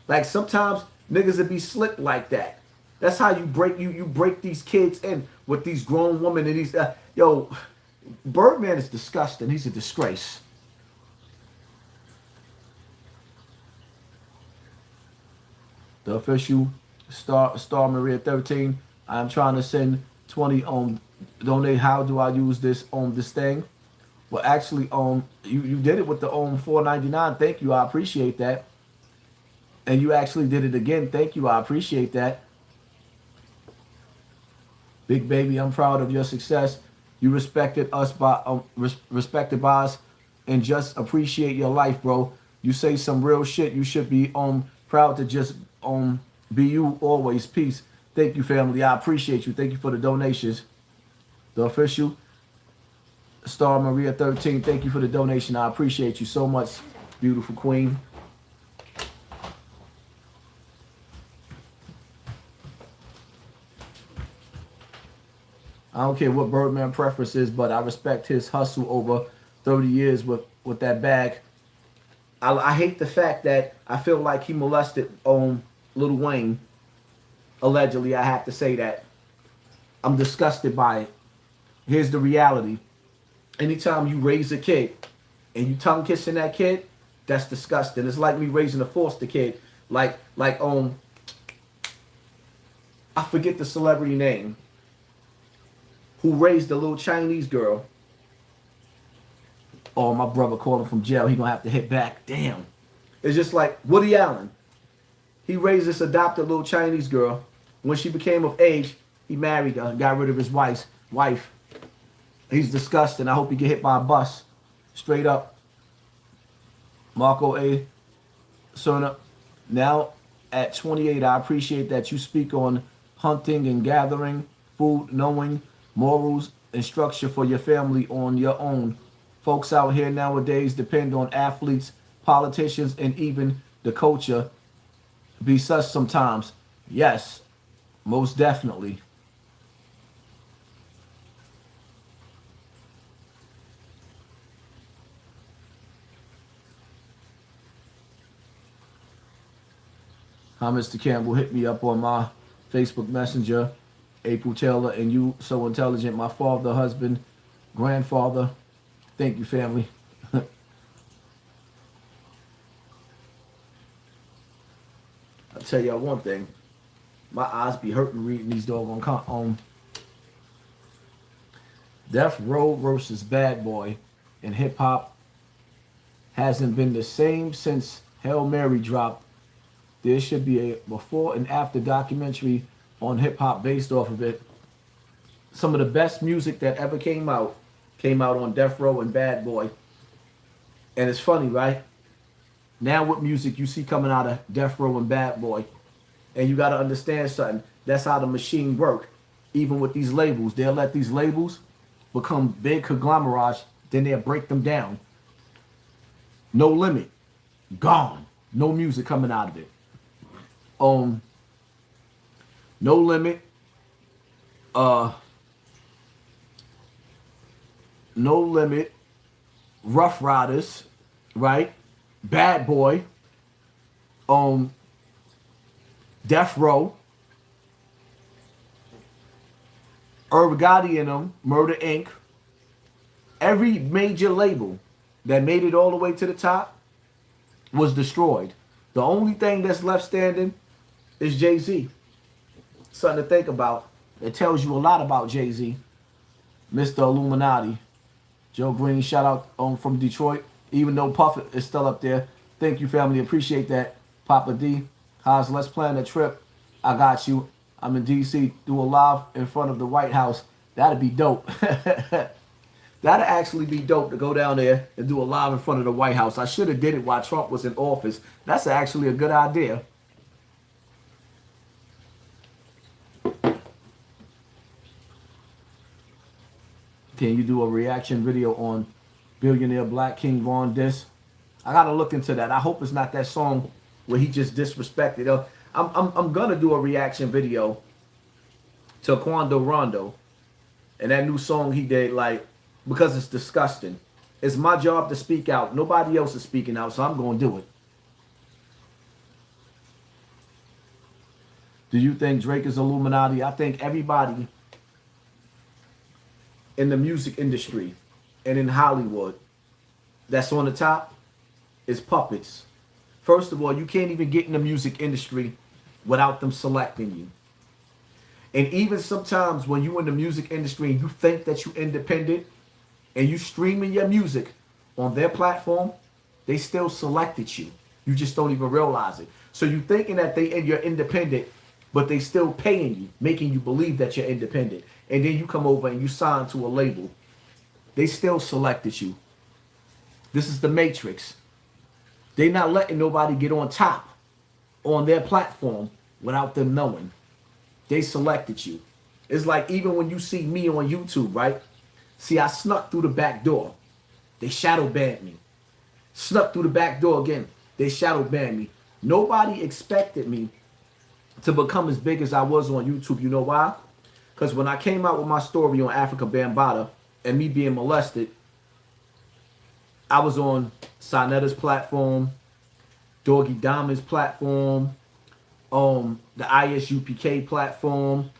Like, sometimes niggas would be slick like that. That's how you break these kids in with these grown women and these yo, Birdman is disgusting. He's a disgrace. The official Star Maria 13. I'm trying to send 20 on donate. How do I use this on this thing? Well, actually, you did it with the $4.99. Thank you, I appreciate that. And you actually did it again. Thank you, I appreciate that. Big baby, I'm proud of your success. You respected us respected by us, and just appreciate your life, bro. You say some real shit. You should be proud to just be you always. Peace. Thank you, family. I appreciate you. Thank you for the donations. The official Star Maria 13. Thank you for the donation. I appreciate you so much, beautiful queen. I don't care what Birdman preference is, but I respect his hustle over 30 years with that bag. I hate the fact that I feel like he molested Lil Wayne. Allegedly, I have to say that. I'm disgusted by it. Here's the reality. Anytime you raise a kid and you tongue kissing that kid, that's disgusting. It's like me raising a foster kid. Like I forget the celebrity name, who raised a little Chinese girl. Oh, my brother calling from jail. He gonna have to hit back. Damn. It's just like Woody Allen. He raised this adopted little Chinese girl. When she became of age, he married her, got rid of his wife. He's disgusting. I hope he get hit by a bus. Straight up. Marco A. Cerna. Now, at 28, I appreciate that you speak on hunting and gathering, food, knowing, morals, and structure for your family on your own. Folks out here nowadays depend on athletes, politicians, and even the culture. Be sus sometimes. Yes, most definitely. Hi, Mr. Campbell. Hit me up on my Facebook Messenger. April Taylor, and you so intelligent. My father, husband, grandfather. Thank you, family. I'll tell y'all one thing. My eyes be hurting reading these doggone Death Row versus Bad Boy in hip hop hasn't been the same since Hail Mary dropped There should be a before and after documentary on hip hop based off of it. Some of the best music that ever came out on Death Row and Bad Boy. And it's funny, right? Now what music you see coming out of Death Row and Bad Boy, and you got to understand something. That's how the machine work. Even with these labels, they'll let these labels become big conglomerates, then they'll break them down. No Limit, gone. No music coming out of it. No Limit, No Limit, Rough Riders, right? Bad Boy, Death Row, Irv Gotti and them, Murder Inc. Every major label that made it all the way to the top was destroyed. The only thing that's left standing is Jay-Z. Something to think about. It tells you a lot about Jay-Z. Mr. Illuminati. Joe Green, shout out from Detroit. Even though Puff is still up there. Thank you, family. Appreciate that. Papa D. Haas, let's plan a trip. I got you. I'm in D.C. Do a live in front of the White House. That'd be dope. That'd actually be dope to go down there and do a live in front of the White House. I should have did it while Trump was in office. That's actually a good idea. Can you do a reaction video on Billionaire Black King Von Diss? I gotta look into that. I hope it's not that song where he just disrespected. I'm gonna do a reaction video to Quando Rondo and that new song he did, like, because it's disgusting. It's my job to speak out. Nobody else is speaking out, so I'm gonna do it. Do you think Drake is Illuminati? I think everybody in the music industry and in Hollywood that's on the top is puppets. First of all, you can't even get in the music industry without them selecting you. And even sometimes when you're in the music industry and you think that you're independent and you streaming your music on their platform, they still selected you. You just don't even realize it. So you thinking that you're independent, but they still paying you, making you believe that you're independent. And then you come over and you sign to a label. They still selected you. This is the Matrix. They not letting nobody get on top on their platform without them knowing. They selected you. It's like even when you see me on YouTube, right? See, I snuck through the back door. They shadow banned me. Snuck through the back door again. They shadow banned me. Nobody expected me to become as big as I was on YouTube. You know why? Because when I came out with my story on Africa Bambaataa and me being molested, I was on Sinetta's platform, Doggy Diamond's platform, the ISUPK platform.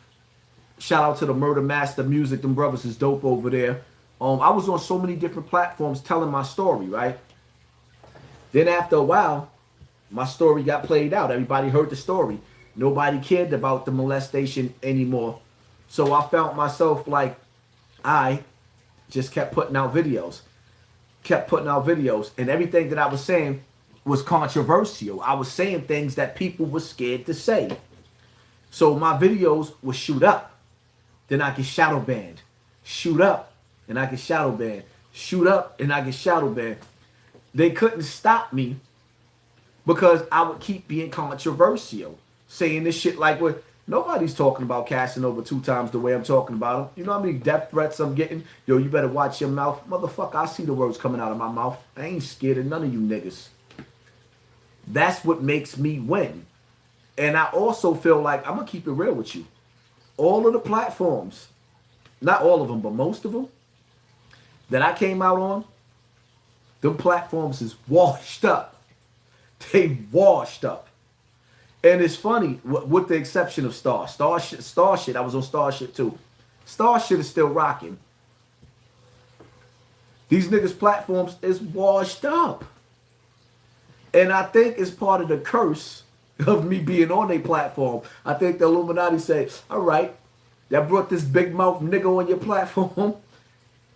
Shout out to the Murder Master Music. Them brothers is dope over there. I was on so many different platforms telling my story, right? Then after a while, my story got played out. Everybody heard the story. Nobody cared about the molestation anymore. So I felt myself like I just kept putting out videos. And everything that I was saying was controversial. I was saying things that people were scared to say. So my videos would shoot up. Then I get shadow banned. Shoot up and I get shadow banned. Shoot up and I get shadow banned. They couldn't stop me because I would keep being controversial. Saying this shit like what nobody's talking about Casanova 2 times the way I'm talking about him. You know how many death threats I'm getting? Yo, you better watch your mouth. Motherfucker, I see the words coming out of my mouth. I ain't scared of none of you niggas. That's what makes me win. And I also feel like, I'm going to keep it real with you. All of the platforms, not all of them, but most of them that I came out on, them platforms is washed up. They washed up. And it's funny, with the exception of Star shit, I was on Star shit too. Star shit is still rocking. These niggas' platforms is washed up. And I think it's part of the curse of me being on their platform. I think the Illuminati say, all right, that brought this big mouth nigga on your platform.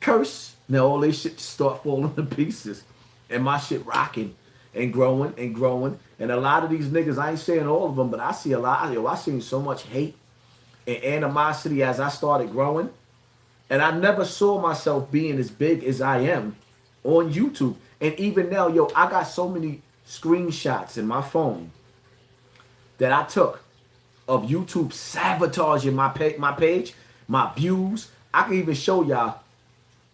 Curse. Now all they shit just start falling to pieces. And my shit rocking. and growing and growing. And a lot of these niggas, I ain't saying all of them, but I see a lot. Yo, I seen so much hate and animosity as I started growing. And I never saw myself being as big as I am on YouTube. And even now, yo, I got so many screenshots in my phone that I took of YouTube sabotaging my page, my views. I can even show y'all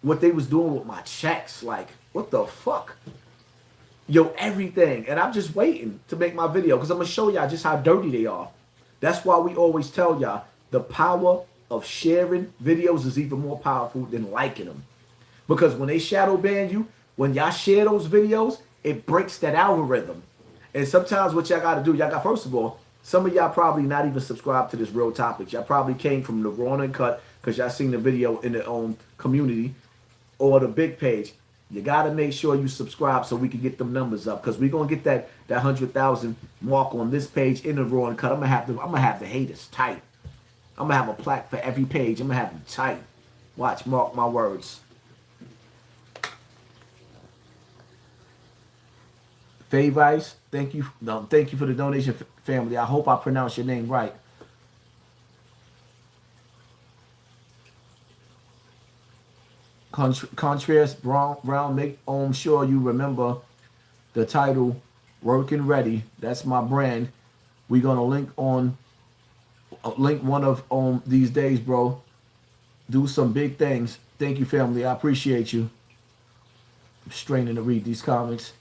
what they was doing with my checks. Like, what the fuck? Yo, everything. And I'm just waiting to make my video because I'm going to show y'all just how dirty they are. That's why we always tell y'all the power of sharing videos is even more powerful than liking them. Because when they shadow ban you, when y'all share those videos, it breaks that algorithm. And sometimes what y'all got to do, y'all got, first of all, some of y'all probably not even subscribed to this Real Topics. Y'all probably came from the Raw and Cut because y'all seen the video in their own community or the big page. You got to make sure you subscribe so we can get them numbers up because we're going to get that 100,000 mark on this page in the Raw and Cut. I'm going to have the haters tight. I'm going to have a plaque for every page. I'm going to have them tight. Watch, mark my words. Favice, thank you for the donation, family. I hope I pronounced your name right. Contreras Brown, make sure you remember the title, Working Ready. That's my brand. We're gonna link one of these days, bro. Do some big things. Thank you, family. I appreciate you. I'm straining to read these comments.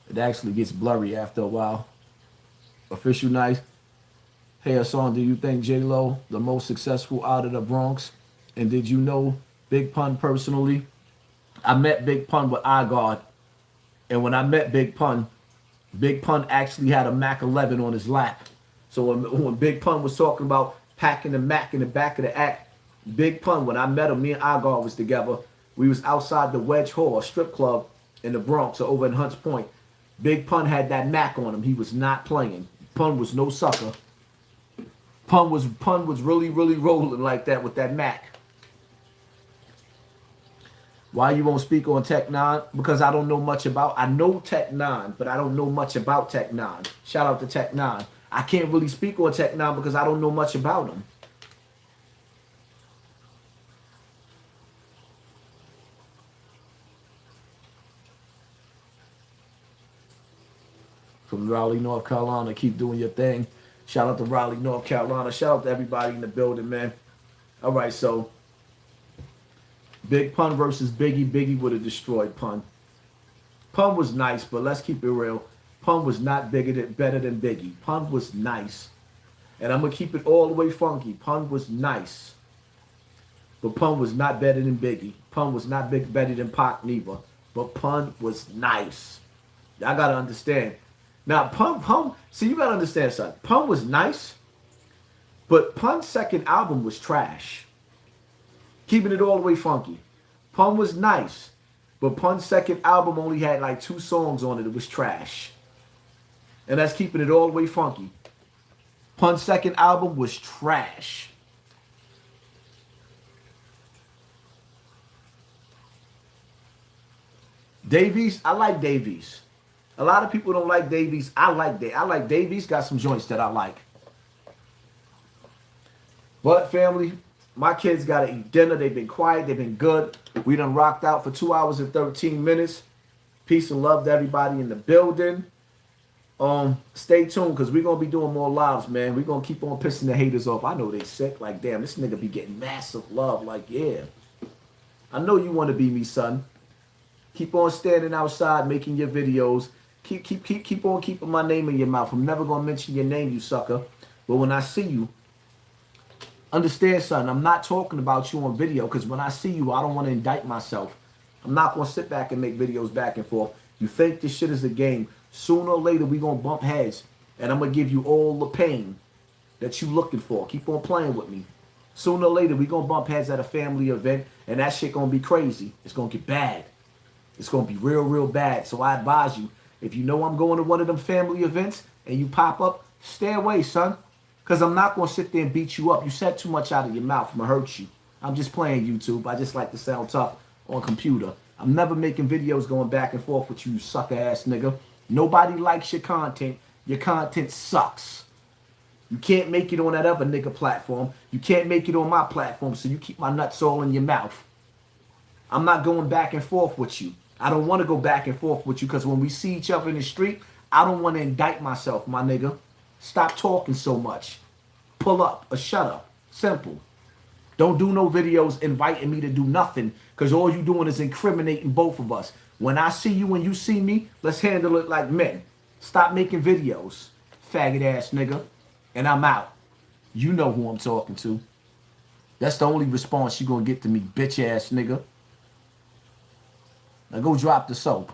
It actually gets blurry after a while. Official Nice. Hey, Hassan, do you think J-Lo the most successful out of the Bronx? And did you know Big Pun personally? I met Big Pun with iGuard. And when I met Big Pun actually had a Mac 11 on his lap. So when Big Pun was talking about packing the Mac in the back of the act, Big Pun, when I met him, me and iGuard was together. We was outside the Wedge Hall, a strip club in the Bronx, or over in Hunts Point. Big Pun had that Mac on him. He was not playing. Pun was no sucker. Pun was really, really rolling like that with that Mac. Why you won't speak on Tech 9? Because I don't know much about. I know Tech 9, but I don't know much about Tech 9. Shout out to Tech 9. I can't really speak on Tech 9 because I don't know much about him. From Raleigh, North Carolina, keep doing your thing. Shout out to Raleigh, North Carolina. Shout out to everybody in the building, man. All right, so Big Pun versus Biggie. Biggie would have destroyed Pun. Pun was nice, but let's keep it real. Pun was not better than Biggie. Pun was nice. And I'm going to keep it all the way funky. Pun was nice. But Pun was not better than Biggie. Pun was not better than Pac neither. But Pun was nice. Y'all got to understand. Now, Pun, see, you got to understand something. Pun was nice, but Pun's second album was trash. Keeping it all the way funky. Pun was nice, but Pun's second album only had like 2 songs on it. It was trash. And that's keeping it all the way funky. Pun's second album was trash. Davies, I like Davies. A lot of people don't like Davies. I like Davies. Got some joints that I like. But family, my kids got to eat dinner. They've been quiet. They've been good. We done rocked out for 2 hours and 13 minutes. Peace and love to everybody in the building. Stay tuned because we're going to be doing more lives, man. We're going to keep on pissing the haters off. I know they sick. Like, damn, this nigga be getting massive love. Like, yeah. I know you want to be me, son. Keep on standing outside making your videos. Keep on keeping my name in your mouth. I'm never going to mention your name, you sucker. But when I see you, understand, son, I'm not talking about you on video because when I see you, I don't want to indict myself. I'm not going to sit back and make videos back and forth. You think this shit is a game. Sooner or later, we going to bump heads. And I'm going to give you all the pain that you looking for. Keep on playing with me. Sooner or later, we going to bump heads at a family event. And that shit going to be crazy. It's going to get bad. It's going to be real, real bad. So I advise you, if you know I'm going to one of them family events and you pop up, stay away, son. Because I'm not going to sit there and beat you up. You said too much out of your mouth. I'm going to hurt you. I'm just playing YouTube. I just like to sound tough on computer. I'm never making videos going back and forth with you, sucker ass nigga. Nobody likes your content. Your content sucks. You can't make it on that other nigga platform. You can't make it on my platform, so you keep my nuts all in your mouth. I'm not going back and forth with you. I don't want to go back and forth with you because when we see each other in the street, I don't want to indict myself, my nigga. Stop talking so much. Pull up or shut up. Simple. Don't do no videos inviting me to do nothing because all you doing is incriminating both of us. When I see you and you see me, let's handle it like men. Stop making videos, faggot ass nigga. And I'm out. You know who I'm talking to. That's the only response you gonna get to me, bitch ass nigga. Now go drop the soap.